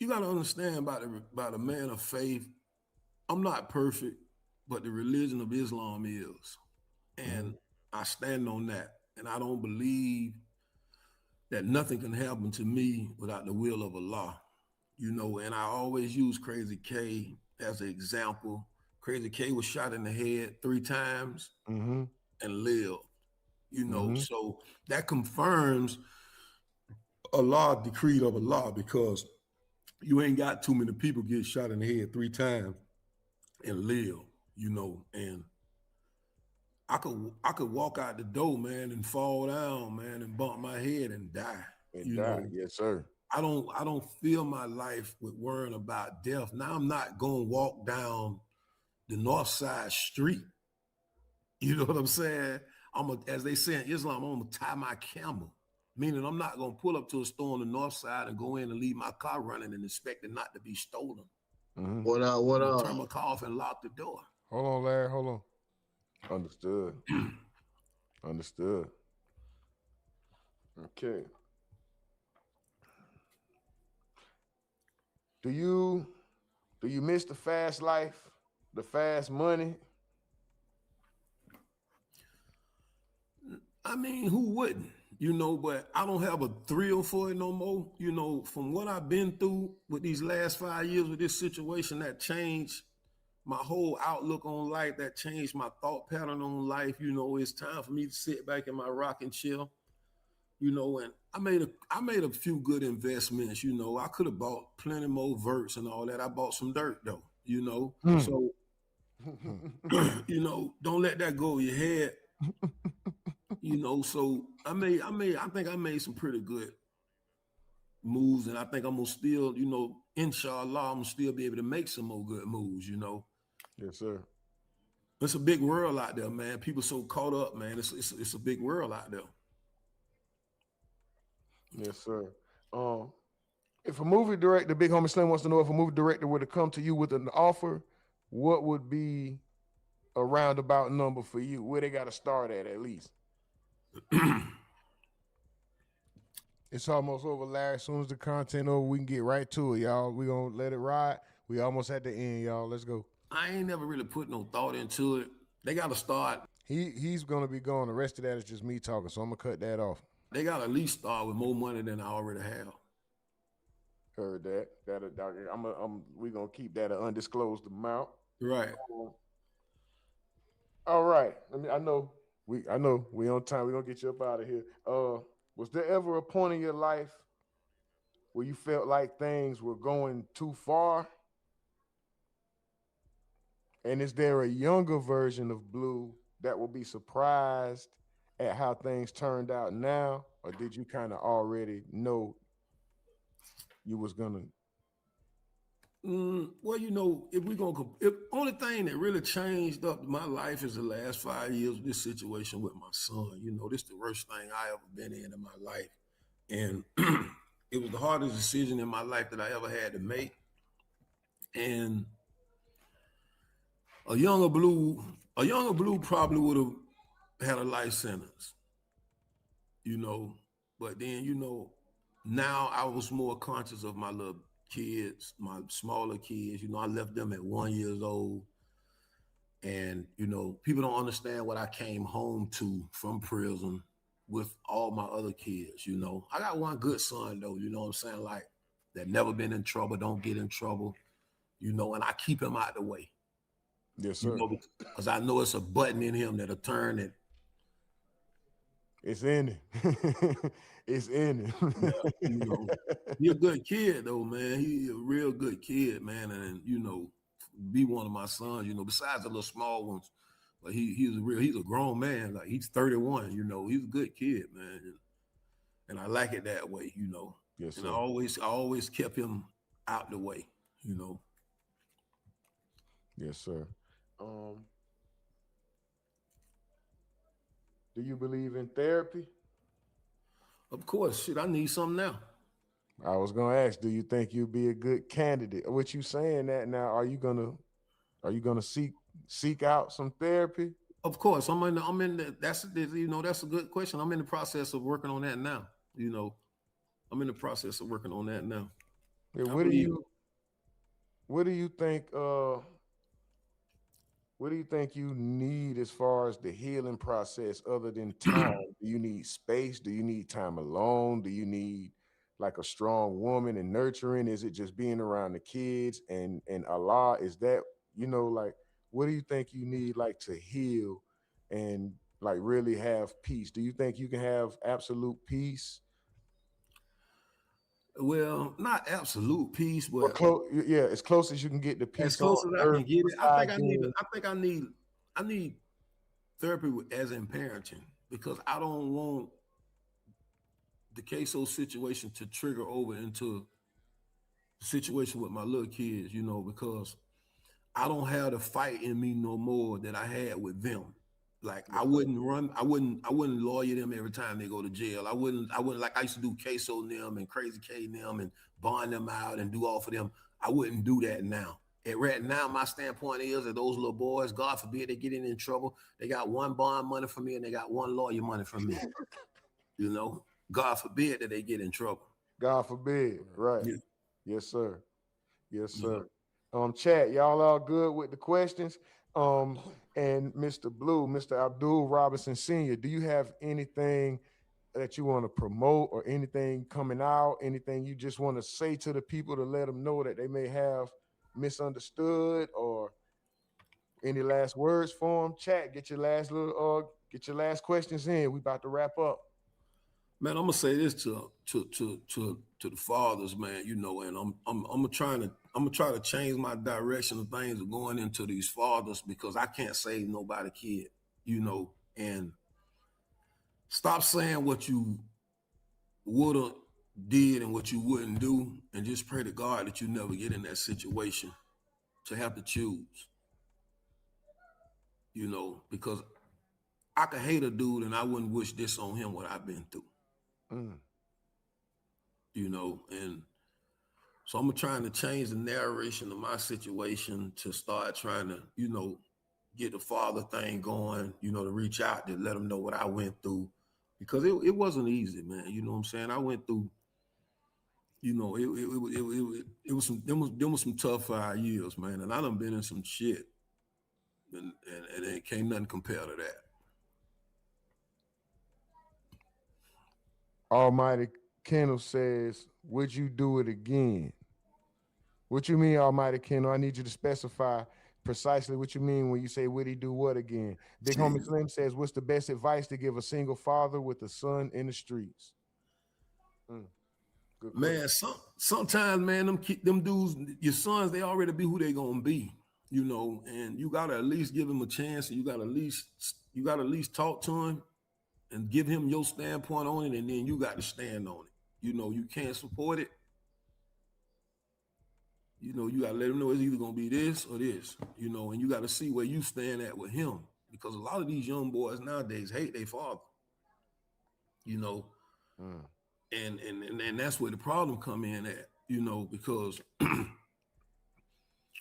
you got to understand about a man of faith. I'm not perfect, but the religion of Islam is. And I stand on that. And I don't believe that nothing can happen to me without the will of Allah. You know, and I always use Krazy K as an example. Krazy K was shot in the head 3 times and lived, you know. So that confirms Allah, decreed of Allah, because you ain't got too many people get shot in the head 3 times and live, you know. And I could walk out the door, man, and fall down, man, and bump my head and die. Know? Yes, sir. I don't feel my life with worrying about death. Now I'm not gonna walk down the North Side Street. You know what I'm saying? As they say in Islam, I'm gonna tie my camel. Meaning I'm not gonna pull up to a store on the North Side and go in and leave my car running and expect it not to be stolen. What up? What up? Turn my car off and lock the door. Hold on, Larry. Hold on. Understood. Understood. Okay. Do you miss the fast life, the fast money? I mean, who wouldn't? You know, but I don't have a thrill for it no more. You know, from what I've been through with these last 5 years with this situation, that changed my whole outlook on life, that changed my thought pattern on life. You know, it's time for me to sit back in my rocking chair. You know, and I made a few good investments. You know, I could have bought plenty more verts and all that. I bought some dirt though. You know, so you know, don't let that go over your head. You know, so I think I made some pretty good moves, and I think I'm gonna still, you know, inshallah, I'm gonna still be able to make some more good moves. You know. Yes, sir. It's a big world out there, man. People so caught up, man. It's a big world out there. Yes, sir. If a movie director, Big Homie Slim wants to know if a movie director were to come to you with an offer, what would be a roundabout number for you? Where they got to start at least? It's almost over, Larry. As soon as the content over, we can get right to it, y'all. We gonna let it ride. We almost at the end, y'all. Let's go. I ain't never really put no thought into it. They got to start. He's gonna be gone. The rest of that is just me talking, so I'm gonna cut that off. They got to at least start with more money than I already have. Heard that. We gonna keep that an undisclosed amount. Right. All right. I know we on time. We gonna get you up out of here. Was there ever a point in your life where you felt like things were going too far? And is there a younger version of Blue that will be surprised at how things turned out now? Or did you kind of already know you was gonna? Well, you know, if only thing that really changed up my life is the last 5 years of this situation with my son. You know, this is the worst thing I ever been in my life. And it was the hardest decision in my life that I ever had to make. And a younger Blue probably would have had a life sentence, you know. But then, you know, now I was more conscious of my little kids, my smaller kids. You know, I left them at 1 year old. And, you know, people don't understand what I came home to from prison with all my other kids, you know. I got one good son, though, you know what I'm saying? Like, that never been in trouble, don't get in trouble, you know, and I keep him out the way. Yes, sir. You know, because I know it's a button in him that'll turn it. It's in it. It's in it. Yeah, you know, he's a good kid, though, man. He's a real good kid, man. And, you know, be one of my sons, you know, besides the little small ones. But he's a grown man. Like, he's 31, you know. He's a good kid, man. And I like it that way, you know. Yes, sir. And I always kept him out the way, you know. Yes, sir. Do you believe in therapy? Of course, shit, I need something now. I was gonna ask, do you think you'd be a good candidate? What you saying that now? Are you gonna seek out some therapy? Of course, that's a good question. I'm in the process of working on that now. You know, I'm in the process of working on that now. Yeah, what do you think? What do you think you need as far as the healing process other than time? Do you need space? Do you need time alone? Do you need like a strong woman and nurturing? Is it just being around the kids and Allah? Is that, you know, like, what do you think you need like to heal and like really have peace? Do you think you can have absolute peace? Well, not absolute peace, but as close as you can get to peace. As close as I can get it. I need therapy as in parenting, because I don't want the Ksoo situation to trigger over into the situation with my little kids, you know, because I don't have the fight in me no more that I had with them. Like, I wouldn't lawyer them every time they go to jail. I wouldn't like I used to do Ksoo them and Krazy K them and bond them out and do all for them. I wouldn't do that now. And right now, my standpoint is that those little boys, God forbid they get in trouble, they got one bond money from me and they got one lawyer money from me. You know, God forbid that they get in trouble. God forbid, right? Yeah. Yes, sir. Yes, You know? sir. Chat, y'all all good with the questions? And Mr. Blue, Mr. Abdul Robinson Sr., do you have anything that you want to promote or anything coming out, anything you just want to say to the people to let them know that they may have misunderstood, or any last words for them? Chat, get your last questions in. We about to wrap up. Man, I'm gonna say this to the fathers, man. You know, and I'm gonna try to change my direction of things of going into these fathers, because I can't save nobody kid. You know, and stop saying what you woulda did and what you wouldn't do, and just pray to God that you never get in that situation to have to choose. You know, because I could hate a dude and I wouldn't wish this on him, what I've been through. You know, and so I'm trying to change the narration of my situation to start trying to, you know, get the father thing going, you know, to reach out to let them know what I went through, because it wasn't easy, man. You know what I'm saying? I went through, you know, it was some tough 5 years, man, and I done been in some shit, and it can't nothing compare to that. Almighty Kendall says, would you do it again? What you mean, Almighty Kendall? I need you to specify precisely what you mean when you say, would he do what again? Big Homie Slim says, what's the best advice to give a single father with a son in the streets? Good Man, sometimes, man, them dudes, your sons, they already be who they gonna be, you know, and you gotta at least give him a chance, and you gotta at least talk to him and give him your standpoint on it, and then you got to stand on it. You know, you can't support it. You know, you gotta let him know it's either gonna be this or this, you know, and you gotta see where you stand at with him, because a lot of these young boys nowadays hate their father, you know. And that's where the problem come in at, you know, because the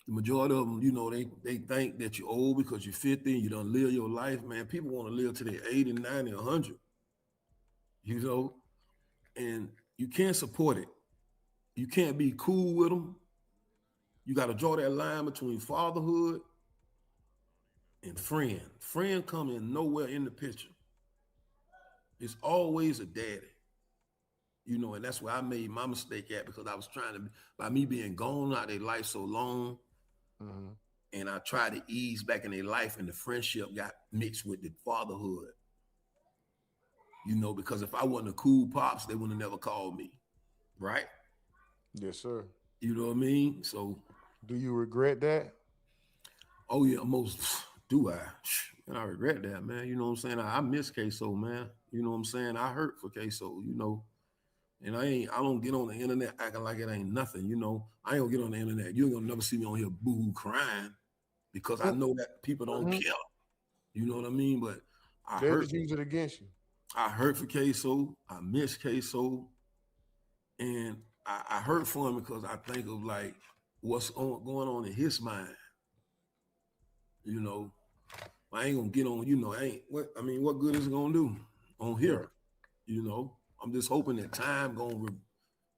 majority of them, you know, they think that you're old because you're 50 and you don't live your life, man. People want to live till they're 80, 90, 100, you know, and you can't support it. You can't be cool with them. You got to draw that line between fatherhood and friend. Friend come in nowhere in the picture. It's always a daddy. You know, and that's where I made my mistake at, because I was trying to, by me being gone out of their life so long, and I tried to ease back in their life, and the friendship got mixed with the fatherhood. You know, because if I wasn't a cool pops, they would have never called me, right? Yes, sir. You know what I mean? So, do you regret that? Oh yeah, most do I? And I regret that, man. You know what I'm saying? I miss Ksoo, man. You know what I'm saying? I hurt for Ksoo, you know. And I don't get on the internet acting like it ain't nothing, you know. I ain't gonna get on the internet. You ain't gonna never see me on here boo crying, because I know that people don't care. You know what I mean? But I They'll hurt. just use it against you. I hurt for Ksoo. I miss Ksoo. And I hurt for him because I think of like what's going on in his mind. You know, I ain't gonna get on, you know, what good is it gonna do on here? You know, I'm just hoping that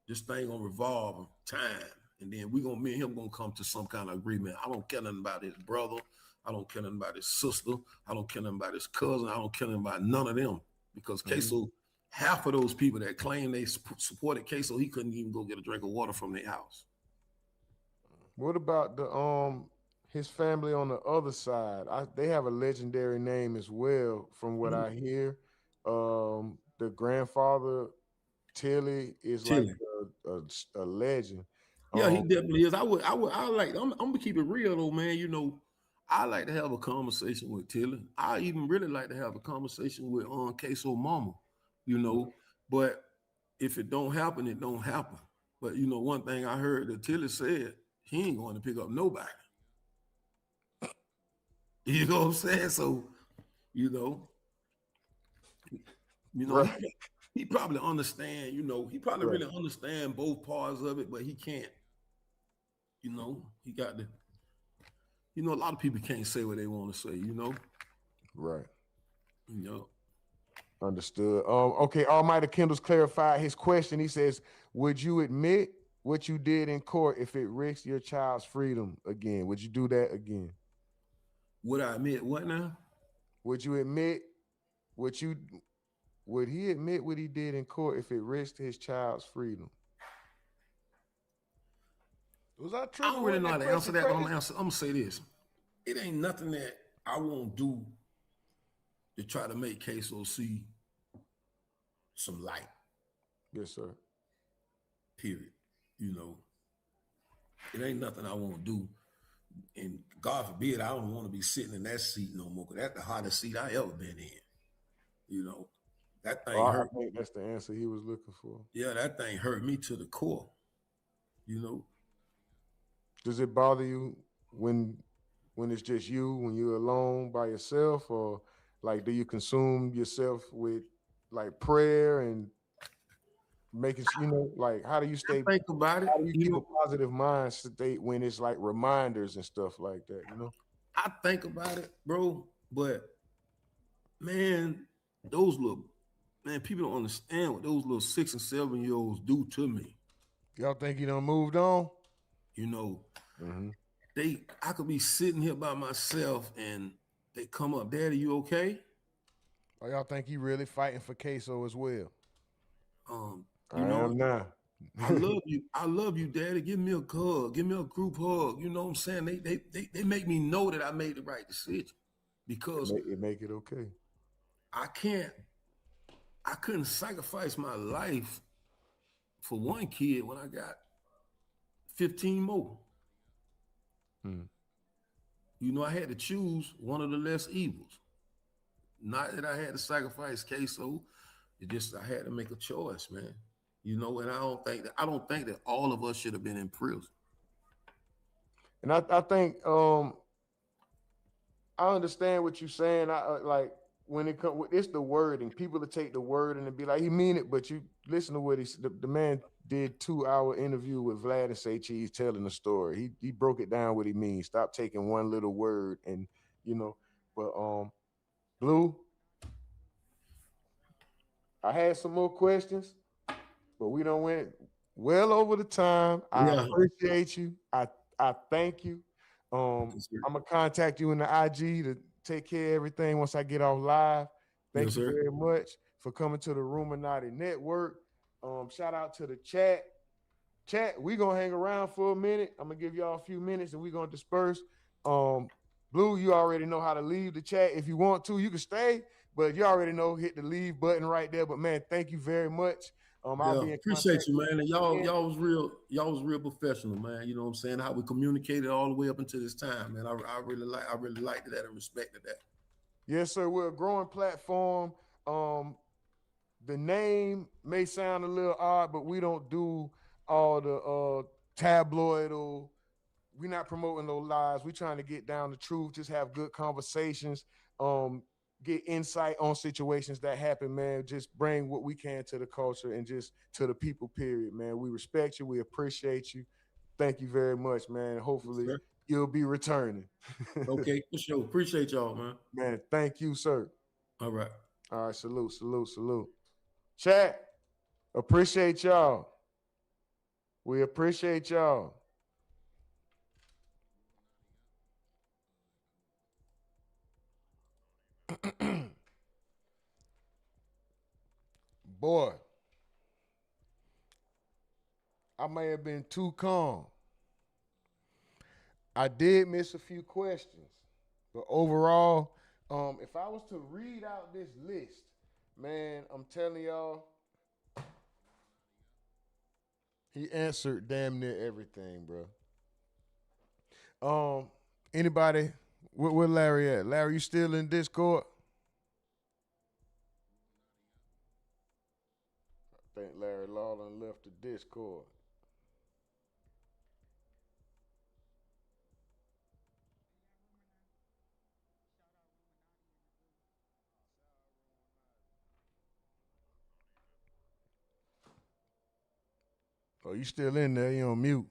this thing gonna revolve time. And then me and him gonna come to some kind of agreement. I don't care nothing about his brother. I don't care nothing about his sister. I don't care nothing about his cousin. I don't care nothing about none of them. Because Ksoo, half of those people that claim they supported Ksoo, he couldn't even go get a drink of water from their house. What about his family on the other side? They have a legendary name as well, from what I hear. The grandfather Tilly is like a legend. Yeah, he definitely is. I'm gonna keep it real though, man. You know, I like to have a conversation with Tilly. I even really like to have a conversation with Ksoo mama, you know. But if it don't happen, it don't happen. But you know, one thing I heard that Tilly said, he ain't going to pick up nobody. You know what I'm saying? So, you know, right. he probably understand, you know, he probably really understand both parts of it, but he can't. You know, he got to, you know, a lot of people can't say what they want to say, you know? Right. You know. Understood. Okay, Almighty Kendall's clarified his question. He says, would you admit what you did in court if it risks your child's freedom again? Would you do that again? Would I admit what now? Would you admit what you would he admit what he did in court if it risked his child's freedom? Was I I tripping? don't really with know how to answer question, that, but Krazy? I'm gonna say this. It ain't nothing that I won't do to try to make Ksoo see some light, Yes, sir. period. You know, it ain't nothing I won't do. And God forbid, I don't want to be sitting in that seat no more, because that's the hottest seat I ever been in. You know, that thing I hurt. think that's the answer he was looking for. Yeah, that thing hurt me to the core. You know, Does it bother you when it's just you, when you're alone by yourself, or like do you consume yourself with like prayer and making like how do you stay, think about it. how do you You keep a know, positive mind state when it's like reminders and stuff like that, I think about it, bro. But man, those little people don't understand what those little 6 and 7-year-olds do to me. Y'all think you done moved on? You know, I could be sitting here by myself and they come up, Daddy, you okay? Or y'all think he really fighting for Ksoo as well? You know, am now. I love you, Daddy. Give me a hug, give me a group hug. You know what I'm saying? They make me know that I made the right decision, because it make it okay. I couldn't sacrifice my life for one kid when I got 15 more. You know, I had to choose one of the less evils. Not that I had to sacrifice Ksoo. It just I had to make a choice, man. You know, and I don't think that all of us should have been in prison. And I think I understand what you're saying. I like when it comes, it's the wording. People to take the word and be like, he mean it, but you listen to what the man did 2-hour interview with Vlad and Say Cheese telling the story. He broke it down what he means. Stop taking one little word and but Blue, I had some more questions, but we don't went well over the time. I appreciate you. I thank you. I'm gonna contact you in the IG to take care of everything once I get off live. Thank you very much for coming to the RUMORNATI network. Shout out to the chat. Chat, we gonna hang around for a minute. I'm gonna give y'all a few minutes and we're gonna disperse. Blue, you already know how to leave the chat. If you want to, you can stay, but you already know, hit the leave button right there. But man, thank you very much. I'll be in appreciate contact you, man. And y'all again. was real professional, man. You know what I'm saying? How we communicated all the way up until this time, man. I really liked that and respected that. Yes, sir. We're a growing platform. The name may sound a little odd, but we don't do all the tabloid or we're not promoting those lies. We're trying to get down the truth, just have good conversations, get insight on situations that happen, man. Just bring what we can to the culture and just to the people, period, man. We respect you. We appreciate you. Thank you very much, man. Hopefully you'll be returning. Okay, for sure. Appreciate y'all, man. Man, thank you, sir. All right. All right, salute. Chat, appreciate y'all. We appreciate y'all. Boy, I may have been too calm. I did miss a few questions, but overall, if I was to read out this list, man, I'm telling y'all, he answered damn near everything, bro. Anybody? Where Larry at? Larry, you still in Discord? I think Larry Lawlin left the Discord. Oh, you still in there? You on mute?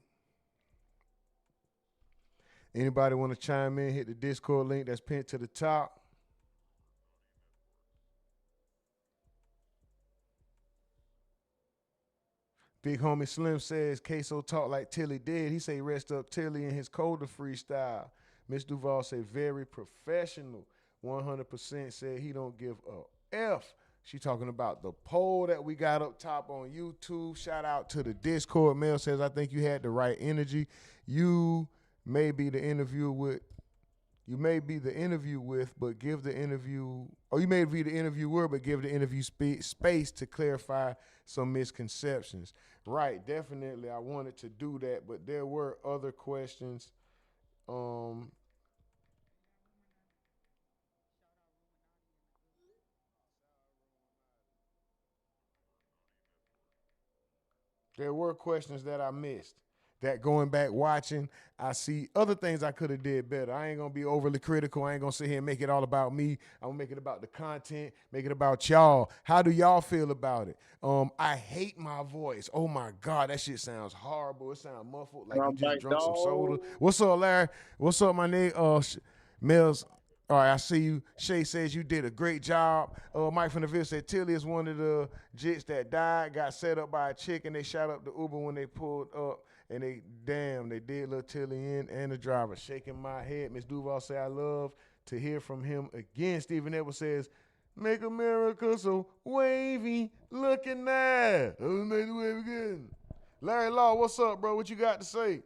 Anybody want to chime in? Hit the Discord link that's pinned to the top. Big homie Slim says Ksoo talk like Tilly did. He say rest up Tilly in his colder freestyle. Miss Duval say very professional. 100% said he don't give a F. She talking about the poll that we got up top on YouTube. Shout out to the Discord. Mel says I think you had the right energy. You may be the interview with, but give the interview, or you may be the interviewer, but give the interview space to clarify some misconceptions. Right, definitely. I wanted to do that, but there were other questions. There were questions that I missed. That going back watching, I see other things I could have did better. I ain't gonna be overly critical. I ain't gonna sit here and make it all about me. I'm gonna make it about the content, make it about y'all. How do y'all feel about it? I hate my voice. Oh my God, that shit sounds horrible. It sounds muffled, like you just drunk some soda. What's up, Larry? What's up, my nigga? Mills. All right, I see you. Shay says you did a great job. Mike from the Ville said Tilly is one of the jits that died, got set up by a chick, and they shot up the Uber when they pulled up. And they did little Tilly in and the driver. Shaking my head. Miss Duval say I love to hear from him again. Stephen Edwards says, make America so wavy looking there. Make the wave again. Larry Law, what's up, bro? What you got to say?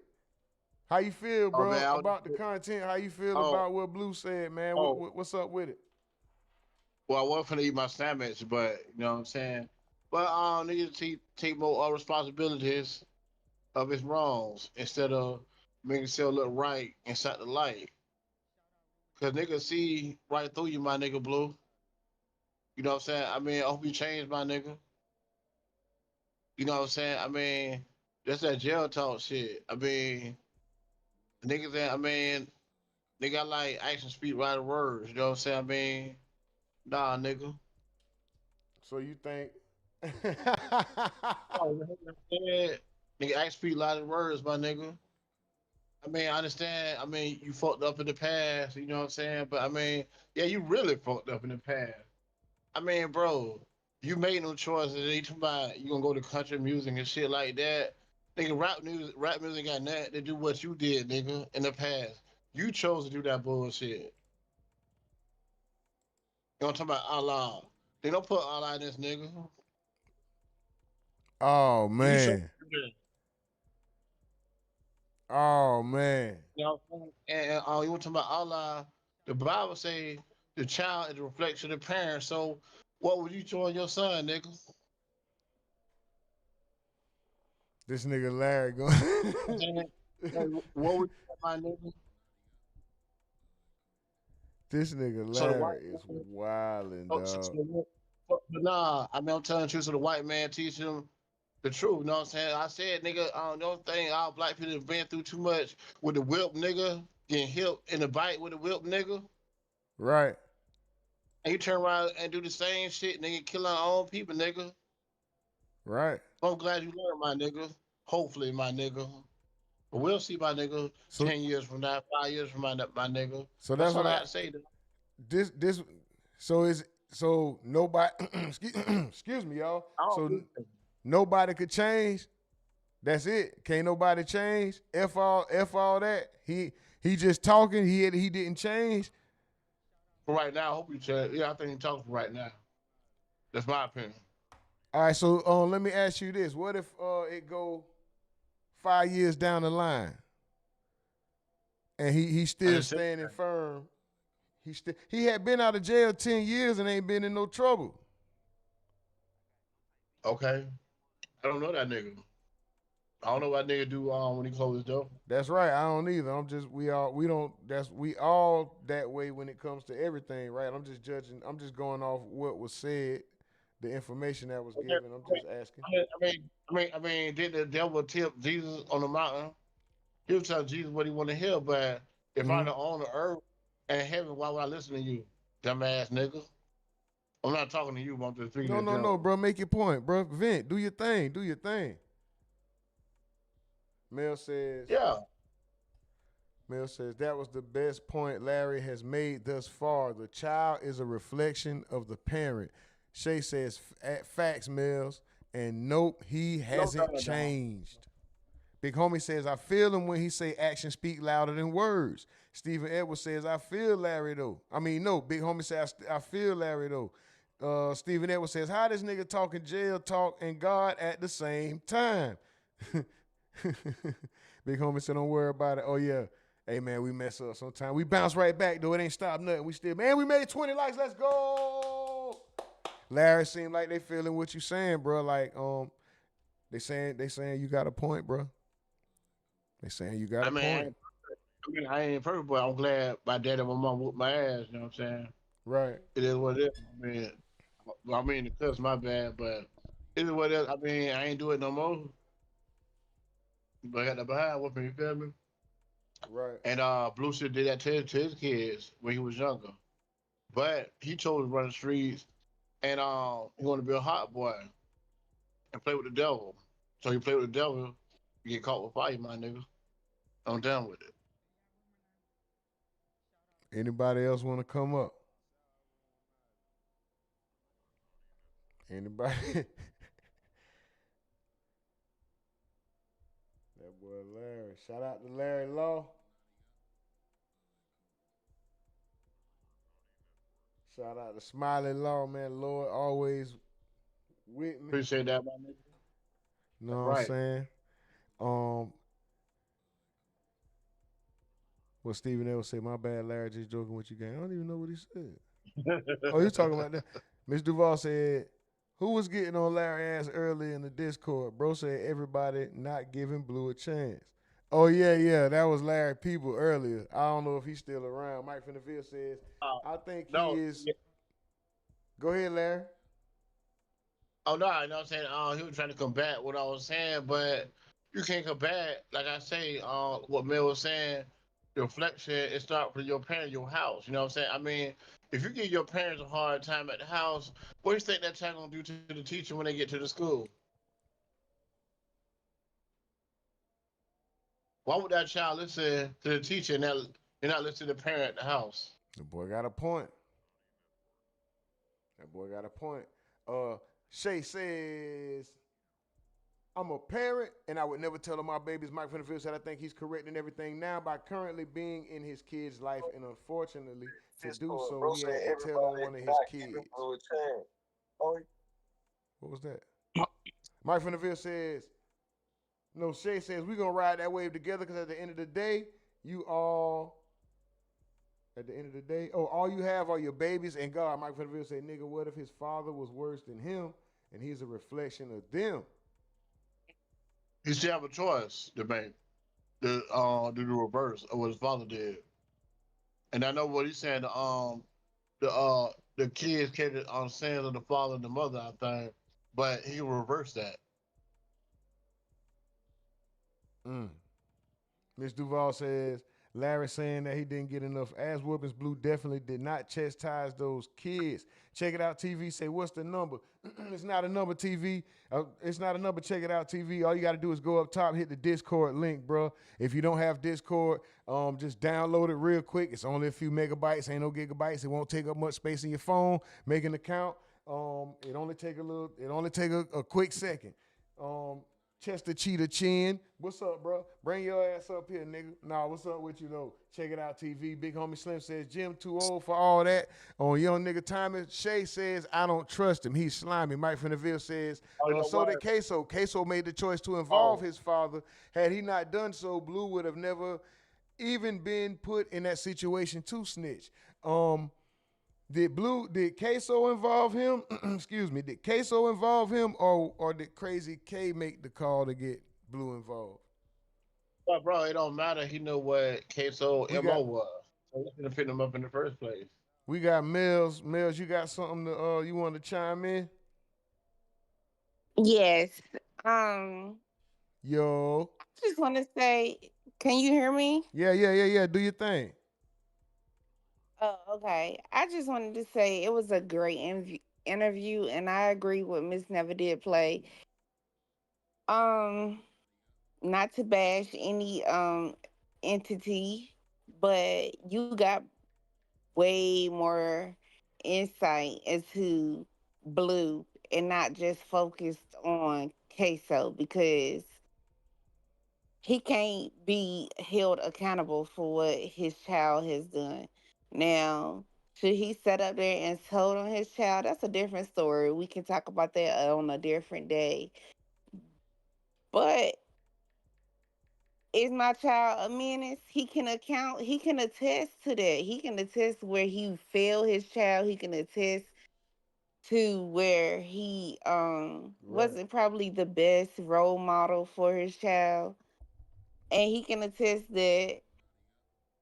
How you feel, bro, about the content? How you feel about what Blue said, man? What's up with it? Well, I wasn't finna eat my sandwich, but you know what I'm saying? But niggas take more responsibilities of his wrongs instead of making himself look right inside the light. Cause niggas see right through you, my nigga Blue. You know what I'm saying? I mean, I hope you change, my nigga. You know what I'm saying? I mean, that's that jail talk shit. I mean, niggas that, I mean, they got like action speak right words. You know what I'm saying? I mean, nah, nigga. So you think? Oh, nigga, action speak lot of words, my nigga. I mean, I understand. I mean, you fucked up in the past, you know what I'm saying? But I mean, yeah, you really fucked up in the past. I mean, bro, you made no choices. They talking about you gonna go to country music and shit like that. Nigga, rap music got nothing to do what you did, nigga, in the past. You chose to do that bullshit. You know what I'm talking about? Allah. They don't put Allah in this nigga. Oh You chose man. to do that. Oh man. You know what I'm saying? And you want to talk about Allah? The Bible say the child is a reflection of the parent. So what would you join your son, nigga? This nigga Larry going. Like, what would you, my nigga? This nigga So the white Larry is wildin', so dog. but nah, I mean I'm telling the truth. So the white man teach him the truth. You know what I'm saying? I said, nigga, the only thing all black people have been through too much with the whip, nigga, getting hit in the bite with the whip, nigga. Right. And you turn around and do the same shit, nigga, kill our own people, nigga. Right. I'm glad you learned, my nigga. Hopefully, my nigga. But we'll see, my nigga. So 10 years from now, 5 years from now, my nigga. so That's that's all what I I got to say. this so nobody excuse me, y'all. So nobody could change. That's it. Can't nobody change. F all that. He just talking. He didn't change. For right now, I hope you change. Yeah, I think he talks for right now. That's my opinion. All right, so let me ask you this: what if it go 5 years down the line, and he's still standing firm? He had been out of jail 10 years and ain't been in no trouble. Okay, I don't know that nigga. I don't know what nigga do when he close his door. That's right. I don't either. I'm just we all that way when it comes to everything, right? I'm just judging. I'm just going off what was said, the information that was given. I'm just asking. I mean, did the devil tip Jesus on the mountain? He was telling Jesus what he want to hear, but if I'm the owner of earth and heaven, why would I listen to you, dumbass nigga? I'm not talking to you, but I'm just speaking No, bro. Make your point, bro. Vent. Do your thing. Do your thing. Mel says. Yeah. Mel says that was the best point Larry has made thus far. The child is a reflection of the parent. Shay says facts, Mills, And nope, he hasn't changed. Big homie says, I feel him when he say actions speak louder than words. Stephen Edwards says, I feel Larry though. I mean, no, big homie says, I feel Larry though. Stephen Edwards says, how this nigga talking jail talk and God at the same time? Big homie said, don't worry about it. Oh yeah. Hey man, we mess up sometimes. We bounce right back though. It ain't stop nothing. We still, man, we made 20 likes. Let's go. Larry seemed like they feeling what you saying, bro. Like, they saying you got a point, bro. They saying you got a point. I ain't perfect, but I'm glad my dad and my mom whooped my ass. You know what I'm saying? Right. It is what it is. I mean, the cuss my bad, but it is what it is. I mean, I ain't do it no more. But I got the behind whooping. You feel me? Right. And Blue shit did that to his kids when he was younger. But he chose to run the streets, and he wanted to be a hot boy and play with the devil. So he played with the devil. You get caught with fire, my nigga. I'm down with it. Anybody else want to come up? Anybody? That boy Larry. Shout out to Larry Law. Shout out to Smiley Law, man. Lord always with me. Appreciate that, my nigga. You know what I'm saying? Well, Stephen Evans said, my bad, Larry, just joking with you, gang. I don't even know what he said. Oh, you talking about that? Miss Duval said, who was getting on Larry ass early in the Discord? Bro said everybody not giving Blue a chance. Oh, yeah, that was Larry People earlier. I don't know if he's still around. Mike Finnerville says, I think he is. Yeah. Go ahead, Larry. Oh, no, you know what I'm saying? He was trying to combat what I was saying, but you can't combat, like I say, what Mel was saying, the reflection, it starts from your parents, your house. You know what I'm saying? I mean, if you give your parents a hard time at the house, what do you think that child going to do to the teacher when they get to the school? Why would that child listen to the teacher and not listen to the parent at the house? The boy got a point. Shay says, I'm a parent, and I would never tell him my baby's Mike Finnerfield said I think he's correcting everything now by currently being in his kid's life, and unfortunately, to do so, he had to tell on one of his kids. What was that? Mike Finnerfield says, no, Shay says, we're going to ride that wave together because at the end of the day, all you have are your babies and God. Mike Finnerfield said, nigga, what if his father was worse than him, and he's a reflection of them? He still have a choice to make, to do the reverse of what his father did. And I know what he's saying. The kids carry on sins of the father and the mother, I think, but he reversed that. Miss Duval says, Larry saying that he didn't get enough ass whoopings. Blue definitely did not chastise those kids. Check It Out TV say, what's the number? It's not a number, TV. It's not a number, Check It Out TV. All you got to do is go up top, hit the Discord link, bro. If you don't have Discord, just download it real quick. It's only a few megabytes, ain't no gigabytes. It won't take up much space in your phone. Make an account. It only take a quick second. Chester Cheetah Chin. What's up, bro? Bring your ass up here, nigga. Nah, what's up with you, though? Check It Out TV. Big homie Slim says, Jim too old for all that. On Young Nigga Timing, Shay says, I don't trust him. He's slimy. Mike Finnerville says, so did Ksoo. Ksoo made the choice to involve his father. Had he not done so, Blue would have never even been put in that situation to snitch. Did Ksoo involve him? Excuse me. Did Ksoo involve him, or did Krazy K make the call to get Blue involved? Well, bro, it don't matter. He knew what Ksoo MO was. So he didn't fit him up in the first place. We got Mills. Mills, you got something to you want to chime in? Yes. Yo. I just want to say, can you hear me? Yeah. Do your thing. Oh, okay. I just wanted to say it was a great interview, and I agree with Miss Never Did Play. Not to bash any entity, but you got way more insight as to Blue and not just focused on Queso, because he can't be held accountable for what his child has done. Now, should he set up there and told on his child? That's a different story. We can talk about that on a different day. But is my child a menace? He can attest to that. He can attest where he failed his child. He can attest to where he wasn't probably the best role model for his child. And he can attest that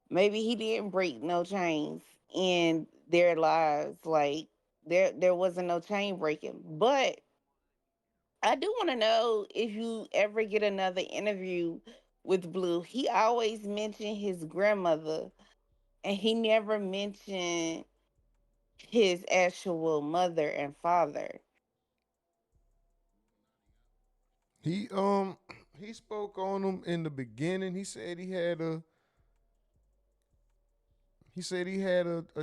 maybe he didn't break no chains in their lives. Like there wasn't no chain breaking. But I do want to know if you ever get another interview with Blue. He always mentioned his grandmother, and he never mentioned his actual mother and father. He he spoke on them in the beginning. He said he had a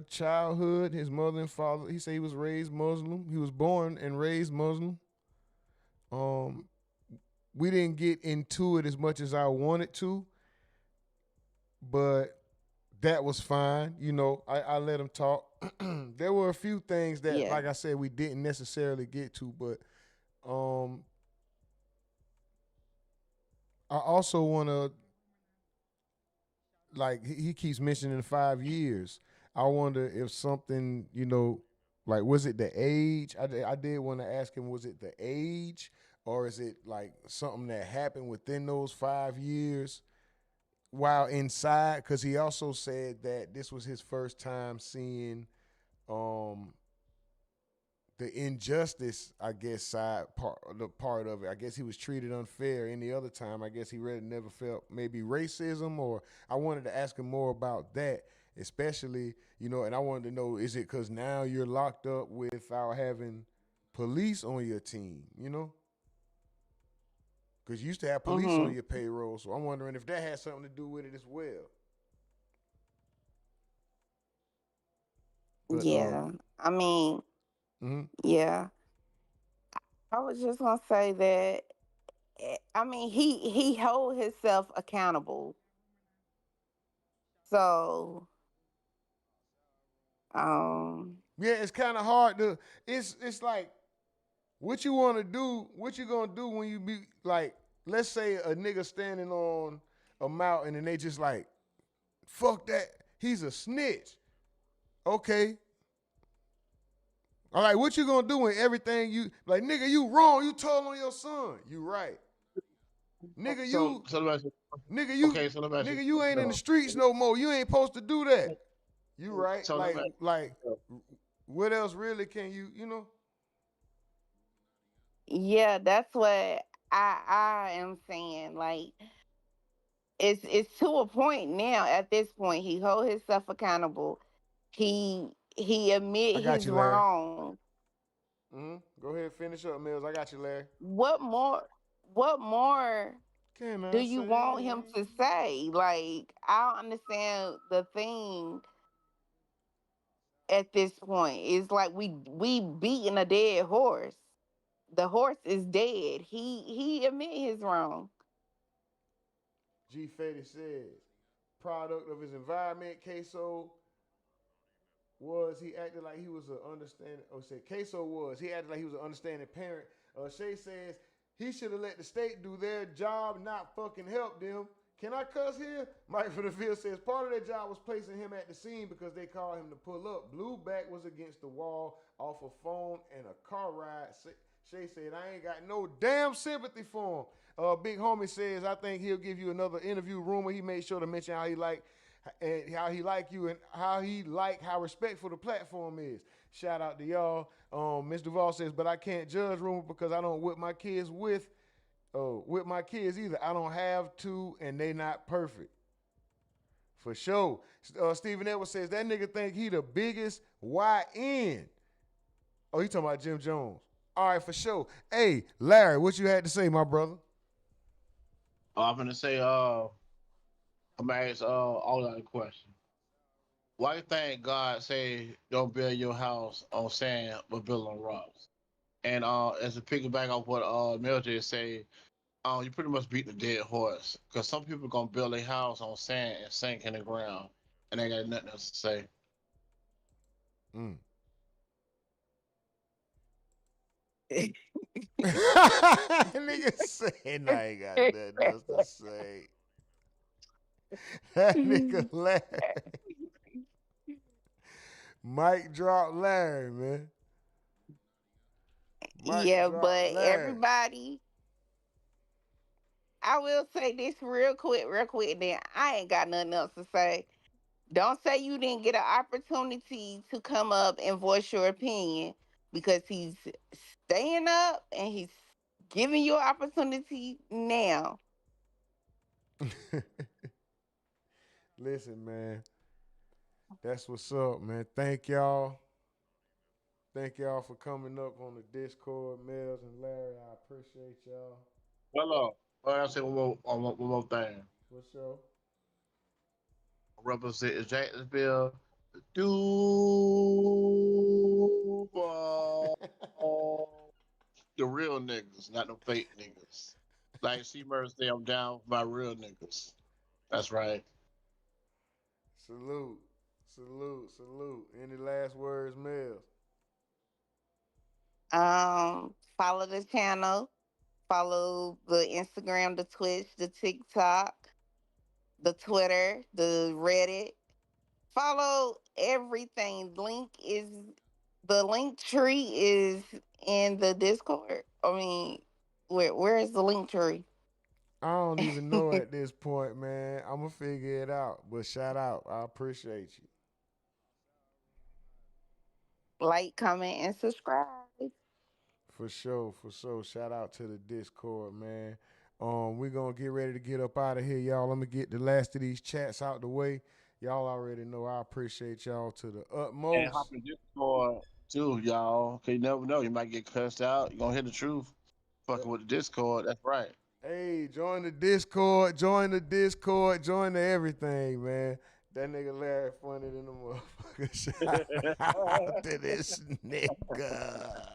childhood. His mother and father. He said he was raised Muslim. He was born and raised Muslim. Um, we didn't get into it as much as I wanted to, but that was fine. You know, I let him talk. There were a few things that, Yeah. like I said, we didn't necessarily get to, but um, I also want to, like he keeps mentioning 5 years. I wonder if something, you know, like was it the age? I did want to ask him, was it the age, or is it like something that happened within those 5 years while inside? Because he also said that this was his first time seeing um the injustice, I guess, the part of it. I guess he was treated unfair. Any other time, I guess he really never felt maybe racism, or I wanted to ask him more about that, especially, you know, and I wanted to know, is it because now you're locked up without having police on your team, you know? Because you used to have police on Mhm. your payroll, so I'm wondering if that has something to do with it as well. But Yeah. I mean, mhm. yeah. I was just gonna say that. I mean, he hold himself accountable. So, Yeah, it's kind of hard to. It's like what you want to do, what you gonna do when you be like, let's say a nigga standing on a mountain and they just like, fuck that, he's a snitch. Okay. All right, what you gonna do when everything you like, nigga, you wrong, you told on your son. You right. Nigga, So you, so let me ask you, nigga, you, okay, so let me ask you, nigga, you ain't in the streets no more. You ain't supposed to do that. You right. so let me Like, what else really can you, you know? yeah, that's what I am saying. Like, it's to a point now. At this point, he hold himself accountable. He admit I got his you, Larry. wrong. Go ahead, finish up, Mills. I got you, Larry. What more? What more Can do I you want him say? to say? Like, I don't understand the thing at this point. It's like we beating a dead horse. The horse is dead. He admit his wrong. G Fetty says, product of his environment, Queso was he acted like he was an understanding. Oh, say Queso was he acted like he was an understanding parent. Shay says he should have let the state do their job, not fucking help them. Can I cuss here? Mike for the field says part of their job was placing him at the scene because they called him to pull up. Blueback was against the wall off a phone and a car ride. Shay said, I ain't got no damn sympathy for him. Big homie says, I think he'll give you another interview rumor. He made sure to mention how he like and how he like you and how respectful the platform is. Shout out to y'all. Ms. Duval says, but I can't judge rumor because I don't whip my kids with my kids either. I don't have to, and they not perfect. For sure. Stephen Edwards says that nigga think he the biggest YN. Oh, he talking about Jim Jones. All right, for sure. Hey, Larry, what you had to say, my brother? I'm gonna say, I'm gonna ask all out a question. Why you think God say don't build your house on sand but build on rocks? And as a piggyback off what Mel just say, you pretty much beat the dead horse. Because some people gonna build a house on sand and sink in the ground, and they got nothing else to say. Mm. Nigga saying I ain't got nothing else to say. That nigga laugh. Mic drop Larry, man. Mic Yeah, drop but Larry. everybody, I will say this real quick, then I ain't got nothing else to say. Don't say you didn't get an opportunity to come up and voice your opinion because he's staying up and he's giving you an opportunity now. Listen, man. That's what's up, man. Thank y'all. Thank y'all for coming up on the Discord, Mills and Larry. I appreciate y'all. Hello. I'll say one more thing. For sure. Represent Jacksonville. Do the real niggas, not the fake niggas. Like C Murray say, I'm down for my real niggas. That's right. Salute. Salute. Salute. Any last words, Mills? Follow the channel, follow the Instagram, the Twitch, the TikTok, the Twitter, the Reddit. Follow everything. The link tree is in the Discord. I mean, where is the link tree? I don't even know at this point, man. I'm going to figure it out. But shout out. I appreciate you. Like, comment, and subscribe. For sure, for sure. Shout out to the Discord, man. We're gonna get ready to get up out of here, y'all. Let me get the last of these chats out the way. Y'all already know I appreciate y'all to the And hop utmost. in Discord too, y'all. Cause you never know. You might get cussed out. You gonna hear the truth. Fucking with the Discord. That's right. Hey, join the Discord, join the Discord, join the everything, man. That nigga Larry funny than the motherfucker. Shout out to this nigga.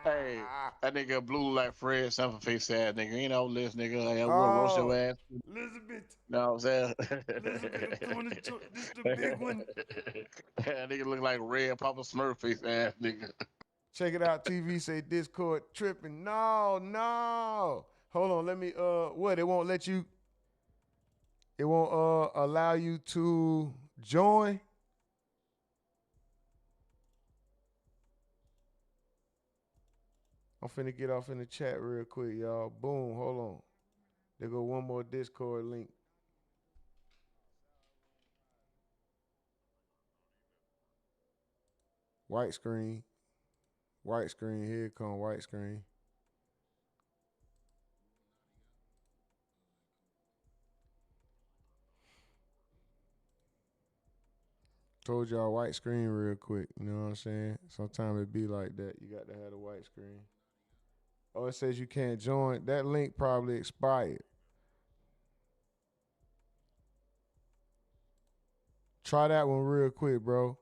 Hey, that nigga blue like Fred Sanford face ass nigga. Ain't no list, nigga. Like, I will roast your Oh, ass. Elizabeth. Know what I'm saying? Elizabeth, I'm throwing the joint. This the big one. That nigga look like red Papa Smurf face ass nigga. Check it out. TV say Discord tripping. No, no. Hold on. Let me what? It won't let you. It won't allow you to join. I'm finna get off in the chat real quick, y'all. Boom. Hold on. There go one more Discord link. White screen. White screen. Here it come. White screen. Told y'all white screen real quick. You know what I'm saying? Sometimes it be like that. You got to have a white screen. Oh, it says you can't join. That link probably expired. Try that one real quick, bro.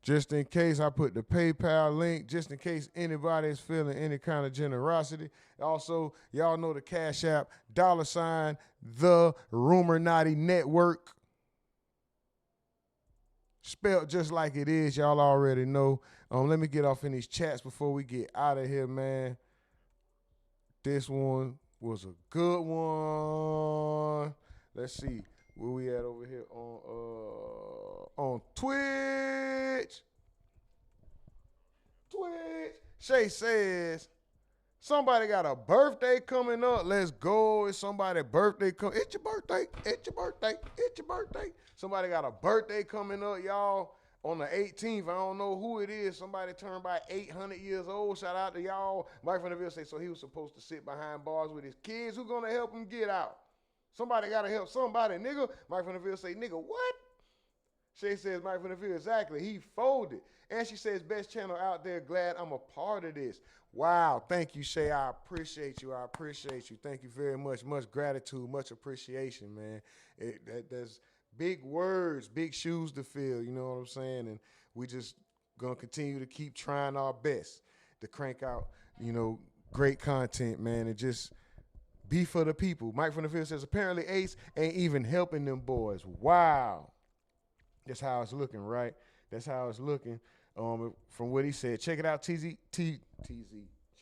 Just in case I put the PayPal link, just in case anybody is feeling any kind of generosity. Also, y'all know the Cash App, $ the RUMORNATI network. Spelled just like it is, y'all already know. Let me get off in these chats before we get out of here, man. This one was a good one. Let's see where we at over here on Twitch. Shay says, somebody got a birthday coming up. Let's go. It's somebody's birthday coming. It's your birthday. It's your birthday. It's your birthday. Somebody got a birthday coming up, y'all, on the 18th. I don't know who it is. Somebody turned by 800 years old. Shout out to y'all. Mike from the Ville say, so he was supposed to sit behind bars with his kids. Who gonna help him get out? Somebody gotta help somebody, nigga. Mike from the field say, nigga, what? Shay says, Mike from the field, exactly. He folded. And she says, best channel out there. Glad I'm a part of this. Wow. Thank you, Shay. I appreciate you. I appreciate you. Thank you very much. Much gratitude, much appreciation, man. That's big words, big shoes to fill. You know what I'm saying? And we just gonna continue to keep trying our best to crank out, you know, great content, man, and just be for the people. Mike from the field says, apparently Ace ain't even helping them boys. Wow. That's how it's looking, right? That's how it's looking. From what he said. Check it out, TZ. Check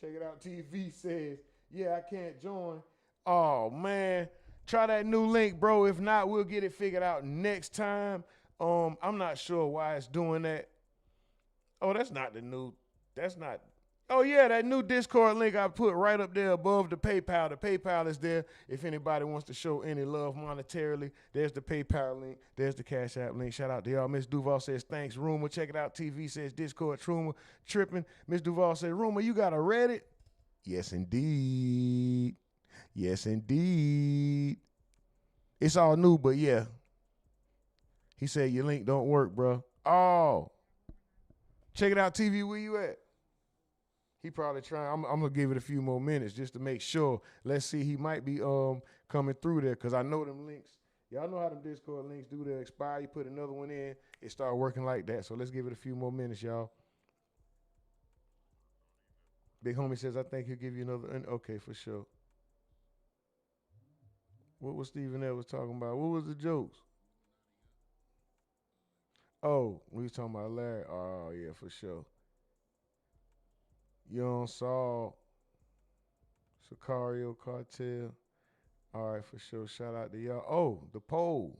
it out, TV says, yeah, I can't join. Oh, man. Try that new link, bro. If not, we'll get it figured out next time. I'm not sure why it's doing that. Oh, that's not. Oh, yeah, that new Discord link I put right up there above the PayPal. The PayPal is there if anybody wants to show any love monetarily. There's the PayPal link. There's the Cash App link. Shout out to y'all. Miss Duval says, thanks, Rumor. Check it out. TV says, Discord, Truma, tripping. Miss Duval says, Rumor, you got a Reddit? Yes, indeed. Yes, indeed. It's all new, but yeah. He said, your link don't work, bro. Oh. Check it out, TV. Where you at? He probably trying. I'm gonna give it a few more minutes just to make sure. Let's see. He might be coming through there because I know them links. Y'all know how them Discord links do. They expire. You put another one in, it start working like that. So let's give it a few more minutes, y'all. Big homie says I think he'll give you another. Okay, for sure. What was Stephen Ed was talking about? What was the jokes? Oh, we was talking about Larry. Oh yeah, for sure. Young Saul, Sicario Cartel. All right, for sure. Shout out to y'all. Oh, the poll.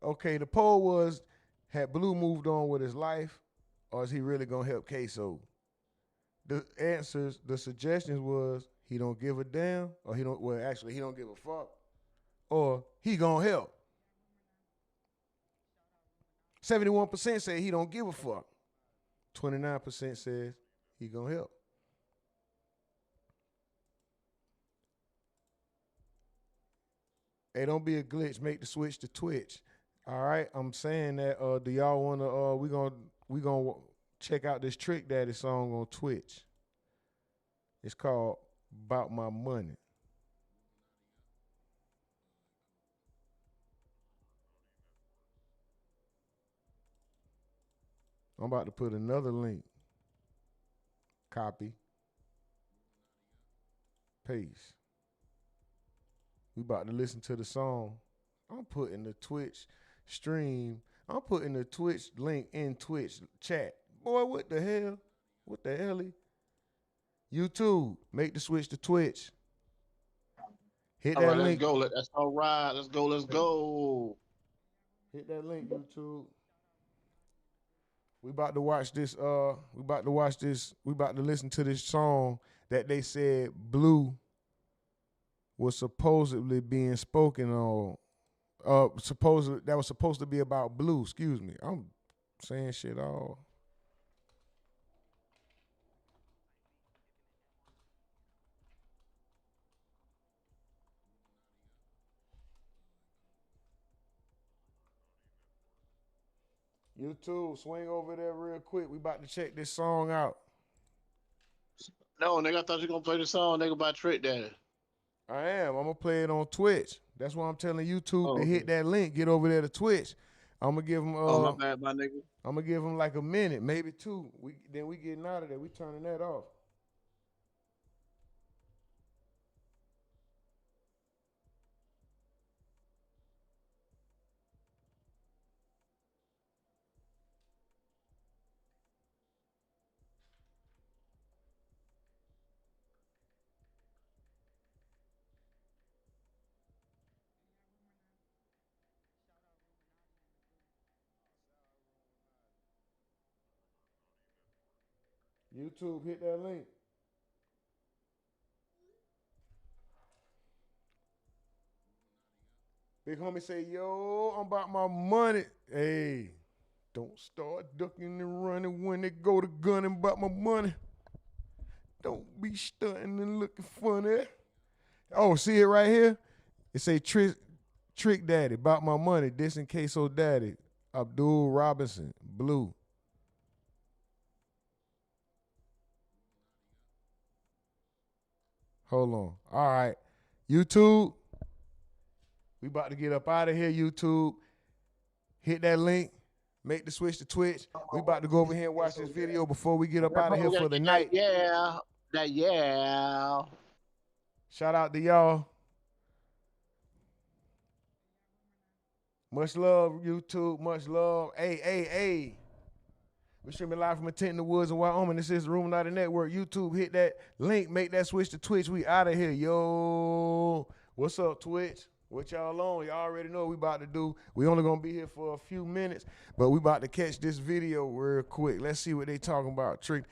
Okay, the poll was, had Blue moved on with his life, or is he really gonna help Ksoo? The answers, the suggestions was he don't give a damn, or he don't. Well, actually, he don't give a fuck, or he gonna help. 71% say he don't give a fuck. 29% says he gonna help. Hey, don't be a glitch. Make the switch to Twitch. All right, I'm saying that. Do y'all wanna? We gonna check out this Trick Daddy song on Twitch. It's called "About My Money." I'm about to put another link. Copy. Paste. We about to listen to the song. I'm putting the Twitch stream. I'm putting the Twitch link in Twitch chat. Boy, what the hell? What the hell? YouTube, make the switch to Twitch. Hit All that right, let's link. go. That's all right. Let's go. Let's go. Hit that link, YouTube. We about to watch this. We about to listen to this song that they said Blue was supposedly being spoken on. That was supposed to be about Blue. Excuse me. I'm saying shit all. YouTube, swing over there real quick. We about to check this song out. No, nigga, I thought you were gonna play the song, nigga, by Trick Daddy. I am. I'm gonna play it on Twitch. That's why I'm telling YouTube to hit that link. Get over there to Twitch. I'm gonna give them. My bad, my nigga. I'm gonna give them like a minute, maybe two. Then we getting out of there. We turning that off. YouTube, hit that link. Big homie say, yo, I'm about my money. Hey, don't start ducking and running when they go to gunning about my money. Don't be stunting and looking funny. Oh, see it right here? It say Trick Daddy, about my money, dissing Ksoo Daddy, ABDUL Robinson, Blue. Hold on. All right. YouTube, we about to get up out of here, YouTube. Hit that link. Make the switch to Twitch. We about to go over here and watch this video before we get up out of here for the night. Yeah. Yeah. Shout out to y'all. Much love, YouTube. Much love. Hey. We're streaming live from a tent in the woods in Wyoming. This is the RUMORNATI Network. YouTube, hit that link. Make that switch to Twitch. We out of here, yo. What's up, Twitch? What y'all on? Y'all already know what we about to do. We only going to be here for a few minutes, but we about to catch this video real quick. Let's see what they talking about. Trick.